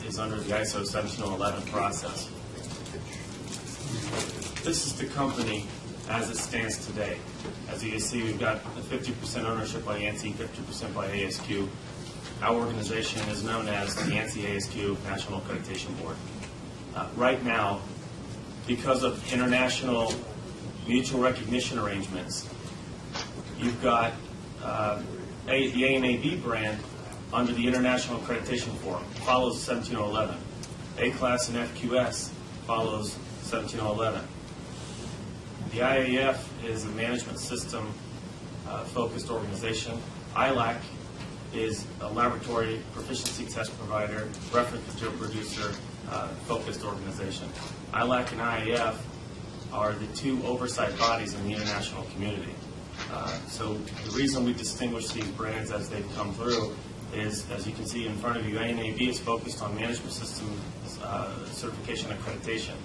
is under the ISO 17011 process. This is the company as it stands today. As you can see, we've got 50% ownership by ANSI, 50% by ASQ. Our organization is known as the ANSI ASQ National Accreditation Board. Right now, because of international mutual recognition arrangements, you've got the ANAB brand under the International Accreditation Forum, follows 17011. A-Class and FQS follows 17011. The IAF is a management system focused organization. ILAC is a laboratory proficiency test provider, reference material producer focused organization. ILAC and IAF are the 2 oversight bodies in the international community. So the reason we distinguish these brands as they've come through is, as you can see in front of you, ANAB is focused on management system certification accreditation.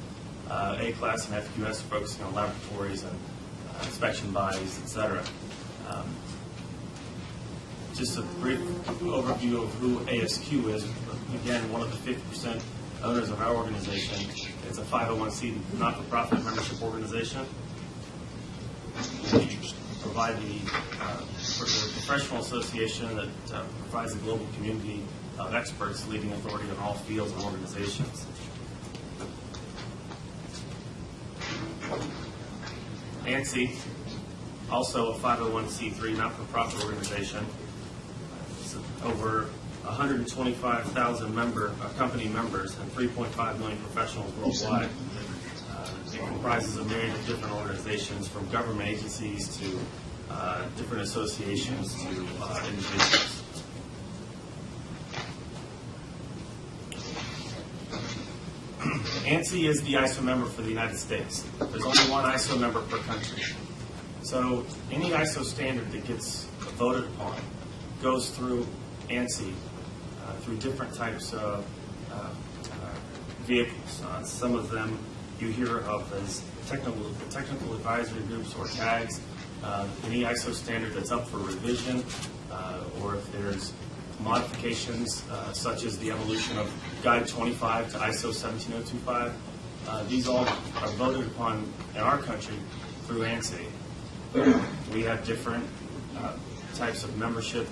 A-Class and FQS are focusing on laboratories and inspection bodies, etc. Just a brief overview of who ASQ is. Again, one of the 50% owners of our organization. It's a 501c not-for-profit membership organization. We provide the professional association that provides a global community of experts leading authority in all fields and organizations. ANSI, also a 501c3 not-for-profit organization. It's over 125,000 company members and 3.5 million professionals worldwide. It comprises a myriad of different organizations, from government agencies to different associations to individuals. ANSI is the ISO member for the United States. There's only one ISO member per country. So any ISO standard that gets voted upon goes through ANSI through different types of vehicles. Some of them you hear of as technical advisory groups or tags. Any ISO standard that's up for revision, or if there's modifications such as the evolution of Guide 25 to ISO 17025, these all are voted upon in our country through ANSI. We have different types of membership,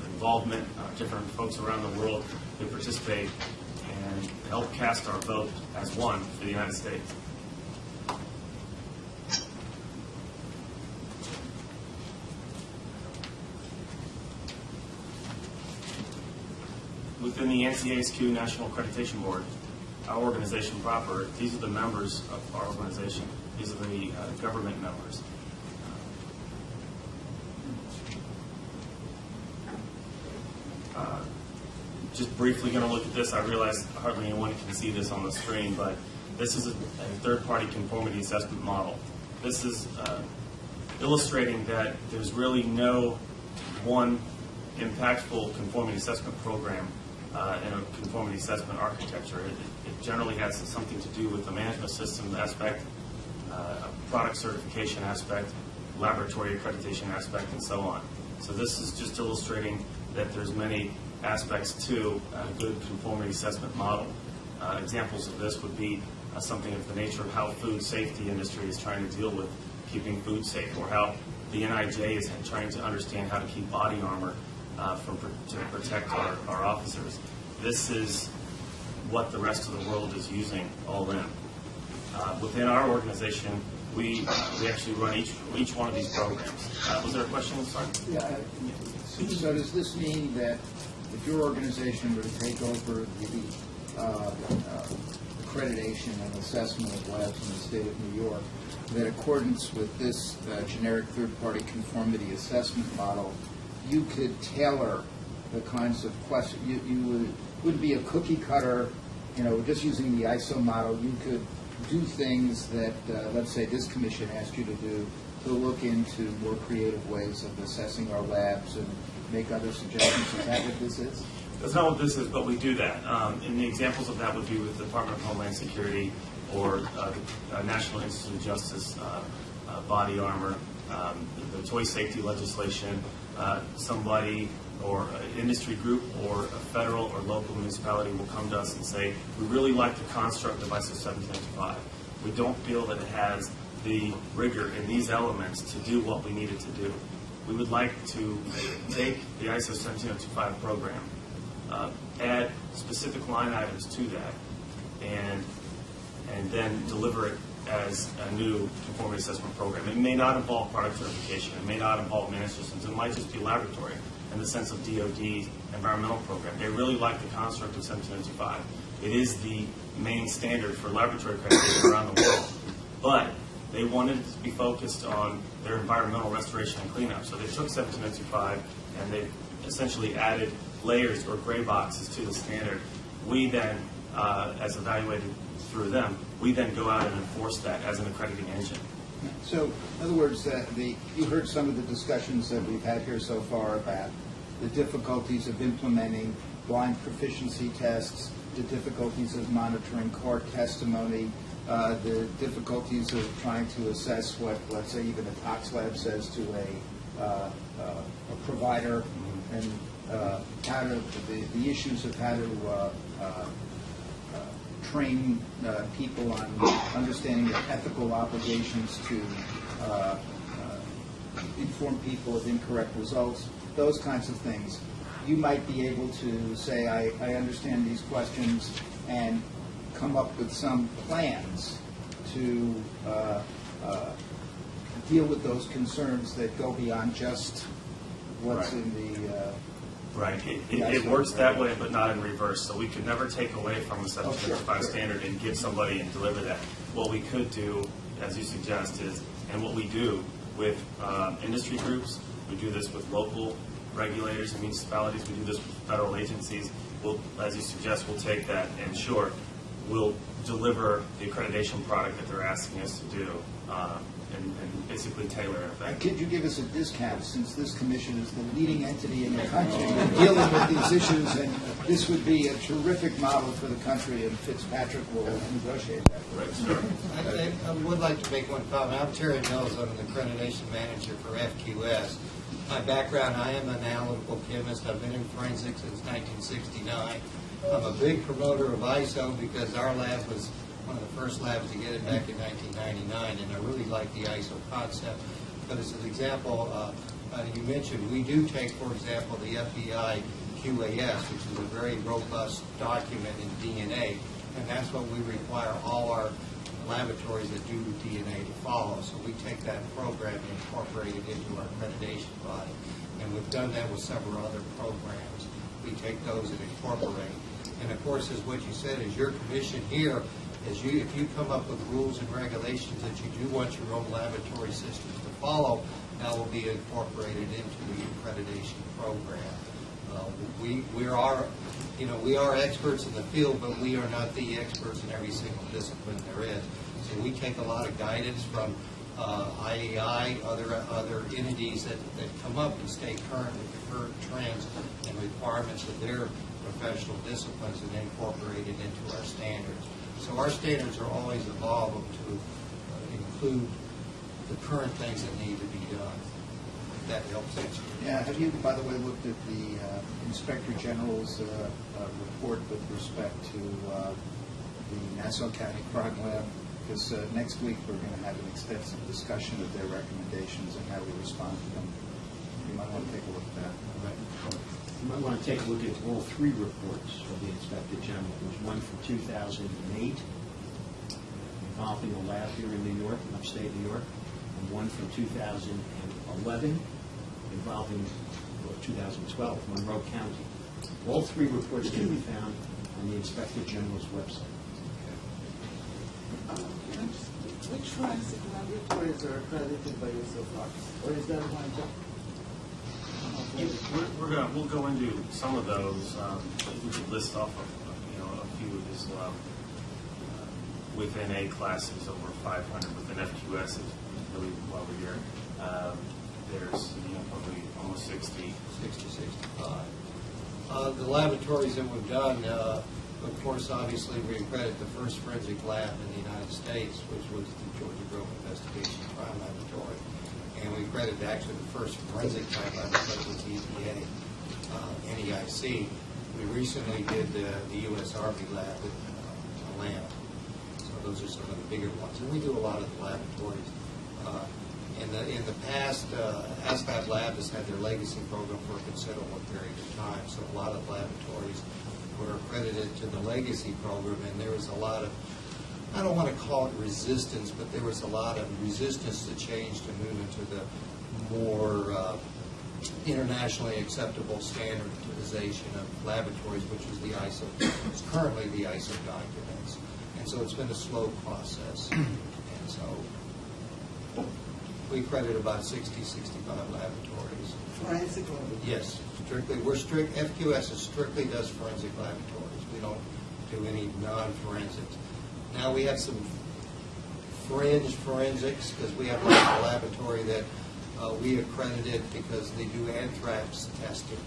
involvement, different folks around the world who participate and help cast our vote as one for the United States. Within the ANSI-ASQ National Accreditation Board, our organization proper, these are the members of our organization. These are the government members. Just briefly going to look at this. I realize hardly anyone can see this on the screen, but this is a third-party conformity assessment model. This is illustrating that there's really no one impactful conformity assessment program in a conformity assessment architecture. It generally has something to do with the management system aspect, product certification aspect, laboratory accreditation aspect, and so on. So this is just illustrating that there's many aspects to a good conformity assessment model. Examples of this would be something of the nature of how food safety industry is trying to deal with keeping food safe, or how the NIJ is trying to understand how to keep body armor to protect our officers. This is what the rest of the world is using all in. Within our organization, we actually run each one of these programs. Was there a question? Sorry. Yeah. So does this mean that if your organization were to take over the accreditation and assessment of labs in the state of New York, that in accordance with this generic third-party conformity assessment model, you could tailor the kinds of questions? You wouldn't be a cookie cutter, just using the ISO model. You could do things that, let's say, this commission asked you to do, to look into more creative ways of assessing our labs and make other suggestions. Is that what this is? That's not what this is, but we do that. And the examples of that would be with the Department of Homeland Security or the National Institute of Justice, body armor, the toy safety legislation, somebody or an industry group or a federal or local municipality will come to us and say, we really like the construct of ISO 17025. We don't feel that it has the rigor in these elements to do what we need it to do. We would like to take the ISO 17025 program, add specific line items to that, and then deliver it as a new conformity assessment program. It may not involve product certification. It may not involve managed systems. It might just be laboratory in the sense of DoD environmental program. They really like the construct of 17025. It is the main standard for laboratory accreditation around the world. But they wanted it to be focused on their environmental restoration and cleanup. So they took 17025 and they essentially added layers or gray boxes to the standard. We then, as evaluated through them, we then go out and enforce that as an accrediting engine. So, in other words, you heard some of the discussions that we've had here so far about the difficulties of implementing blind proficiency tests, the difficulties of monitoring court testimony, the difficulties of trying to assess what, let's say, even a tox lab says to a provider, and how to, the issues of how to train people on understanding their ethical obligations to inform people of incorrect results, those kinds of things. You might be able to say, I understand these questions, and come up with some plans to deal with those concerns that go beyond just what's in the... Right. It works that way, but not in reverse. So we could never take away from a 755 standard and give somebody and deliver that. What we could do, as you suggest, is, and what we do with industry groups, we do this with local regulators and municipalities, we do this with federal agencies. We'll, as you suggest, we'll take that and sure, we'll deliver the accreditation product that they're asking us to do, and basically tailor it. And could you give us a discount, since this commission is the leading entity in the country in dealing with these issues, and this would be a terrific model for the country, and Fitzpatrick will negotiate that. Right, I would like to make one comment. I'm Terry Mills. I'm an accreditation manager for FQS. My background, I am an analytical chemist. I've been in forensics since 1969. I'm a big promoter of ISO because our lab was one of the first labs to get it back in 1999, and I really like the ISO concept. But as an example, you mentioned, we do take, for example, the FBI QAS, which is a very robust document in DNA, and that's what we require all our laboratories that do DNA to follow. So we take that program and incorporate it into our accreditation body. And we've done that with several other programs. We take those and incorporate. And of course, as what you said, is your commission here, is if you come up with rules and regulations that you do want your own laboratory systems to follow, that will be incorporated into the accreditation program. We are experts in the field, but we are not the experts in every single discipline there is. So we take a lot of guidance from IAI, other entities that come up and stay current with the current trends and requirements of their professional disciplines, and incorporate it into our standards. So our standards are always evolving to include the current things that need to be done. That helps answer. Yeah, have you, by the way, looked at the Inspector General's report with respect to the Nassau County Crime Lab? Because next week we're going to have an extensive discussion of their recommendations and how we respond to them. You might want to take a look at that. You might want to take a look at all three reports of the Inspector General. There's one from 2008 involving a lab here in New York, in upstate New York, and one from 2011 involving 2012, Monroe County. All three reports can be found on the Inspector General's website. Which forensic laboratories are accredited by you so far? Or is that one job? We'll go into some of those. We could list off a few as well. Within A classes, over 500. Within FQS, really while we're here, there's probably almost 60, 65. The laboratories that we've done, of course, obviously we accredit the first forensic lab in the United States, which was the Georgia Grove Investigation Crime Laboratory. And we accredited actually the first forensic crime laboratory with the EPA, NEIC. We recently did the U.S. Army lab in Atlanta. So those are some of the bigger ones. And we do a lot of the laboratories. In the past, ASVAB Lab has had their legacy program for a considerable period of time. So a lot of laboratories were accredited to the legacy program, and there was a lot of, I don't want to call it resistance, but there was a lot of resistance to change to move into the more internationally acceptable standardization of laboratories, which is the ISO. It's currently the ISO documents, and so it's been a slow process. And so we accredit about 60, 65 laboratories. Forensic laboratories? Yes, strictly. FQS strictly does forensic laboratories. We don't do any non-forensics. Now we have some fringe forensics, because we have like a laboratory that we accredited because they do anthrax testing,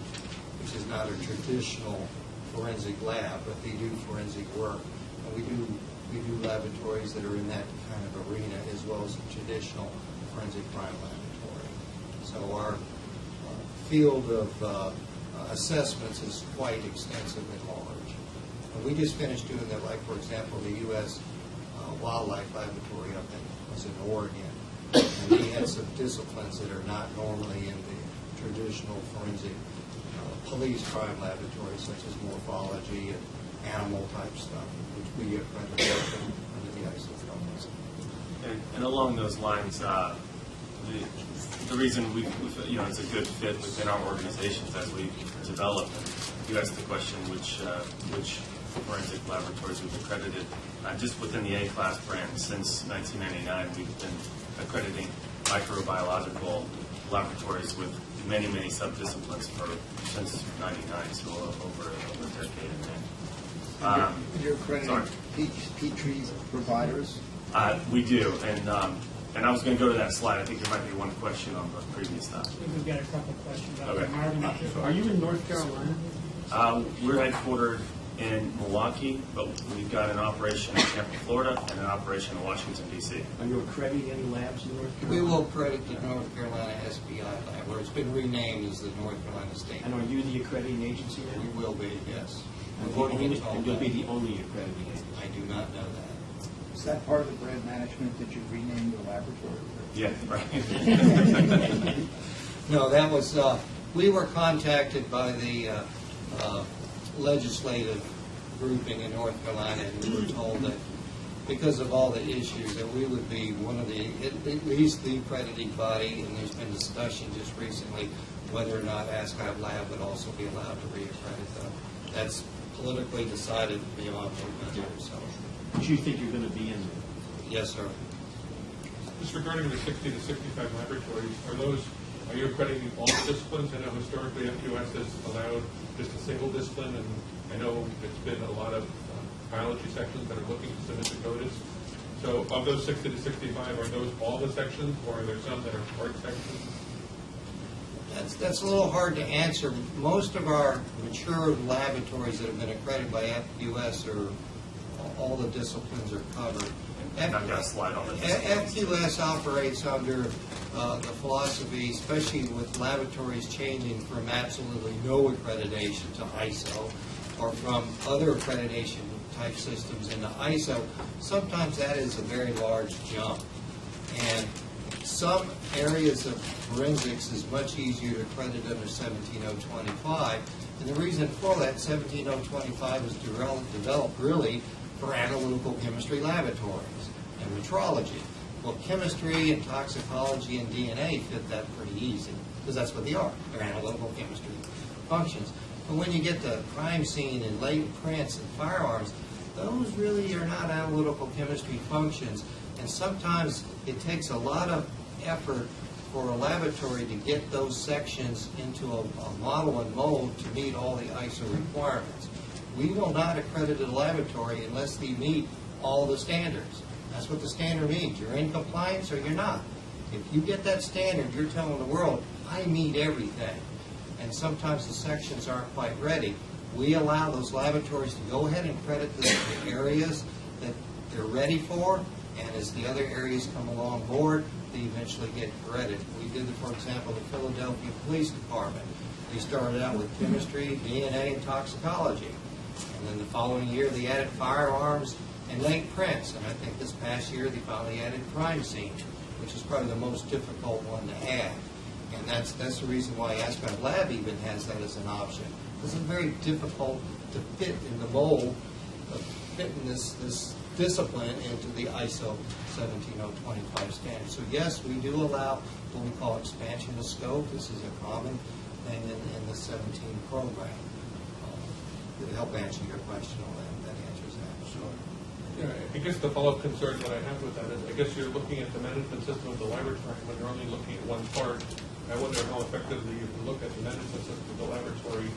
which is not a traditional forensic lab, but they do forensic work. And we do laboratories that are in that kind of arena, as well as a traditional forensic crime laboratory. So our field of assessments is quite extensive and large. And we just finished doing that, like, for example, the U.S. Wildlife Laboratory up in Oregon. And we had some disciplines that are not normally in the traditional forensic police crime laboratories, such as morphology and animal type stuff, which we accredit under the ISO programs. And along those lines, the reason we it's a good fit within our organizations as we develop. You asked the question which forensic laboratories we've accredited. Just within the A-class brand, since 1999, we've been accrediting microbiological laboratories with many subdisciplines since '99, so over a decade and then. You're accrediting Petri providers? We do, and I was going to go to that slide. I think there might be one question on the previous stuff. We've got a couple of questions. Okay. Marvin, Are you in North Carolina? We're headquartered in Milwaukee, but we've got an operation in Tampa, Florida, and an operation in Washington, D.C. Are you accrediting any labs in North We Carolina? will credit the North Carolina SBI lab, where it's been renamed as the North Carolina State. And are you the accrediting agency now? We will be, yes. And We're working with all you'll be that. the only accrediting agency? I do not know that. Is that part of the brand management that you renamed the laboratory? Yeah, right. No, that was, we were contacted by the legislative grouping in North Carolina, and we were told that because of all the issues, that we would be one of the, at least the accrediting body, and there's been discussion just recently whether or not ASCOB Lab would also be allowed to reaccredit them. That's politically decided beyond movement, so. Do you think you're going to be in there? Yes, sir. Just regarding the 60 to 65 laboratories, are you accrediting all the disciplines? I know historically FQS has allowed just a single discipline, and I know it's been a lot of biology sections that are looking to submit to CODIS. So of those 60 to 65, are those all the sections, or are there some that are part sections? That's a little hard to answer. Most of our mature laboratories that have been accredited by FQS are, all the disciplines are covered. I've got a slide on this. FQS operates under the philosophy, especially with laboratories changing from absolutely no accreditation to ISO, or from other accreditation type systems into ISO. Sometimes that is a very large jump. And some areas of forensics is much easier to accredit under 17025. And the reason for that, 17025 was developed really for analytical chemistry laboratories and metrology. Well, chemistry and toxicology and DNA fit that pretty easy, because that's what they are. They're analytical chemistry functions. But when you get to crime scene and latent prints and firearms, those really are not analytical chemistry functions. And sometimes it takes a lot of effort for a laboratory to get those sections into a model and mold to meet all the ISO requirements. We will not accredit a laboratory unless they meet all the standards. That's what the standard means. You're in compliance or you're not. If you get that standard, you're telling the world, I meet everything. And sometimes the sections aren't quite ready. We allow those laboratories to go ahead and credit the areas that they're ready for, and as the other areas come along board, they eventually get credit. We did, for example, the Philadelphia Police Department. They started out with chemistry, DNA, and toxicology. And then the following year, they added firearms and latent prints. And I think this past year, they finally added crime scene, which is probably the most difficult one to add. And that's the reason why ASCOB Lab even has that as an option. It's very difficult to fit in the mold of fitting this discipline into the ISO 17025 standard. So yes, we do allow what we call expansion of scope. This is a common thing in the 17 program. To help answer your question on that answers that. Sure. Yeah, I guess the follow-up concern that I have with that is, I guess you're looking at the management system of the laboratory when you're only looking at one part. I wonder how effectively you can look at the management system of the laboratory.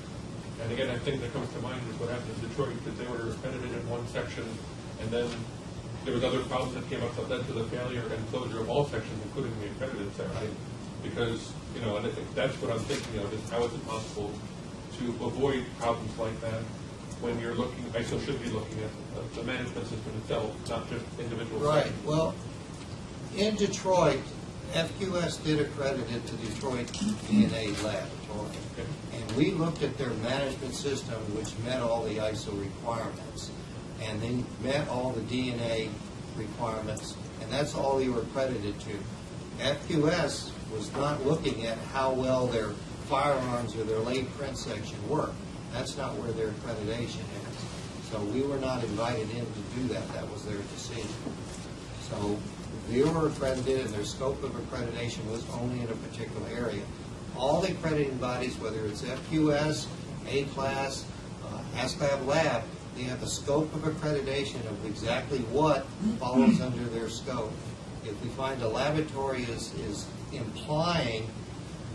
And again, I think that comes to mind is what happened in Detroit, because they were accredited in one section, and then there was other problems that came up that led to the failure and closure of all sections, including the accredited side. Because, you know, and I think that's what I'm thinking of, is how is it possible to avoid problems like that when you're looking, ISO should be looking at the management system itself, not just individual Right. sections. Well, in Detroit, FQS did accredit it to Detroit DNA Laboratory. And we looked at their management system, which met all the ISO requirements. And they met all the DNA requirements, and that's all they were accredited to. FQS was not looking at how well their firearms or their lay print section worked. That's not where their accreditation is. So we were not invited in to do that. That was their decision. So they were accredited, and their scope of accreditation was only in a particular area. All the accrediting bodies, whether it's FQS, A-Class, ASCLAB Lab, they have a scope of accreditation of exactly what falls under their scope. If we find a laboratory is implying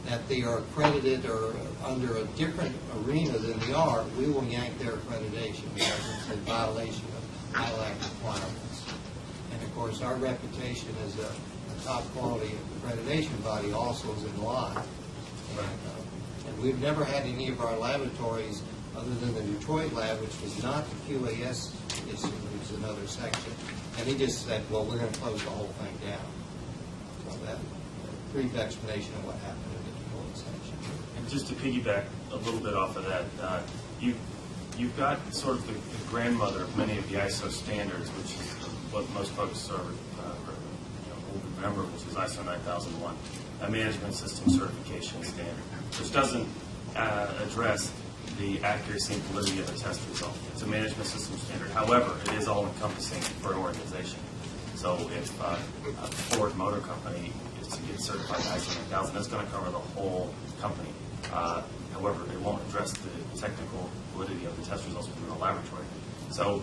that they are accredited or under a different arena than they are, we will yank their accreditation because it's a violation of ILAC requirements. And of course, our reputation as a top quality accreditation body also is in line. And we've never had any of our laboratories, other than the Detroit lab, which was not the QAS issue, which is another section. And he just said, well, we're going to close the whole thing down. So that brief explanation of what happened in the Detroit section. And just to piggyback a little bit off of that, you've got sort of the grandmother of many of the ISO standards, which is what most folks will remember, which is ISO 9001, a management system certification standard, which doesn't address the accuracy and validity of the test result. It's a management system standard. However, it is all-encompassing for an organization. So if a Ford Motor Company is to get certified ISO 9000, it's going to cover the whole company. However, it won't address the technical validity of the test results within the laboratory. So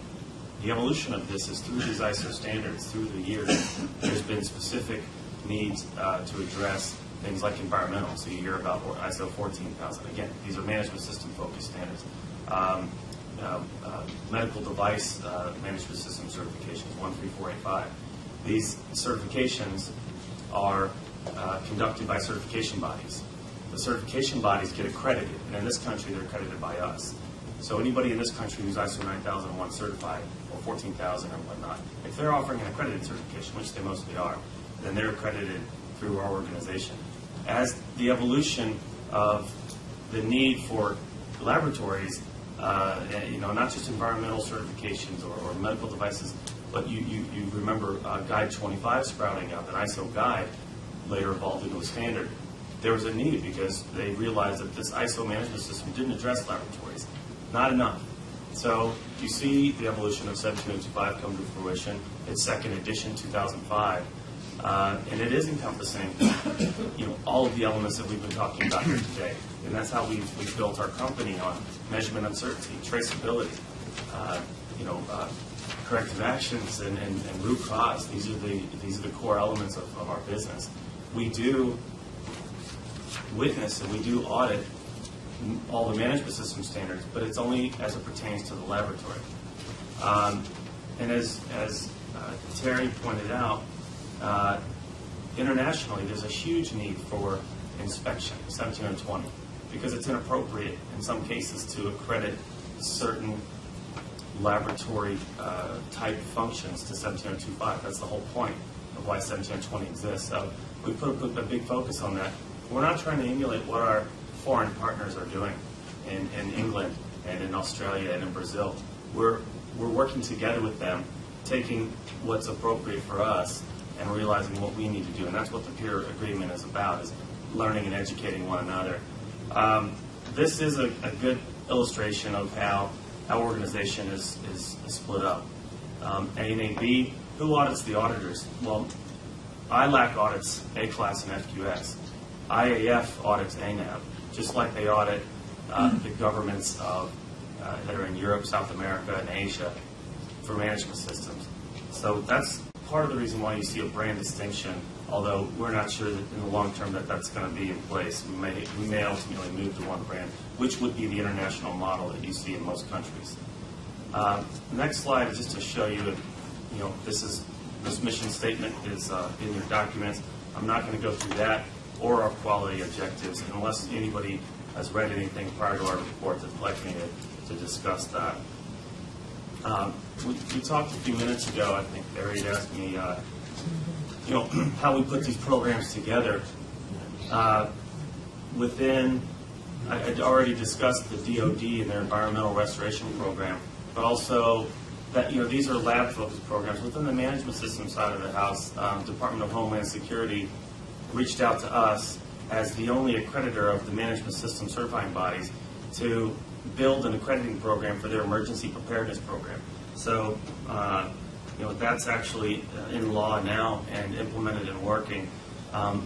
the evolution of this is through these ISO standards, through the years, there's been specific needs to address things like environmental. So you hear about ISO 14000. Again, these are management system focused standards. Medical device management system certifications, 13485. These certifications are conducted by certification bodies. The certification bodies get accredited, and in this country, they're accredited by us. So anybody in this country who's ISO 9001 certified, or 14000 or whatnot, if they're offering an accredited certification, which they mostly are, then they're accredited through our organization. As the evolution of the need for laboratories, not just environmental certifications or medical devices, but you remember Guide 25 sprouting up, an ISO guide, later evolved into a standard. There was a need because they realized that this ISO management system didn't address laboratories. Not enough. So you see the evolution of 17025 come to fruition. Its second edition, 2005. And it is encompassing, all of the elements that we've been talking about here today. And that's how we've built our company on measurement uncertainty, traceability, corrective actions, and root cause. These are the core elements of our business. We do witness and we do audit all the management system standards, but it's only as it pertains to the laboratory. And as Terry pointed out, internationally, there's a huge need for inspection, 17020, because it's inappropriate in some cases to accredit certain laboratory type functions to 17025. That's the whole point of why 17020 exists. So we put a big focus on that. We're not trying to emulate what our foreign partners are doing in England and in Australia and in Brazil. We're working together with them, taking what's appropriate for us and realizing what we need to do. And that's what the peer agreement is about, is learning and educating one another. This is a good illustration of how our organization is split up. A&AB, who audits the auditors? Well, ILAC audits A-Class and FQS. IAF audits ANAB, just like they audit the governments that are in Europe, South America, and Asia for management systems. So that's part of the reason why you see a brand distinction, although we're not sure that in the long term that's going to be in place. We may ultimately move to one brand, which would be the international model that you see in most countries. Next slide is just to show you this mission statement is in your documents. I'm not going to go through that or our quality objectives unless anybody has read anything prior to our report that'd like me to discuss that. We talked a few minutes ago, I think Barry had asked me, how we put these programs together. I'd already discussed the DoD and their environmental restoration program, but also that these are lab-focused programs. Within the management system side of the house, Department of Homeland Security reached out to us as the only accreditor of the management system certifying bodies to build an accrediting program for their emergency preparedness program. So, that's actually in law now and implemented and working,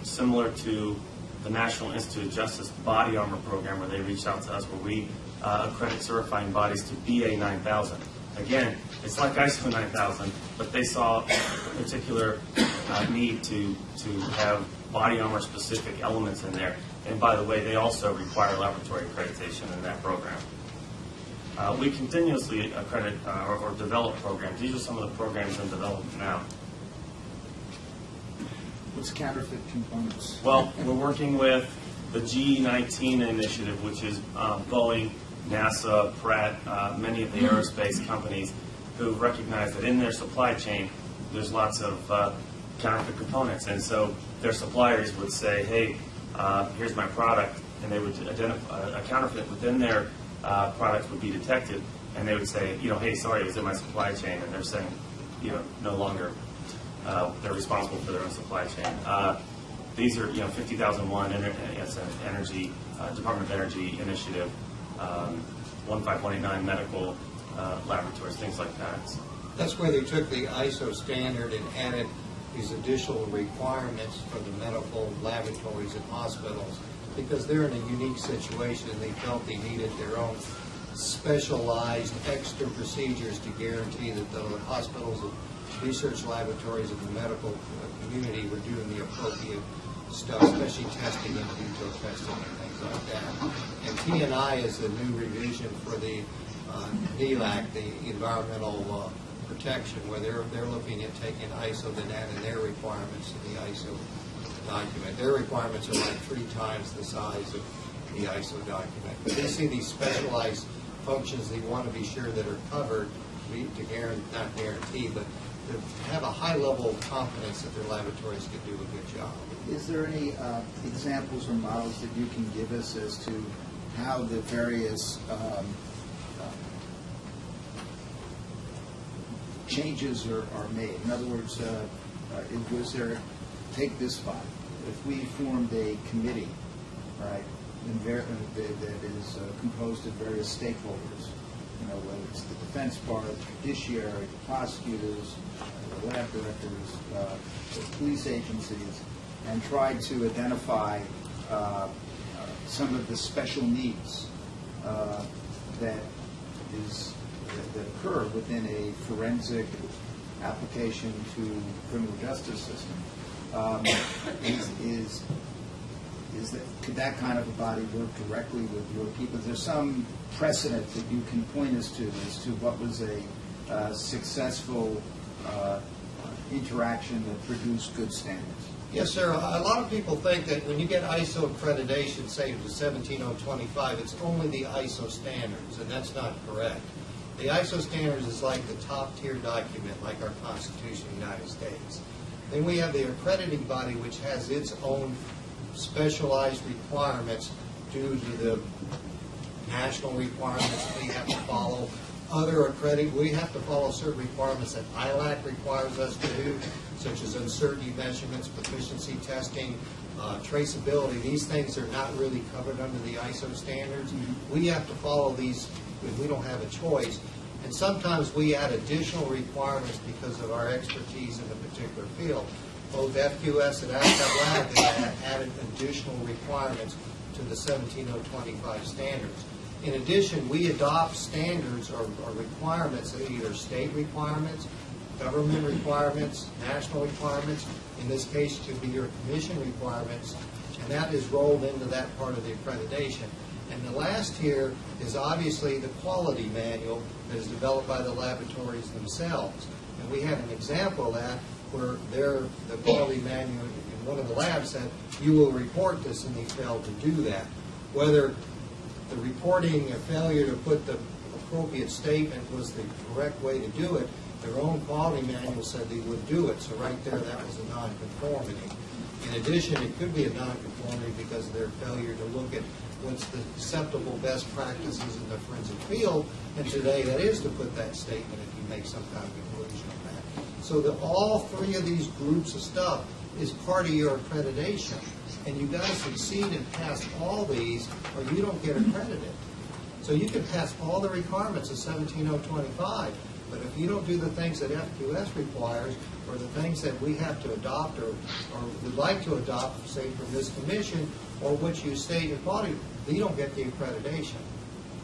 similar to the National Institute of Justice body armor program, where they reached out to us, where we accredit certifying bodies to BA 9000. Again, it's like ISO 9000, but they saw a particular need to have body armor specific elements in there. And by the way, they also require laboratory accreditation in that program. We continuously accredit or develop programs. These are some of the programs in development now. What's counterfeit components? Well, we're working with the G19 initiative, which is Boeing, NASA, Pratt, many of the aerospace companies who recognize that in their supply chain there's lots of counterfeit components. And so their suppliers would say, hey, here's my product, and they would identify a counterfeit within their product would be detected, and they would say, hey, sorry, it was in my supply chain, and they're saying, no longer they're responsible for their own supply chain. These are, 50,001 energy, Department of Energy initiative, 15189 medical laboratories, things like that. That's where they took the ISO standard and added these additional requirements for the medical laboratories and hospitals, because they're in a unique situation and they felt they needed their own specialized extra procedures to guarantee that the hospitals and research laboratories and the medical community were doing the appropriate stuff, especially testing in vitro testing and things like that. And T&I is the new revision for the NELAC, the environmental protection, where they're looking at taking ISO and adding their requirements to the ISO document. Their requirements are like 3 times the size of the ISO document. But they see these specialized functions they want to be sure that are covered to guarantee, not guarantee, but to have a high level of confidence that their laboratories can do a good job. Is there any examples or models that you can give us as to how the various changes are made? In other words, was there, take this spot, if we formed a committee, right, that is composed of various stakeholders, whether it's the defense bar, the judiciary, the prosecutors, the lab directors, the police agencies, and tried to identify some of the special needs that occur within a forensic application to criminal justice system. Could that kind of a body work directly with your people? Is there some precedent that you can point us to as to what was a successful interaction that produced good standards? Yes, sir. A lot of people think that when you get ISO accreditation, say to 17025, it's only the ISO standards, and that's not correct. The ISO standards is like the top-tier document, like our Constitution of the United States. Then we have the accrediting body, which has its own specialized requirements due to the national requirements that we have to follow. We have to follow certain requirements that ILAC requires us to do, such as uncertainty measurements, proficiency testing, traceability. These things are not really covered under the ISO standards. We have to follow these if we don't have a choice. And sometimes we add additional requirements because of our expertise in a particular field. Both FQS and ASCAP Lab have added additional requirements to the 17025 standards. In addition, we adopt standards or requirements that are either state requirements, government requirements, national requirements. In this case, it could be your commission requirements, and that is rolled into that part of the accreditation. And the last tier is obviously the quality manual that is developed by the laboratories themselves. And we had an example of that where the quality manual in one of the labs said, you will report this, and they failed to do that. Whether the reporting a failure to put the appropriate statement was the correct way to do it, their own quality manual said they would do it. So right there, that was a nonconformity. In addition, it could be a nonconformity because of their failure to look at what's the acceptable best practices in the forensic field, and today that is to put that statement if you make some kind of conclusion on that. So that all three of these groups of stuff is part of your accreditation, and you've got to succeed and pass all these, or you don't get accredited. So you can pass all the requirements of 17025, but if you don't do the things that FQS requires, or the things that we have to adopt or would like to adopt, say, from this commission, or which you state in quality, you don't get the accreditation.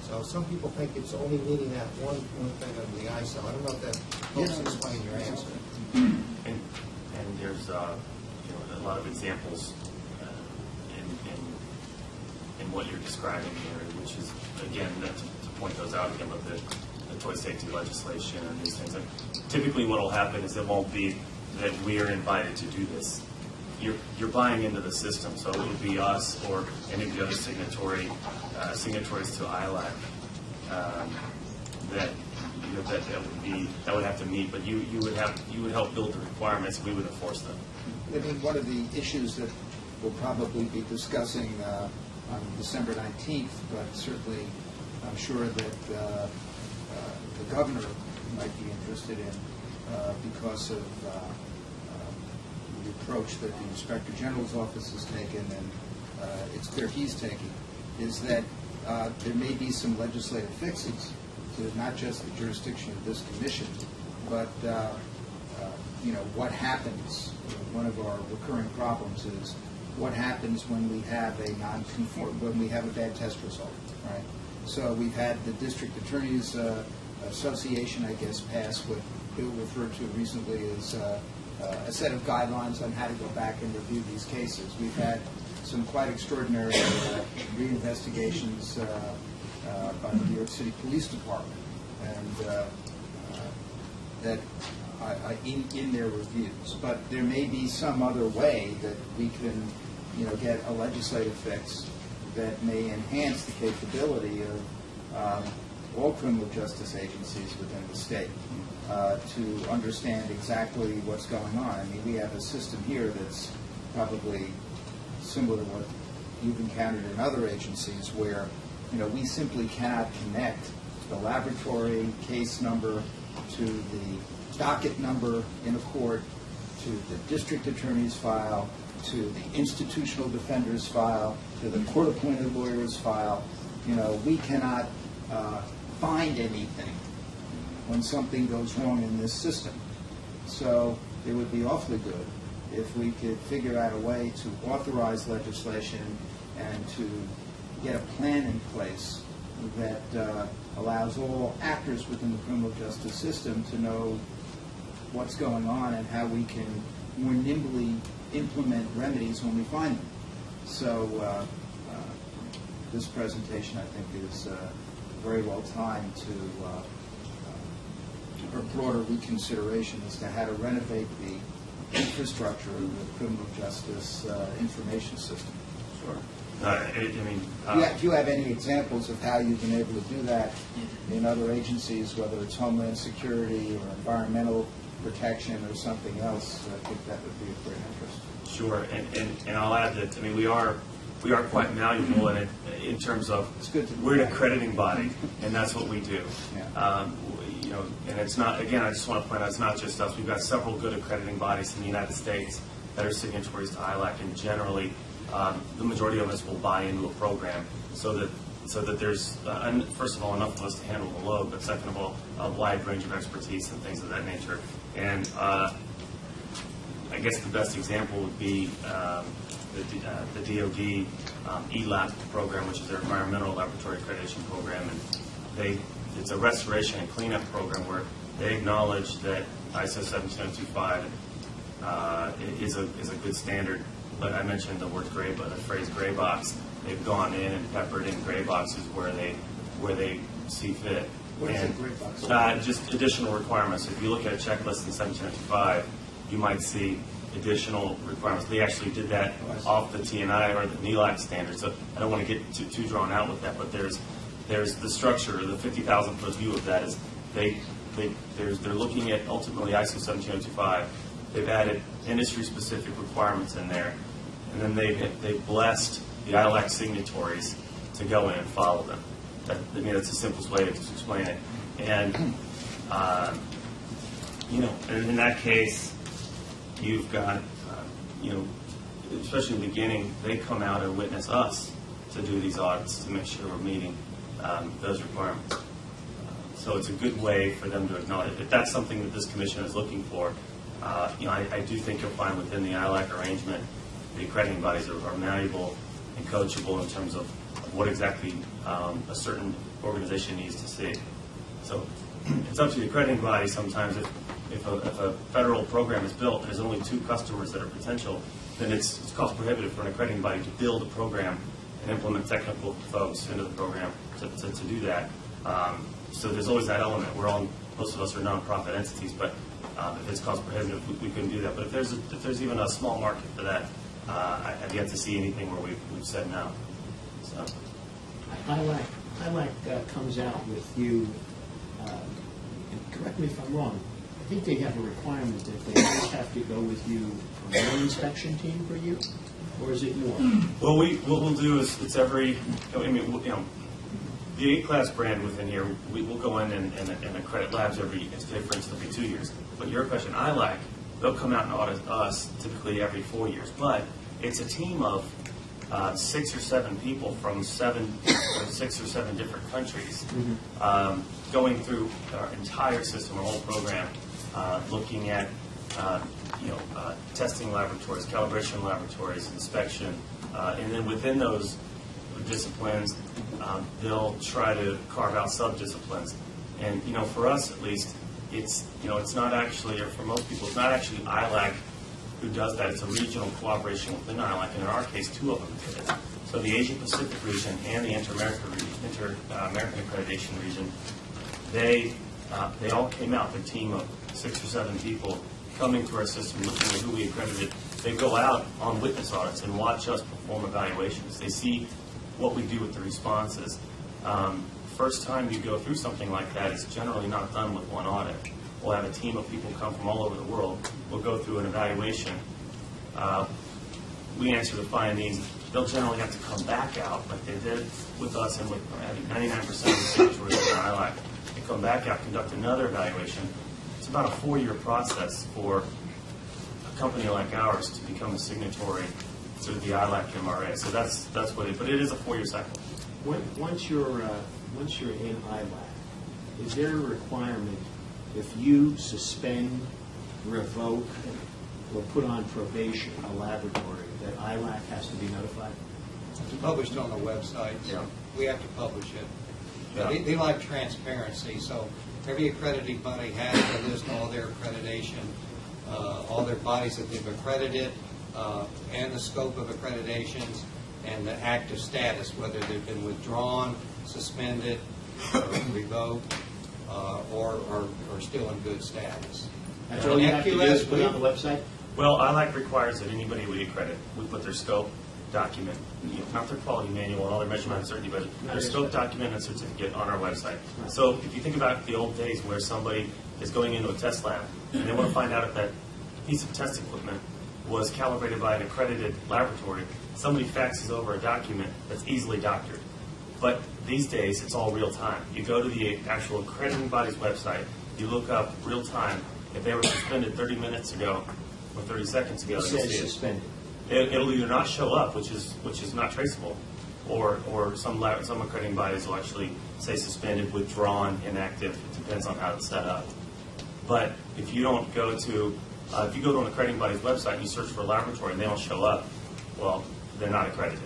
So some people think it's only meaning that one thing of the ISO. I don't know if that helps explain your answer. And there's a lot of examples in what you're describing here, which is, again, to point those out again, with the toy safety legislation and these things. And typically what will happen is it won't be that we are invited to do this. You're buying into the system, so it would be us or any of the other signatories to ILAC that would have to meet. But you would help build the requirements. We would enforce them. I think one of the issues that we'll probably be discussing on December 19th, but certainly I'm sure that the governor might be interested in because of the approach that the Inspector General's office has taken, and it's clear he's taking, is that there may be some legislative fixes to not just the jurisdiction of this commission, but what happens. One of our recurring problems is what happens when we have when we have a bad test result, right? So we've had the District Attorneys Association, I guess, pass what Bill referred to recently as a set of guidelines on how to go back and review these cases. We've had some quite extraordinary reinvestigations by the New York City Police Department, and that in their reviews. But there may be some other way that we can, get a legislative fix that may enhance the capability of all criminal justice agencies within the state to understand exactly what's going on. I mean, we have a system here that's probably similar to what you've encountered in other agencies where, we simply cannot connect the laboratory case number to the docket number in a court, to the district attorney's file, to the institutional defender's file, to the court-appointed lawyer's file. We cannot find anything when something goes wrong in this system. So it would be awfully good if we could figure out a way to authorize legislation and to get a plan in place that allows all actors within the criminal justice system to know what's going on and how we can more nimbly implement remedies when we find them. So this presentation, I think, is very well timed to a broader reconsideration as to how to renovate the infrastructure of the criminal justice information system. Sure. Do you have any examples of how you've been able to do that in other agencies, whether it's Homeland Security or environmental protection or something else? I think that would be of great interest. Sure, and I'll add that, we are quite malleable in terms of we're an accrediting body, and that's what we do. Yeah. And it's not, again, I just want to point out, it's not just us. We've got several good accrediting bodies in the United States that are signatories to ILAC, and generally the majority of us will buy into a program so that there's, first of all, enough of us to handle the load, but second of all, a wide range of expertise and things of that nature. And I guess the best example would be the DOD ELAP program, which is their Environmental Laboratory Accreditation Program, and it's a restoration and cleanup program where they acknowledge that ISO 17025 is a good standard. But I mentioned the phrase gray box. They've gone in and peppered in gray boxes where they see fit. What is And, that gray box? just additional requirements. If you look at a checklist in 1795, you might see additional requirements. They actually did that off the TNI or the NELAC standard, so I don't want to get too drawn out with that, but there's the structure, the 50,000 foot view of that is they're looking at ultimately ISO 17025. They've added industry-specific requirements in there, and then they've blessed the ILAC signatories to go in and follow them. That's the simplest way to explain it. And, in that case, you've got, especially in the beginning, they come out and witness us to do these audits to make sure we're meeting those requirements. So it's a good way for them to acknowledge if that's something that this commission is looking for. I do think you'll find within the ILAC arrangement, the accrediting bodies are malleable and coachable in terms of what exactly a certain organization needs to see. So it's up to the accrediting body sometimes if a federal program is built and there's only 2 customers that are potential, then it's cost prohibitive for an accrediting body to build a program and implement technical folks into the program to do that. So there's always that element. Most of us are nonprofit entities, but if it's cost prohibitive, we couldn't do that. But if there's even a small market for that, I've yet to see anything where we've said no. So ILAC comes out with you, and correct me if I'm wrong, I think they have a requirement that they always have to go with you on one inspection team per year, or is it more? Well, what we'll do is it's every, the A-class brand within here, we'll go in and accredit labs for instance, every 2 years. But your question, ILAC, they'll come out and audit us typically every 4 years. But it's a team of 6 or 7 people from 6 or 7 different countries, going through our entire system, our whole program, looking at testing laboratories, calibration laboratories, inspection, and then within those disciplines, they'll try to carve out sub-disciplines. And for us at least, it's not actually, or for most people, it's not actually ILAC who does that. It's a regional cooperation within ILAC, and in our case, 2 of them did it. So the Asia Pacific region and the Inter-American Accreditation region, they all came out. Their team of 6 or 7 people coming to our system, looking at who we accredited. They go out on witness audits and watch us perform evaluations. They see what we do with the responses. First time you go through something like that, it's generally not done with one audit. We'll have a team of people come from all over the world. We'll go through an evaluation. We answer the findings. They'll generally have to come back out, like they did with us and with 99% of the signatories in ILAC. They come back out, conduct another evaluation. It's about a 4-year process for a company like ours to become a signatory to the ILAC MRA. So that's what it. But it is a 4-year cycle. Once you're in ILAC, is there a requirement if you suspend, revoke, or put on probation a laboratory that ILAC has to be notified? It's published on the website, so we have to publish it. Yeah. They like transparency, so every accrediting body has to list all their accreditation, all their bodies that they've accredited, and the scope of accreditations, and the active status, whether they've been withdrawn, suspended, revoked, or still in good status. That's all you have to do is put it on the website? Well, ILAC requires that anybody we accredit, we put their scope document, not their quality manual and all their measurement uncertainty, but their scope document and certificate on our website. So if you think about the old days where somebody is going into a test lab and they want to find out if that piece of test equipment was calibrated by an accredited laboratory, somebody faxes over a document that's easily doctored. But these days, it's all real time. You go to the actual accrediting body's website, you look up real time. If they were suspended 30 minutes ago or 30 seconds ago, It says suspended. It'll either not show up, which is not traceable, or some accrediting bodies will actually say suspended, withdrawn, inactive. It depends on how it's set up. But if you don't go to if you go to an accrediting body's website and you search for a laboratory and they don't show up, well, they're not accredited.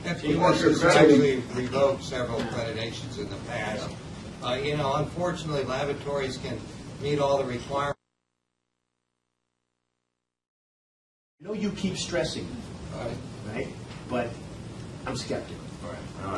FQS has actually revoked several accreditations in the past. Unfortunately, laboratories can meet all the requirements. I know you keep stressing that, right? But I'm skeptical.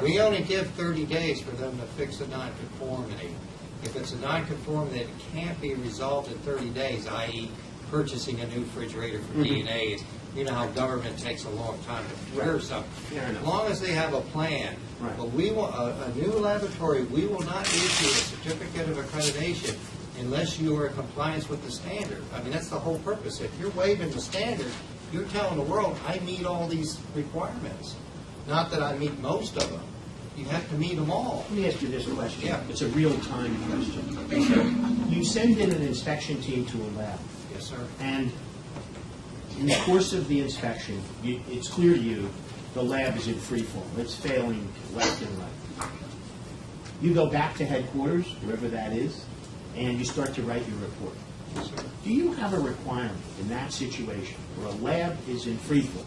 We only give 30 days for them to fix a nonconformity. If it's a nonconformity that can't be resolved in 30 days, i.e. purchasing a new refrigerator for DNA, you know how government takes a long time to prepare something. As long as they have a plan. But we want a new laboratory, we will not issue a certificate of accreditation unless you are in compliance with the standard. I mean, that's the whole purpose. If you're waiving the standard, you're telling the world, I meet all these requirements. Not that I meet most of them. You have to meet them all. Let me ask you this question. Yeah. It's a real-time question. You send in an inspection team to a lab. Yes, sir. And in the course of the inspection, it's clear to you the lab is in free fall. It's failing left and right. You go back to headquarters, wherever that is, and you start to write your report. Yes, sir. Do you have a requirement in that situation where a lab is in free fall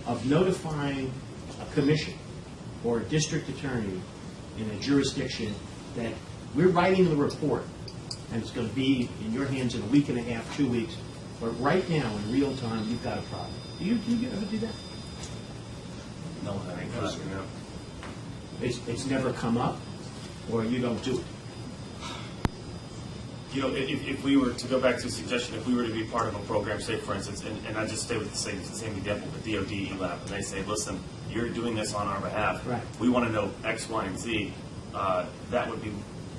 of notifying a commission or a district attorney in a jurisdiction that we're writing the report and it's going to be in your hands in a week and a half, 2 weeks, but right now in real time you've got a problem? Do you ever do that? No, I think that's, It's never come up, or you don't do it? You know, if we were to go back to a suggestion, if we were to be part of a program, say for instance, and I just stay with the same example with DOD E-Lab, and they say, listen, you're doing this on our behalf. Right. We want to know X, Y, and Z. That would be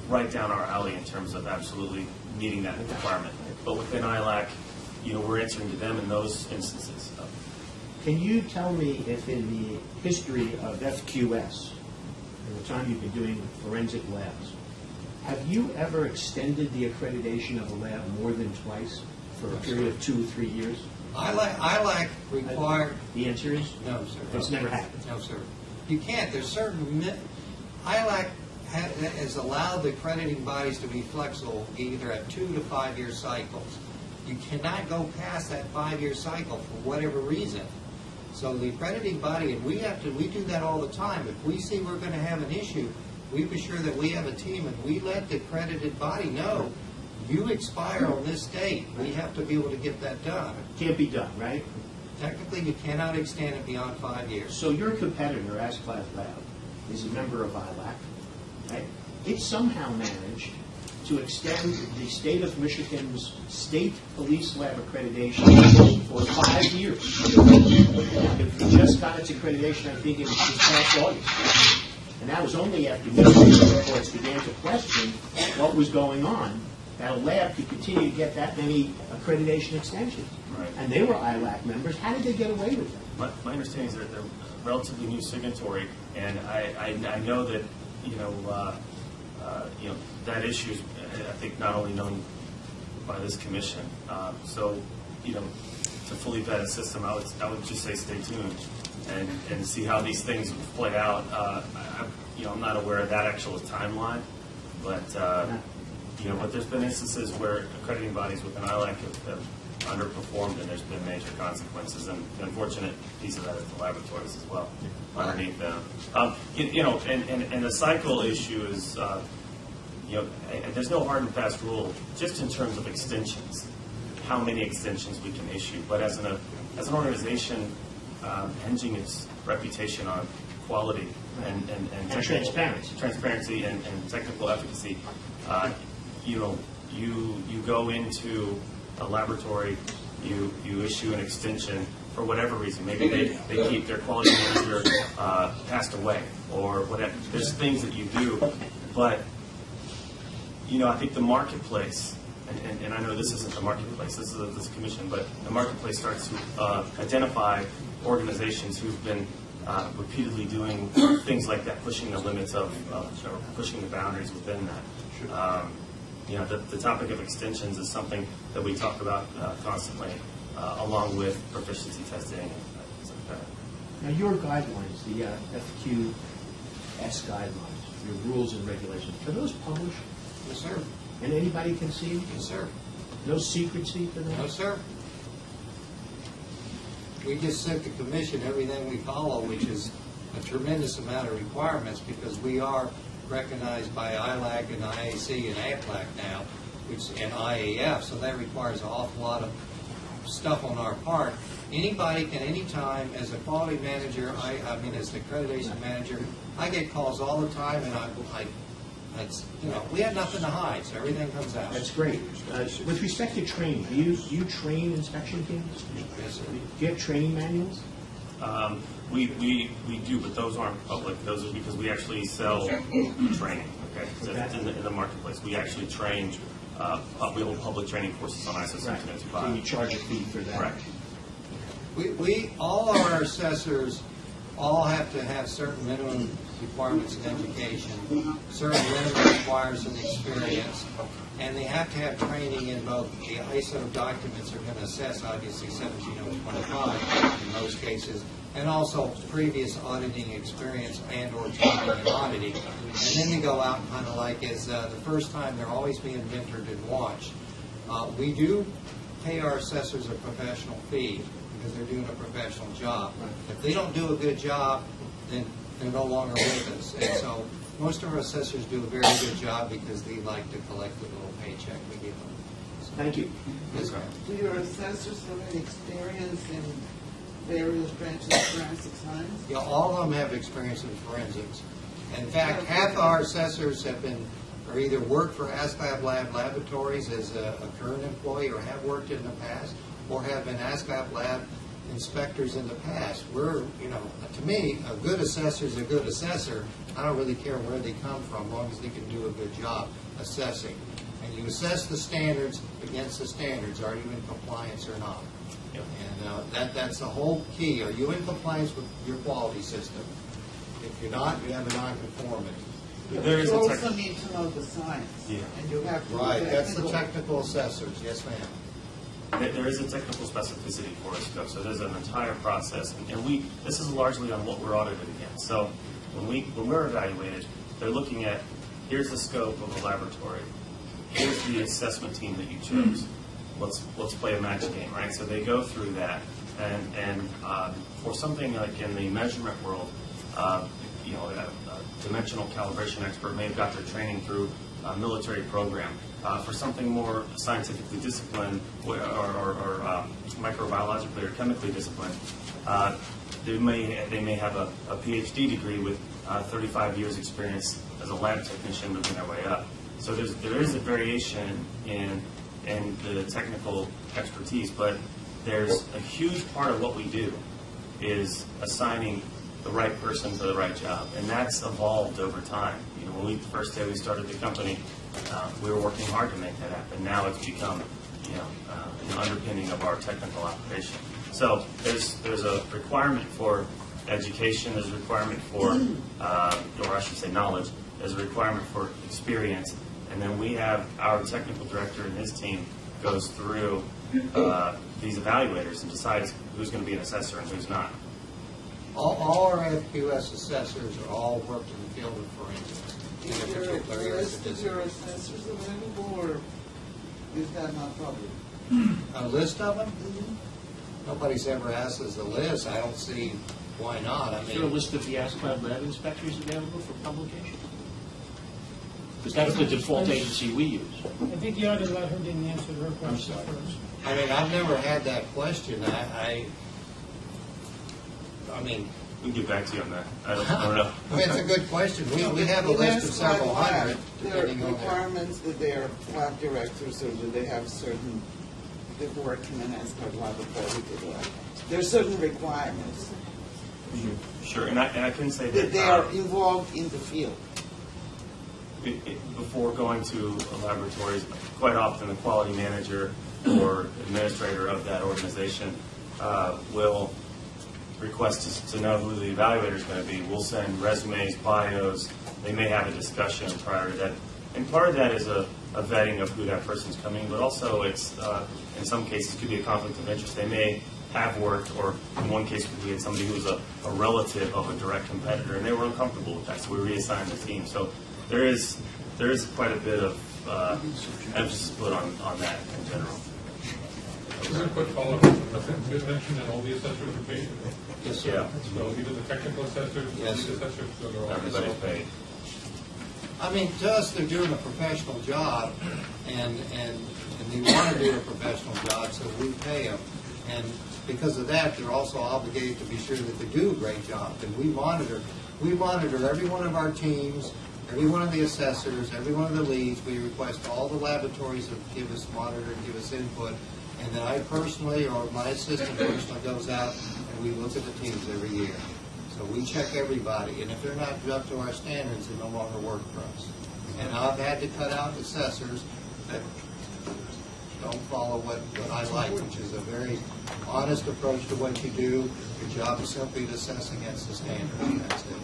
right down our alley in terms of absolutely meeting that requirement. But within ILAC, you know, we're answering to them in those instances. Can you tell me if in the history of FQS, in the time you've been doing forensic labs, have you ever extended the accreditation of a lab more than twice for a period of 2 or 3 years? ILAC required. The answer is? No, sir. It's never happened. No, sir. You can't. There's certain. ILAC has allowed the accrediting bodies to be flexible, either at 2 to 5 year cycles. You cannot go past that 5-year cycle for whatever reason. So the accrediting body, and we do that all the time. If we see we're going to have an issue, we be sure that we have a team and we let the accredited body know, you expire on this date. We have to be able to get that done. Can't be done, right? Technically, you cannot extend it beyond 5 years. So your competitor, Asclad Lab, is a member of ILAC, right? It somehow managed to extend the state of Michigan's state police lab accreditation for 5 years. It just got its accreditation, I think, in this past August. And that was only after Michigan reports began to question what was going on, that a lab could continue to get that many accreditation extensions. Right. And they were ILAC members. How did they get away with that? My understanding is that they're a relatively new signatory, and I know that you know that issue is, I think, not only known by this commission. So, you know, to fully vet a system, I would just say stay tuned and see how these things play out. I'm not aware of that actual timeline, but but there's been instances where accrediting bodies within ILAC have underperformed, and there's been major consequences. And the unfortunate piece of that is the laboratories as well underneath them. And the cycle issue is, there's no hard and fast rule just in terms of extensions, how many extensions we can issue. But as an organization, hinging its reputation on quality and transparency and technical efficacy, you go into a laboratory, you issue an extension for whatever reason. Maybe they keep their quality manager passed away or whatever. There's things that you do, but I think the marketplace, and I know this isn't the marketplace, this is this commission, but the marketplace starts to identify organizations who've been repeatedly doing things like that, pushing the limits of pushing the boundaries within that. The topic of extensions is something that we talk about constantly, along with proficiency testing and things like that. Now, your guidelines, the FQS guidelines, your rules and regulations, are those published? Yes, sir. And anybody can see them? Yes, sir. No secrecy to them? No, sir. We just sent the commission everything we follow, which is a tremendous amount of requirements because we are recognized by ILAC and IAC and AFLAC now, and IAF, so that requires an awful lot of stuff on our part. Anybody can, anytime, as a quality manager, as the accreditation manager, I get calls all the time, and we have nothing to hide, so everything comes out. That's great. With respect to training, do you train inspection teams? Yes, sir. Do you have training manuals? We do, but those aren't public. Those are because we actually sell training. Okay, so it's in the marketplace. We actually train. We hold public training courses on ISO 17025. So you charge a fee for that. Correct. We all our assessors all have to have certain minimum requirements in education, certain minimum requirements in experience, and they have to have training in both the ISO documents are going to assess, obviously, 17025 in most cases, and also previous auditing experience and or training in auditing. And then they go out and kind of like as the first time they're always being mentored and watched. We do pay our assessors a professional fee because they're doing a professional job. If they don't do a good job, then they're no longer with us. And so most of our assessors do a very good job because they like to collect the little paycheck we give them. So, thank you. yes, ma'am. Do your assessors have any experience in various branches of forensic science? Yeah, all of them have experience in forensics. In fact, half our assessors have been, or either worked for ASCAP Lab Laboratories as a current employee or have worked in the past, or have been ASCAP Lab inspectors in the past. We're, to me, a good assessor is a good assessor. I don't really care where they come from, as long as they can do a good job assessing. And you assess the standards against the standards. Are you in compliance or not? Yep. And that's the whole key. Are you in compliance with your quality system? If you're not, you have a non-conformity. There is You a also need to know the science. Yeah. And you have to do Right, that's the technical. technical assessors. Yes, ma'am. There is a technical specificity for us, though. So there's an entire process, and this is largely on what we're audited against. So when we're evaluated, they're looking at here's the scope of a laboratory, here's the assessment team that you chose. Let's play a match game, right? So they go through that, and for something like in the measurement world, a dimensional calibration expert may have got their training through a military program. For something more scientifically disciplined or microbiologically or chemically disciplined, they may have a PhD degree with 35 years experience as a lab technician moving their way up. So there is a variation in the technical expertise, but there's a huge part of what we do is assigning the right person for the right job, and that's evolved over time. When we first day we started the company, we were working hard to make that happen. Now it's become, an underpinning of our technical operation. So there's a requirement for education. There's a requirement for, or I should say, knowledge. There's a requirement for experience, and then we have our technical director and his team goes through these evaluators and decides who's going to be an assessor and who's not. All our FQS assessors are all worked in the field of forensics. In a particular area of Is discipline. your assessors available, or is that not public? A list of them? Nobody's ever asked us a list. I don't see why not. Is there a list of the ASCAP lab inspectors available for publication? Because that's the default agency we use. I think you ought to let her answer her question first. I mean, I've never had that question. I mean, we can get back to you on that. I don't know. It's a good question. We have a list of several hundred. There are requirements that they are lab directors, or do they have certain, they've worked in an ASCAP laboratory? There are certain requirements Sure, and I can say that that they are involved in the field. Before going to laboratories, quite often the quality manager or administrator of that organization will request to know who the evaluator is going to be. We'll send resumes, bios. They may have a discussion prior to that. And part of that is a vetting of who that person's coming, but also it's, in some cases, could be a conflict of interest. They may have worked, or in one case we had somebody who was a relative of a direct competitor, and they were uncomfortable with that, so we reassigned the team. So there is quite a bit of emphasis put on that in general. Just a quick follow-up. You mentioned that all the assessors are paid. Yes, sir. Yeah. So either the technical assessors or Yes. the assessors, so they're all Everybody's paid. I mean, to us, they're doing a professional job, and they want to do a professional job, so we pay them. And because of that, they're also obligated to be sure that they do a great job. And we monitor every one of our teams, every one of the assessors, every one of the leads. We request all the laboratories to give us monitor and give us input. And then I personally, or my assistant personally, goes out and we look at the teams every year. So we check everybody, and if they're not up to our standards, they no longer work for us. And I've had to cut out assessors that don't follow what I like, which is a very honest approach to what you do. Your job is simply to assess against the standards, and that's it.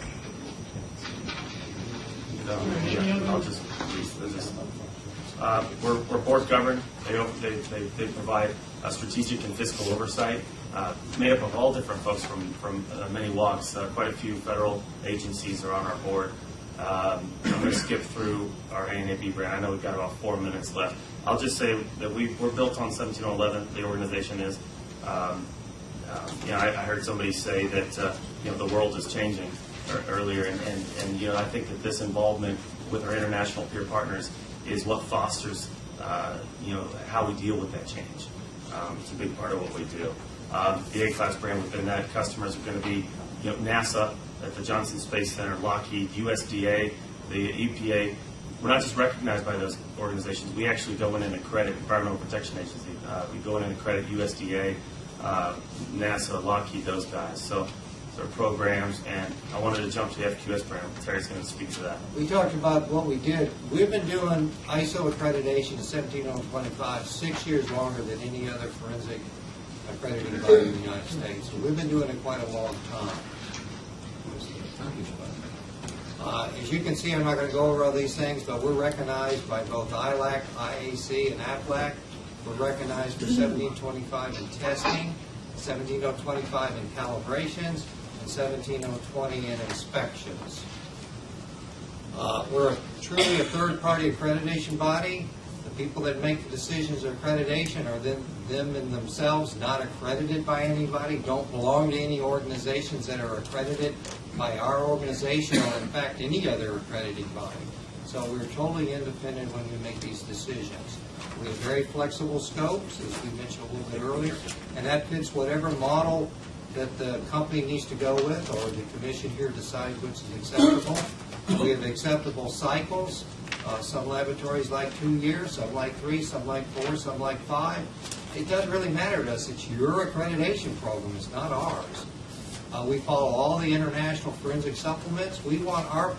We're board governed. They provide a strategic and fiscal oversight, made up of all different folks from many walks. Quite a few federal agencies are on our board. I'm going to skip through our ANAB brand. I know we've got about 4 minutes left. I'll just say that we're built on 1711. The organization is. I heard somebody say that the world is changing earlier, and I think that this involvement with our international peer partners is what fosters how we deal with that change. It's a big part of what we do. The A-Class brand within that, customers are going to be NASA at the Johnson Space Center, Lockheed, USDA, the EPA. We're not just recognized by those organizations. We actually go in and accredit Environmental Protection Agency. We go in and accredit USDA, NASA, Lockheed, those guys. So their programs, and I wanted to jump to the FQS brand. Terry's going to speak to that. We talked about what we did. We've been doing ISO accreditation 17025 6 years longer than any other forensic accrediting body in the United States. So we've been doing it quite a long time. As you can see, I'm not going to go over all these things, but we're recognized by both ILAC, IAC, and AFLAC. We're recognized for 1725 in testing, 17025 in calibrations, and 17020 in inspections. We're truly a third-party accreditation body. The people that make the decisions of accreditation are them in themselves, not accredited by anybody, don't belong to any organizations that are accredited by our organization or, in fact, any other accrediting body. So we're totally independent when we make these decisions. We have very flexible scopes, as we mentioned a little bit earlier, and that fits whatever model that the company needs to go with, or the commission here decides which is acceptable. We have acceptable cycles. Some laboratories like 2 years, some like 3, some like 4, some like 5. It doesn't really matter to us. It's your accreditation program. It's not ours. We follow all the international forensic supplements. We want our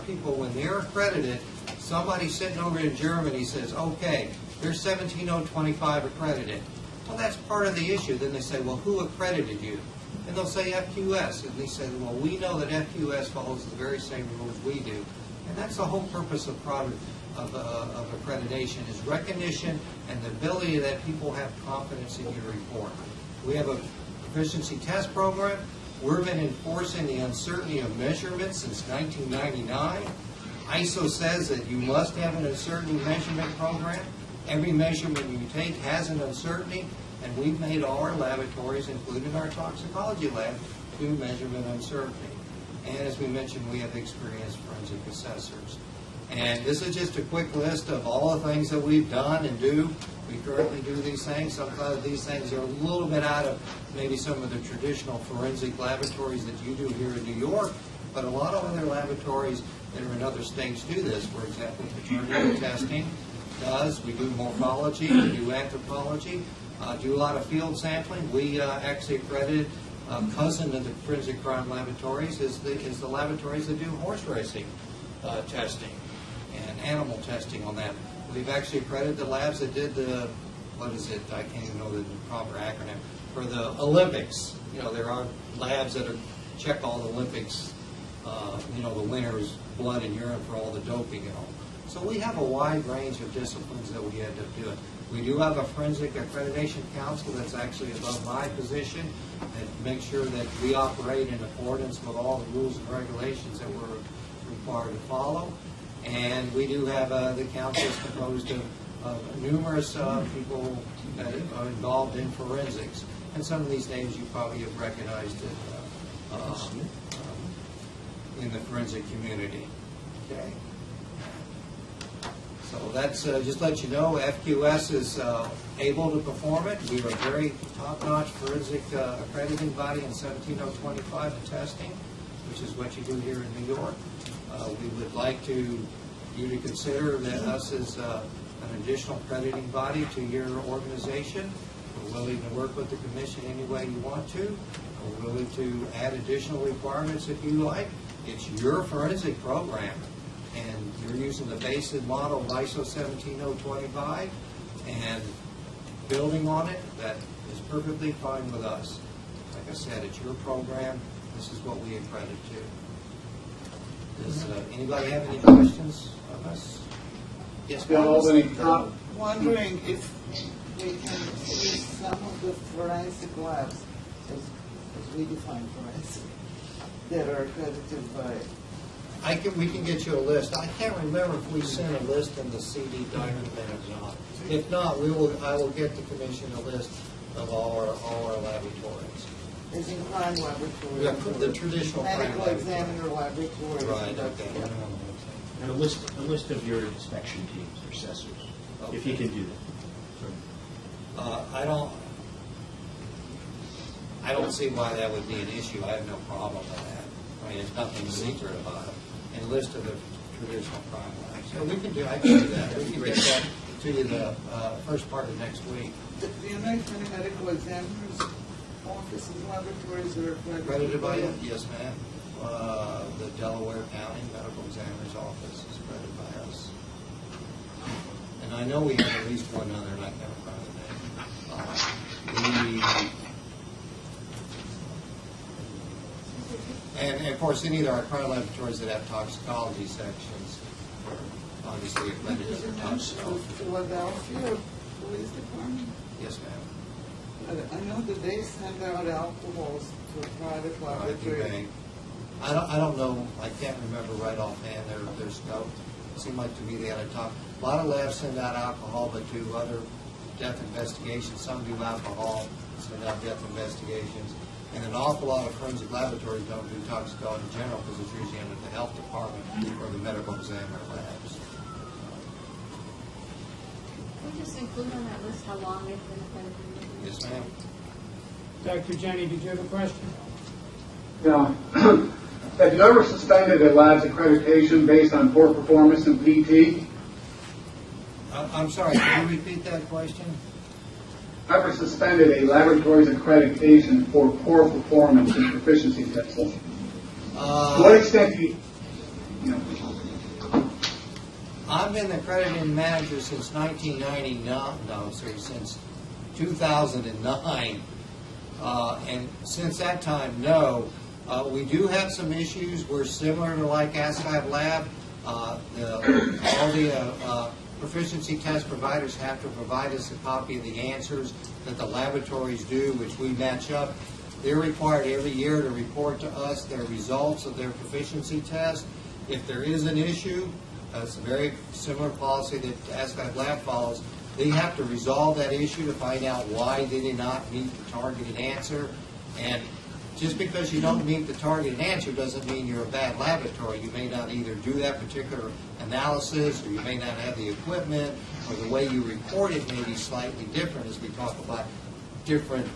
people, when they're accredited, somebody sitting over in Germany says, okay, they're 17025 accredited. Well, that's part of the issue. Then they say, well, who accredited you? And they'll say FQS. And they say, well, we know that FQS follows the very same rules we do. And that's the whole purpose of accreditation, is recognition and the ability that people have confidence in your report. We have a proficiency test program. We've been enforcing the uncertainty of measurement since 1999. ISO says that you must have an uncertainty measurement program. Every measurement you take has an uncertainty, and we've made all our laboratories, including our toxicology lab, do measurement uncertainty. And as we mentioned, we have experienced forensic assessors. And this is just a quick list of all the things that we've done and do. We currently do these things. Sometimes these things are a little bit out of maybe some of the traditional forensic laboratories that you do here in New York, but a lot of other laboratories that are in other states do this. For example, paternity testing does. We do morphology, we do anthropology, do a lot of field sampling. We actually accredited cousin of the forensic crime laboratories is the laboratories that do horse racing testing and animal testing on that. We've actually accredited the labs that did the, I can't even know the proper acronym, for the Olympics. There are labs that check all the Olympics, the winners' blood and urine for all the doping and all. So we have a wide range of disciplines that we end up doing. We do have a forensic accreditation council that's actually above my position that makes sure that we operate in accordance with all the rules and regulations that we're required to follow. And we do have the council is composed of numerous people that are involved in forensics. And some of these names you probably have recognized in the forensic community. Okay. So So that's, just let you know, FQS is able to perform it. We are a very top-notch forensic accrediting body in 17025 in testing, which is what you do here in New York. We would like you to consider that us as an additional accrediting body to your organization. We're willing to work with the commission any way you want to. We're willing to add additional requirements if you like. It's your forensic program, and you're using the basic model of ISO 17025 and building on it. That is perfectly fine with us. Like I said, it's your program. This is what we accredit to. Does anybody have any questions of us? Yes, ma'am. Wondering if we can see some of the forensic labs, as we define forensic, that are accredited by. We can get you a list. I can't remember if we sent a list in the CD document or not. If not, I will get the commission a list of all our laboratories. As in crime laboratories. Yeah, the traditional crime medical laboratories. examiner laboratories. Right, okay. And a list of your inspection teams, or assessors, if you can do that. I don't see why that would be an issue. I have no problem with that. I mean, there's nothing secret about it. And a list of the traditional crime labs. So I can do that. We can get that to you the first part of next week. Do you know if any medical examiners' offices, laboratories are Accredited by you? Yes, ma'am. The Delaware County Medical Examiner's Office is accredited by us. And I know we have at least one other, and I can't remember the name. And of course, any of our crime laboratories that have toxicology sections are obviously accredited for toxicology. Philadelphia Police Department? Yes, ma'am. I know that they send out alcohols to a private laboratory. I don't know, I can't remember right offhand their scope. It seemed like to me they had a top. A lot of labs send out alcohol, but do other death investigations. Some do alcohol, send out death investigations. And an awful lot of forensic laboratories don't do toxicology in general because it's usually under the health department or the medical examiner labs. Can we just include on that list how long they've been accredited? Yes, ma'am. Dr. Jenny, did you have a question? Yeah. Have you ever suspended a lab's accreditation based on poor performance in PT? I'm sorry, can you repeat that question? Ever suspended a laboratory's accreditation for poor performance in proficiency testing? To what extent do you know? I've been the accrediting manager since 1999, since 2009. And since that time, no. We do have some issues. We're similar to like ASCII Lab. All the proficiency test providers have to provide us a copy of the answers that the laboratories do, which we match up. They're required every year to report to us their results of their proficiency test. If there is an issue, it's a very similar policy that ASCII Lab follows. They have to resolve that issue to find out why they did not meet the targeted answer. And just because you don't meet the targeted answer doesn't mean you're a bad laboratory. You may not either do that particular analysis, or you may not have the equipment, or the way you report it may be slightly different as we talk about different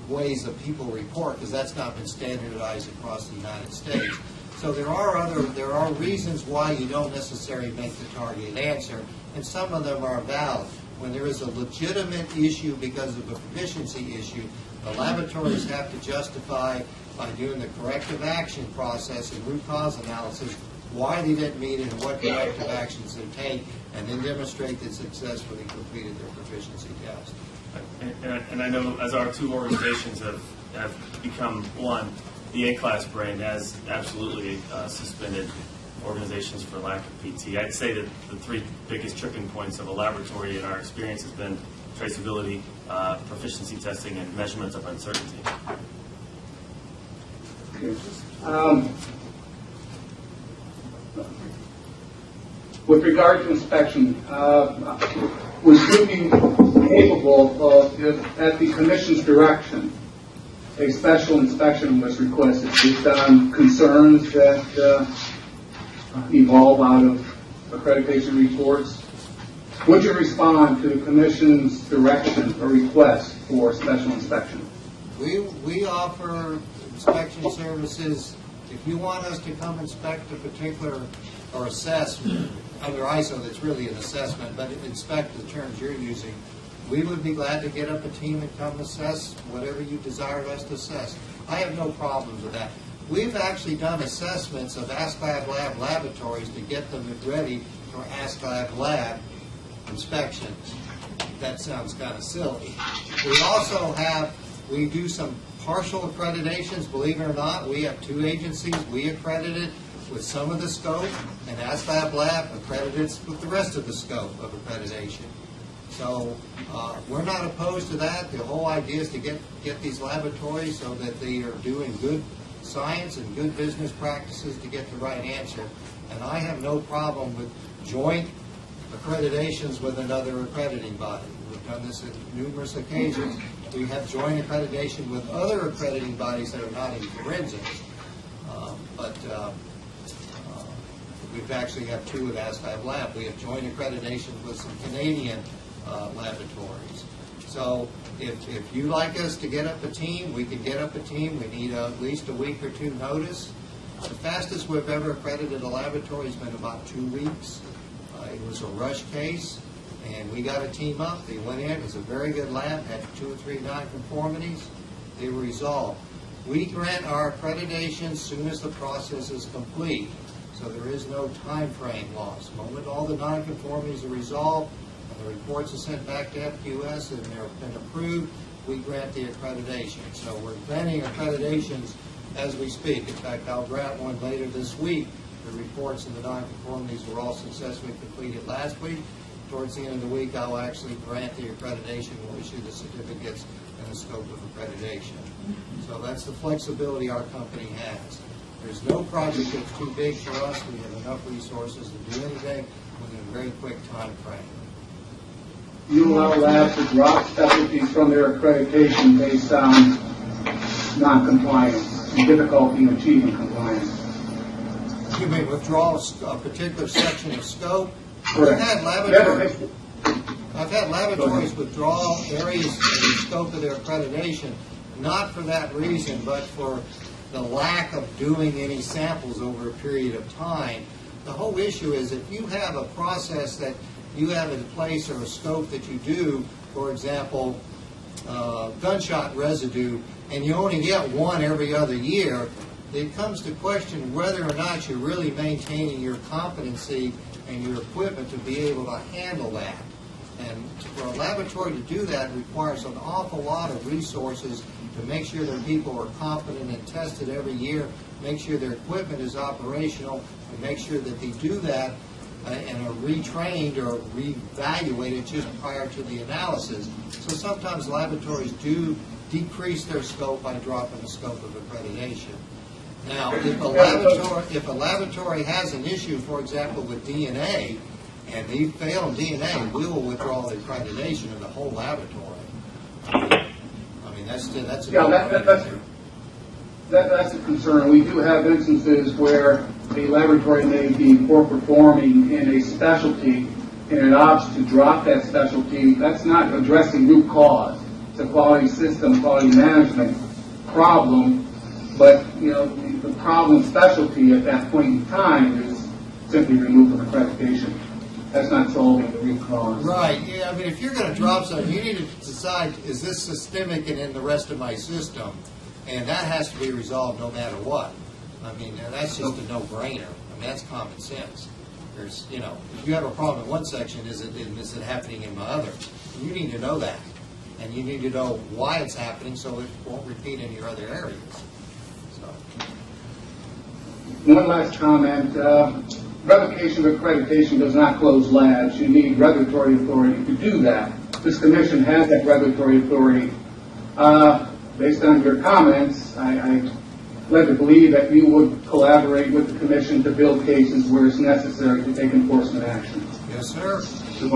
ways that people report, because that's not been standardized across the United States. So there are reasons why you don't necessarily make the targeted answer, and some of them are valid. When there is a legitimate issue because of a proficiency issue, the laboratories have to justify, by doing the corrective action process and root cause analysis, why they didn't meet it and what corrective actions they take, and then demonstrate that successfully completed their proficiency test. And I know as our two organizations have become one, the A-Class brand has absolutely suspended organizations for lack of PT. I'd say that the three biggest tripping points of a laboratory in our experience has been traceability, proficiency testing, and measurements of uncertainty. With regard to inspection, would you be capable of, if at the Commission's direction, a special inspection was requested based on concerns that evolve out of accreditation reports? Would you respond to the Commission's direction or request for special inspection? We offer inspection services. If you want us to come inspect a particular or assess under ISO, that's really an assessment, but inspect the terms you're using, we would be glad to get up a team and come assess whatever you desire us to assess. I have no problems with that. We've actually done assessments of ASCLAB Lab laboratories to get them ready for ASCLAB Lab inspections. That sounds kind of silly. We do some partial accreditations, believe it or not. We have 2 agencies we accredited with some of the scope, and ASCLAB Lab accredited with the rest of the scope of accreditation. So we're not opposed to that. The whole idea is to get these laboratories so that they are doing good science and good business practices to get the right answer. And I have no problem with joint accreditations with another accrediting body. We've done this at numerous occasions. We have joint accreditation with other accrediting bodies that are not in forensics. We've actually have 2 at ASCLAB Lab. We have joint accreditation with some Canadian laboratories. So if you'd like us to get up a team, we can get up a team. We need at least a week or 2 notice. The fastest we've ever accredited a laboratory has been about 2 weeks. It was a rush case, and we got a team up. They went in. It was a very good lab, had 2 or 3 nonconformities. They were resolved. We grant our accreditation as soon as the process is complete, so there is no time frame loss. The moment all the nonconformities are resolved and the reports are sent back to FQS and they've been approved, we grant the accreditation. So we're granting accreditations as we speak. In fact, I'll grant one later this week. The reports and the nonconformities were all successfully completed last week. Towards the end of the week, I'll actually grant the accreditation. We'll issue the certificates and the scope of accreditation. So that's the flexibility our company has. There's no project that's too big for us. We have enough resources to do anything within a very quick time frame. You allow labs to drop specialties from their accreditation based on non-compliance and difficulty in achieving compliance. You may withdraw a particular section of scope. Correct. I've had laboratories withdraw areas of the scope of their accreditation, not for that reason, but for the lack of doing any samples over a period of time. The whole issue is if you have a process that you have in place or a scope that you do, for example, gunshot residue, and you only get one every other year, it comes to question whether or not you're really maintaining your competency and your equipment to be able to handle that. And for a laboratory to do that requires an awful lot of resources to make sure that people are competent and tested every year, make sure their equipment is operational, and make sure that they do that and are retrained or reevaluated just prior to the analysis. So sometimes laboratories do decrease their scope by dropping the scope of accreditation. Now, if a laboratory has an issue, for example, with DNA, and they fail in DNA, we will withdraw the accreditation of the whole laboratory. I mean, that's a concern. We do have instances where a laboratory may be poor performing in a specialty and it opts to drop that specialty. That's not addressing root cause. It's a quality system, quality management problem. But, the problem specialty at that point in time is simply removal of accreditation. That's not solving the root cause. Right. Yeah. I mean, if you're going to drop something, you need to decide, is this systemic and in the rest of my system? And that has to be resolved no matter what. I mean, that's just a no-brainer. I mean, that's common sense. There's, if you have a problem in one section, is it happening in my other? You need to know that. And you need to know why it's happening so it won't repeat in your other areas. One last comment. Revocation of accreditation does not close labs. You need regulatory authority to do that. This commission has that regulatory authority. Based on your comments, I led to believe that you would collaborate with the commission to build cases where it's necessary to take enforcement action. Yes, sir. So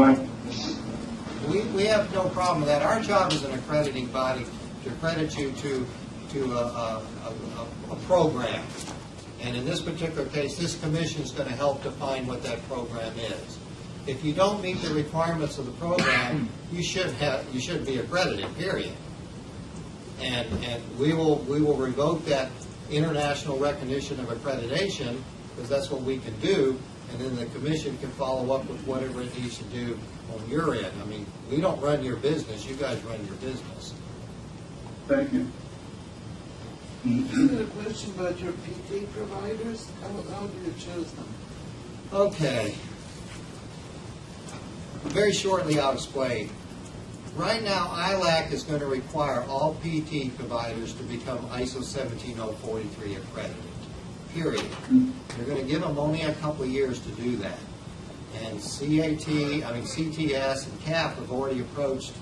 we have no problem with that. Our job as an accrediting body to accredit you to a program. And in this particular case, this commission is going to help define what that program is. If you don't meet the requirements of the program, you should be accredited, period. And we will revoke that international recognition of accreditation, because that's what we can do, and then the commission can follow up with whatever it needs to do on your end. I mean, we don't run your business, you guys run your business. Thank you. I have a question about your PT providers. How do you choose them? Okay. Very shortly, I'll explain. Right now, ILAC is going to require all PT providers to become ISO 17043 accredited, period. They're going to give them only a couple of years to do that. And CTS and CAP have already approached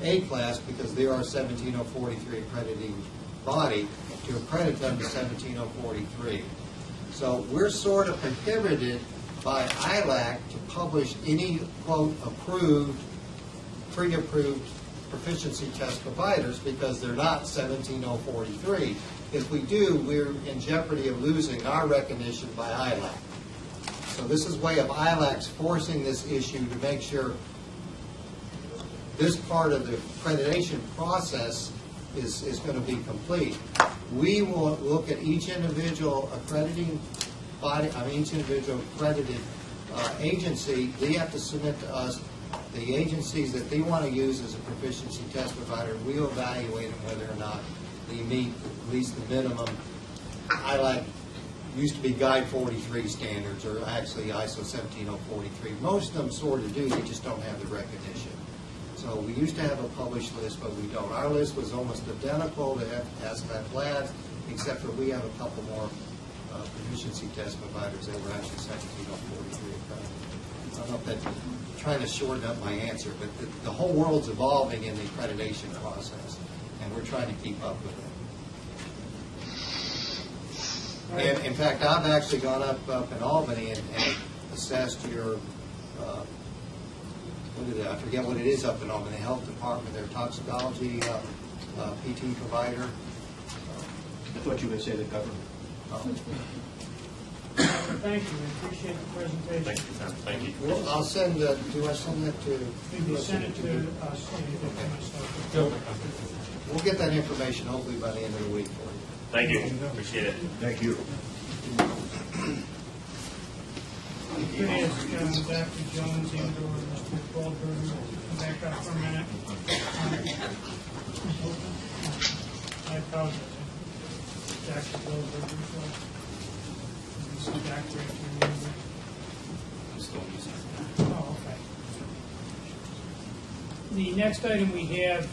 A-Class because they are a 17043 accrediting body to accredit them to 17043. So we're sort of prohibited by ILAC to publish any, quote, approved, pre-approved proficiency test providers because they're not 17043. If we do, we're in jeopardy of losing our recognition by ILAC. So this is a way of ILAC's forcing this issue to make sure this part of the accreditation process is going to be complete. We will look at each individual accrediting body, each individual accredited agency. They have to submit to us the agencies that they want to use as a proficiency test provider. We'll evaluate them whether or not they meet at least the minimum. ILAC used to be Guide 43 standards, or actually ISO 17043. Most of them sort of do, they just don't have the recognition. So we used to have a published list, but we don't. Our list was almost identical to ASVAB Labs, except for we have a couple more proficiency test providers that were actually 17043 accredited. I don't know if that's trying to shorten up my answer, but the whole world's evolving in the accreditation process, and we're trying to keep up with it. And in fact, I've actually gone up in Albany and assessed your, I forget what it is up in Albany, Health Department, their toxicology PT provider. I thought you were going to say the government. Thank you, I appreciate the presentation. Thank you, Sam. Thank you. Well, I'll send, do I send that to? Maybe send it to us, and you get it to myself. We'll get that information hopefully by the end of the week for you. Thank you. Appreciate it. Thank you. Could ask Dr. Jones and or Mr. Goldberg to come back up for a minute. I apologize. Dr. Goldberg. Dr. Oh, okay. The next item we have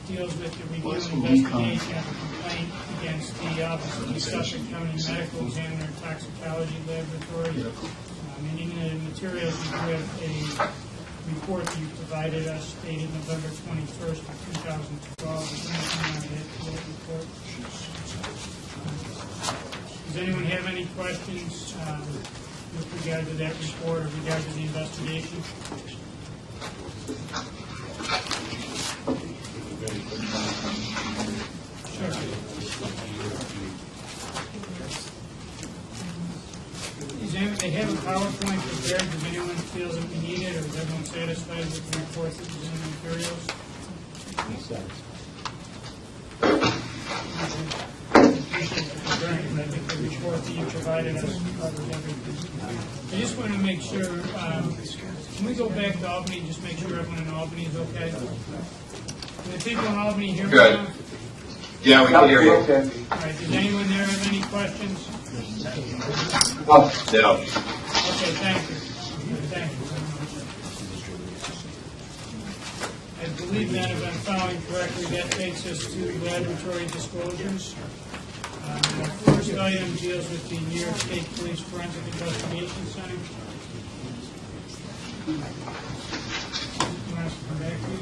deals with the review and investigation of a complaint against the Office of the Suffolk County Medical Examiner and Toxicology Laboratory. And in the materials, we do have a report that you provided us dated November 21st of 2012. Does anyone have any questions with regard to that report or regard to the investigation? Sure. They have a PowerPoint prepared. Does anyone feel that we need it, or is everyone satisfied with the report that was in the materials? I think the report that you provided us covers everything. I just want to make sure, can we go back to Albany and just make sure everyone in Albany is okay? Can the people in Albany hear me now? Good. Yeah, we can hear you. All right, does anyone there have any questions? No. Okay, thank you. Thank you. I believe that if I'm following correctly, that takes us to laboratory disclosures. The first item deals with the New York State Police Forensic Investigation Center. You want us to come back to you?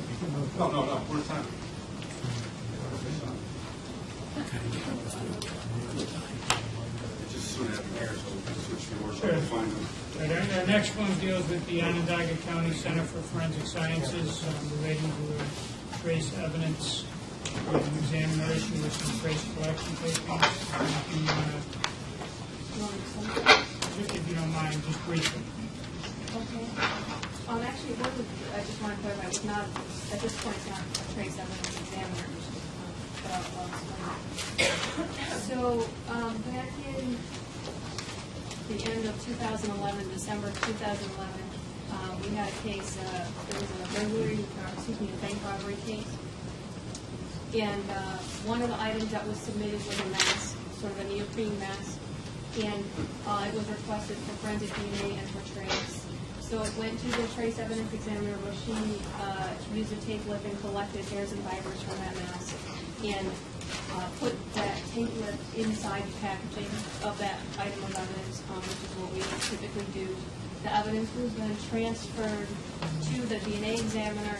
No, we're time. Sure. Our next one deals with the Onondaga County Center for Forensic Sciences relating to trace evidence examination with some trace collection techniques. If you don't mind, just briefly. Okay. Actually, it wasn't, I just want to clarify, it's not, at this point, it's not a trace evidence examiner, but I'll explain. So, back in the end of 2011, December 2011, we had a case, there was a burglary, a bank robbery case. And one of the items that was submitted was a mask, sort of a neoprene mask. And it was requested for forensic DNA and for trace. So it went to the trace evidence examiner where she used a tape lip and collected hairs and fibers from that mask and put that tape lip inside the packaging of that item of evidence, which is what we typically do. The evidence was then transferred to the DNA examiner.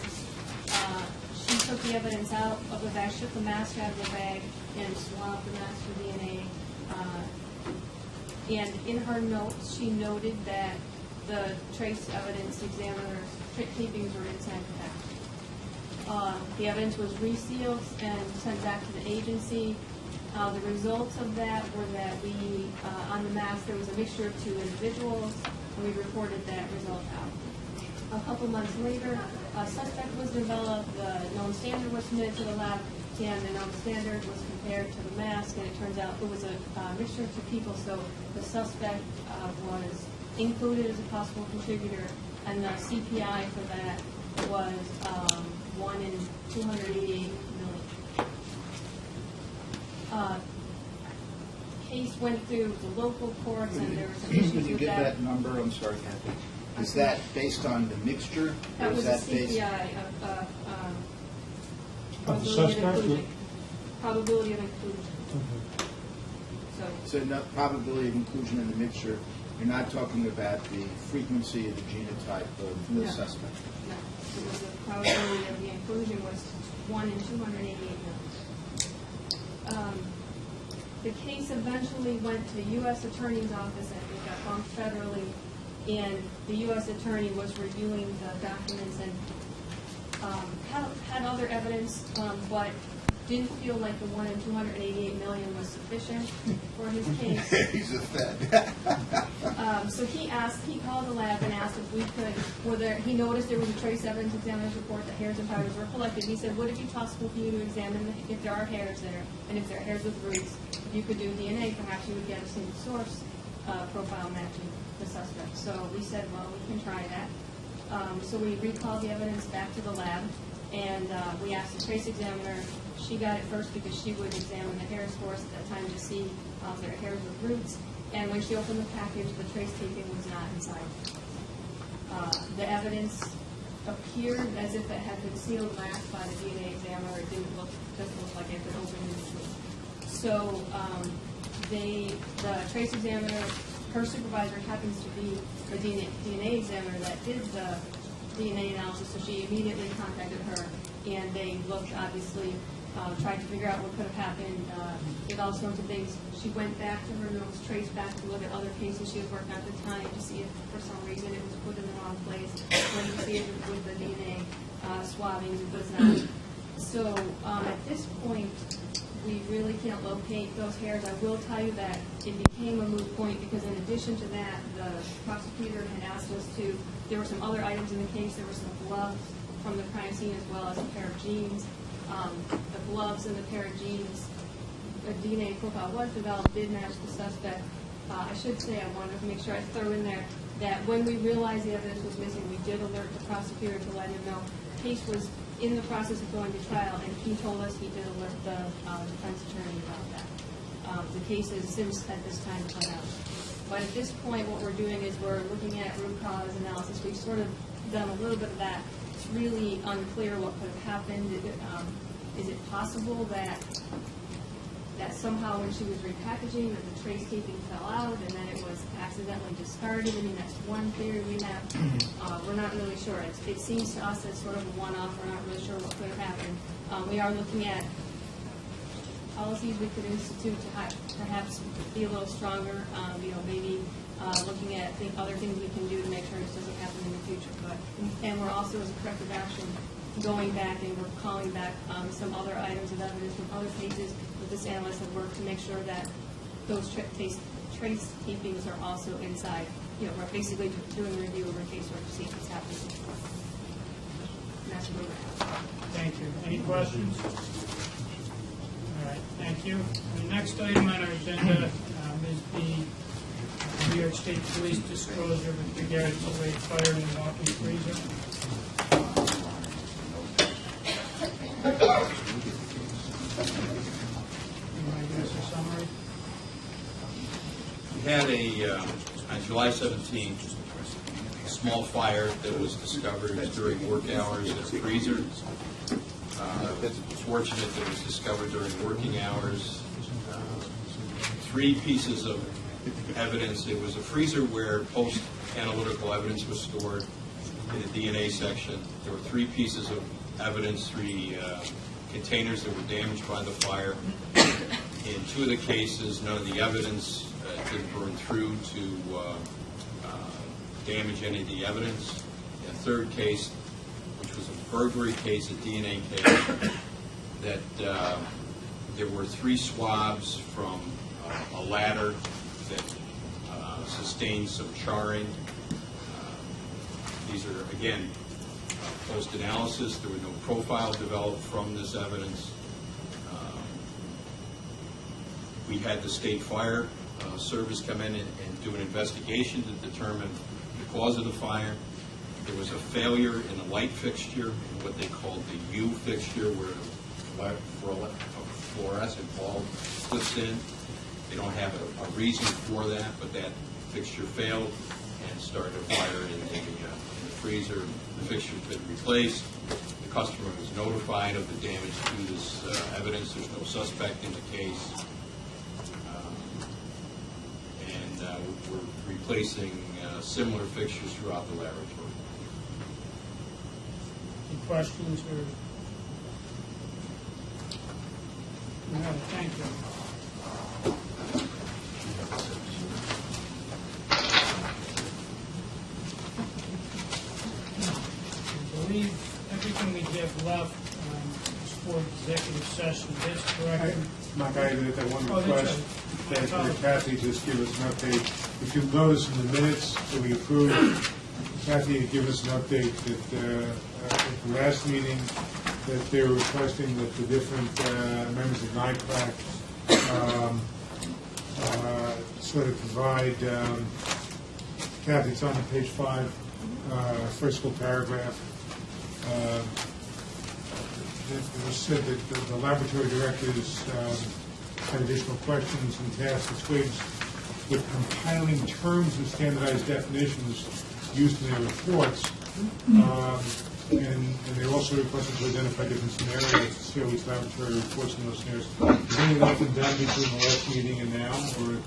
She took the evidence out of the bag, shook the mask out of the bag, and swabbed the mask for DNA. And in her notes, she noted that the trace evidence examiner's tapings were inside the bag. The evidence was resealed and sent back to the agency. The results of that were that we, on the mask, there was a mixture of two individuals, and we reported that result out. A couple months later, a suspect was developed, the known standard was submitted to the lab, and the known standard was compared to the mask, and it turns out it was a mixture of two people, so the suspect was included as a possible contributor, and the CPI for that was 1 in 288 million. Case went through the local courts, and there were some issues Can you with give that. that number? I'm sorry, Kathy. Is that based on the mixture? That or was is a that based? CPI Of the probability of suspect? inclusion. Probability of inclusion. So no probability of inclusion in the mixture. You're not talking about the frequency of the genotype of the No. suspect. No, it was the probability of the inclusion was 1 in 288 million. The case eventually went to the U.S. Attorney's Office, and it got bumped federally, and the U.S. Attorney was reviewing the documents and had other evidence, but didn't feel like the 1 in 288 million was sufficient for his case. He's a Fed. So he called the lab and asked if we could, he noticed there was a trace evidence examiner's report that hairs and fibers were collected. He said, would it be possible for you to examine if there are hairs there, and if there are hairs with roots, if you could do DNA, perhaps you would get a single source profile matching the suspect. So we said, well, we can try that. So we recalled the evidence back to the lab, and we asked the trace examiner. She got it first because she would examine the hairs for us at that time to see if there are hairs with roots. And when she opened the package, the trace taping was not inside. The evidence appeared as if it had been sealed last by the DNA examiner. It doesn't look like it had been opened initially. So the trace examiner, her supervisor happens to be the DNA examiner that did the DNA analysis, so she immediately contacted her, and they looked, obviously, tried to figure out what could have happened, did all sorts of things. She went back to her notes, traced back to look at other cases she was working on at the time to see if for some reason it was put in the wrong place, when you see it with the DNA swabbing, it was not. So at this point, we really can't locate those hairs. I will tell you that it became a moot point because in addition to that, the prosecutor had asked us to, there were some other items in the case. There were some gloves from the crime scene as well as a pair of jeans. The gloves and the pair of jeans, a DNA profile was developed, did match the suspect. I should say, I wanted to make sure I throw in there that when we realized the evidence was missing, we did alert the prosecutor to let him know. The case was in the process of going to trial, and he told us he did alert the defense attorney about that. The case is since at this time played out. But at this point, what we're doing is we're looking at root cause analysis. We've sort of done a little bit of that. It's really unclear what could have happened. Is it possible that somehow when she was repackaging that the trace taping fell out and then it was accidentally discarded? I mean, that's one theory we have. We're not really sure. It seems to us as sort of a one-off. We're not really sure what could have happened. We are looking at policies we could institute to perhaps be a little stronger, maybe looking at other things we can do to make sure this doesn't happen in the future. And we're also, as a corrective action, going back and we're calling back some other items of evidence from other cases that this analyst had worked to make sure that those trace keepings are also inside. You know, we're basically doing a review of our case work to see what's happening. And that's where we're at. Thank you. Any questions? All right, thank you. The next item on our agenda is the New York State Police disclosure with regard to a fire in the walking freezer. You want to give us a summary? We had on July 17th, a small fire that was discovered during work hours in a freezer. It's fortunate that it was discovered during working hours. 3 pieces of evidence. It was a freezer where post-analytical evidence was stored in the DNA section. There were 3 pieces of evidence, 3 containers that were damaged by the fire. In 2 of the cases, none of the evidence didn't burn through to damage any of the evidence. In a 3rd case, which was a burglary case, a DNA case, that there were 3 swabs from a ladder that sustained some charring. These are, again, post-analysis. There was no profile developed from this evidence. We had the State Fire Service come in and do an investigation to determine the cause of the fire. There was a failure in the light fixture, what they called the U fixture, where a fluorescent bulb slips in. They don't have a reason for that, but that fixture failed and started a fire in the freezer. The fixture's been replaced. The customer was notified of the damage to this evidence. There's no suspect in the case. We're replacing similar fixtures throughout the laboratory. Any questions or? No, thank you. I believe everything we have left is for executive session. That's correct. Mike, I had that one Oh, that's request, that Kathy just give us an update. If you notice in the minutes that we approved, Kathy had given us an update that at the last meeting, that they were requesting that the different members of NICLAC sort of provide, Kathy, it's on page 5, first full paragraph. It was said that the laboratory directors had additional questions and tasks and twigs with compiling terms and standardized definitions used in their reports. And they also requested to identify different scenarios to see how each laboratory reports in those scenarios. Has any of that been done between the last meeting and now? Or?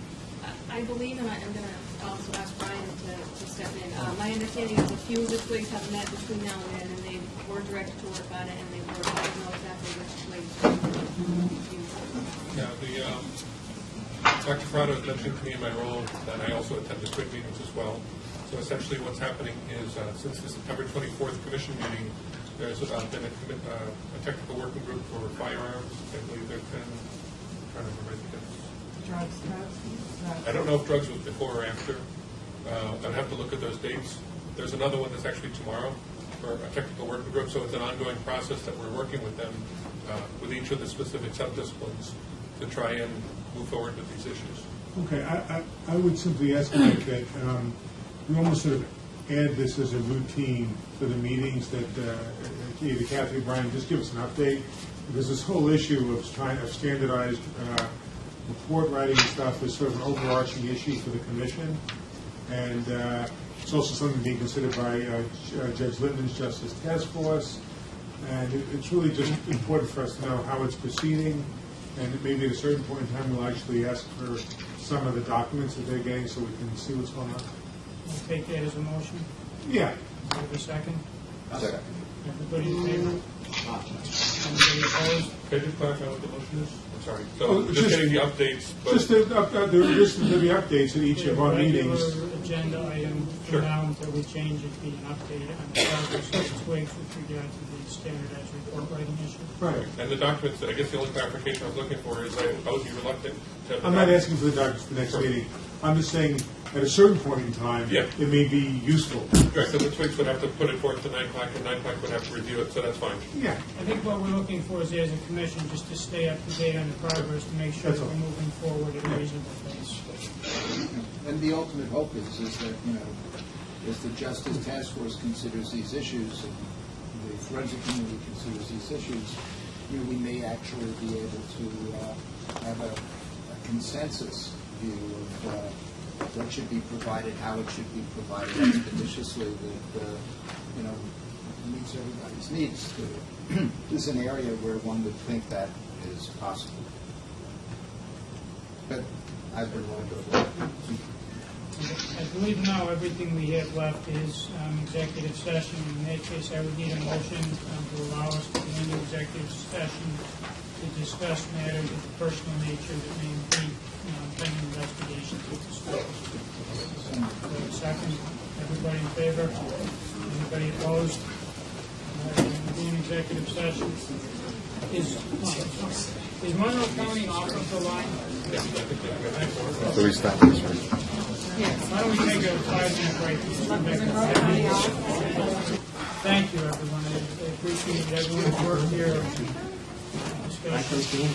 I believe, and I'm going to also ask Brian to step in. My understanding is a few of the twigs have met between now and then, and they were directed to work on it, and they were, I don't know exactly which twigs. Yeah, Dr. Ferraro has mentioned to me in my role that I also attend the twig meetings as well. So essentially what's happening is since the September 24th commission meeting, there's been a technical working group for firearms. I believe there's been, I'm trying to remember, Drugs. I don't know if drugs was before or after. I'd have to look at those dates. There's another one that's actually tomorrow for a technical working group, so it's an ongoing process that we're working with them with each of the specific subdisciplines to try and move forward with these issues. Okay, I would simply ask Mike that we almost sort of add this as a routine for the meetings, that either Kathy or Brian just give us an update, because this whole issue of standardized report writing and stuff is sort of an overarching issue for the commission, and it's also something being considered by Judge Litman's Justice Task Force, and it's really just important for us to know how it's proceeding, and maybe at a certain point in time we'll actually ask for some of the documents that they're getting so we can see what's going on. We'll take that as a motion. Yeah. Have a second? Second. Everybody in favor? Anybody opposed? Could you clarify what the motion is? I'm sorry. So just getting the updates, but Just there's going to be updates at each of our meetings. Regular agenda item from now until we change it, be an update on the progress of the twigs with regard to the standardized report writing issue. Right. and the documents, I guess the only clarification I was looking for is I would be reluctant to have the I'm not documents. asking for the documents for the next meeting. I'm just saying, at a certain point in time, Yeah. it may be useful. Right, so the Twigs would have to put it forth to NIPAC, and NIPAC would have to review it, so that's fine. Yeah. I think what we're looking for is, as a commission, just to stay up to date on the progress, to make sure That's that all. we're moving forward at a reasonable pace. And the ultimate hope is that, as the Justice Task Force considers these issues, and the forensic community considers these issues, we may actually be able to have a consensus view of what should be provided, how it should be provided expeditiously, that, meets everybody's needs. This is an area where one would think that is possible. But I've been wrong before. I believe now everything we have left is executive session. In that case, I would need a motion to allow us to continue executive session to discuss matters of a personal nature that may impede pending investigations with the schools. Second, everybody in favor? Anybody opposed? We'll be in executive session. Is Monroe County off of the line? So we stop this, right? Why don't we take a 5-minute break and come back? Thank you, everyone. I appreciate everyone's work here. Discussion.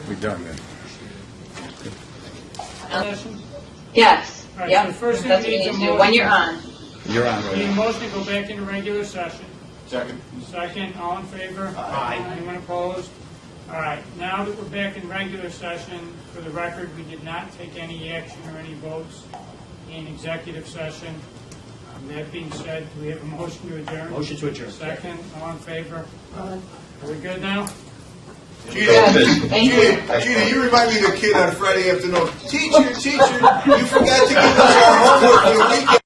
We done then. Session? Yes. All right, Yep. so the first thing That's we what need you to need to do when you're on. You're on right Need a now. motion to go back into regular session. Second. Second, all in favor? Aye. Anyone opposed? All right, now that we're back in regular session, for the record, we did not take any action or any votes in executive session. That being said, do we have a motion to adjourn? Motion to adjourn. Second, all in favor? Are we good now? Thank you. Gina, you remind me of the kid on Friday afternoon. Teacher, you forgot to give us our homework for the weekend.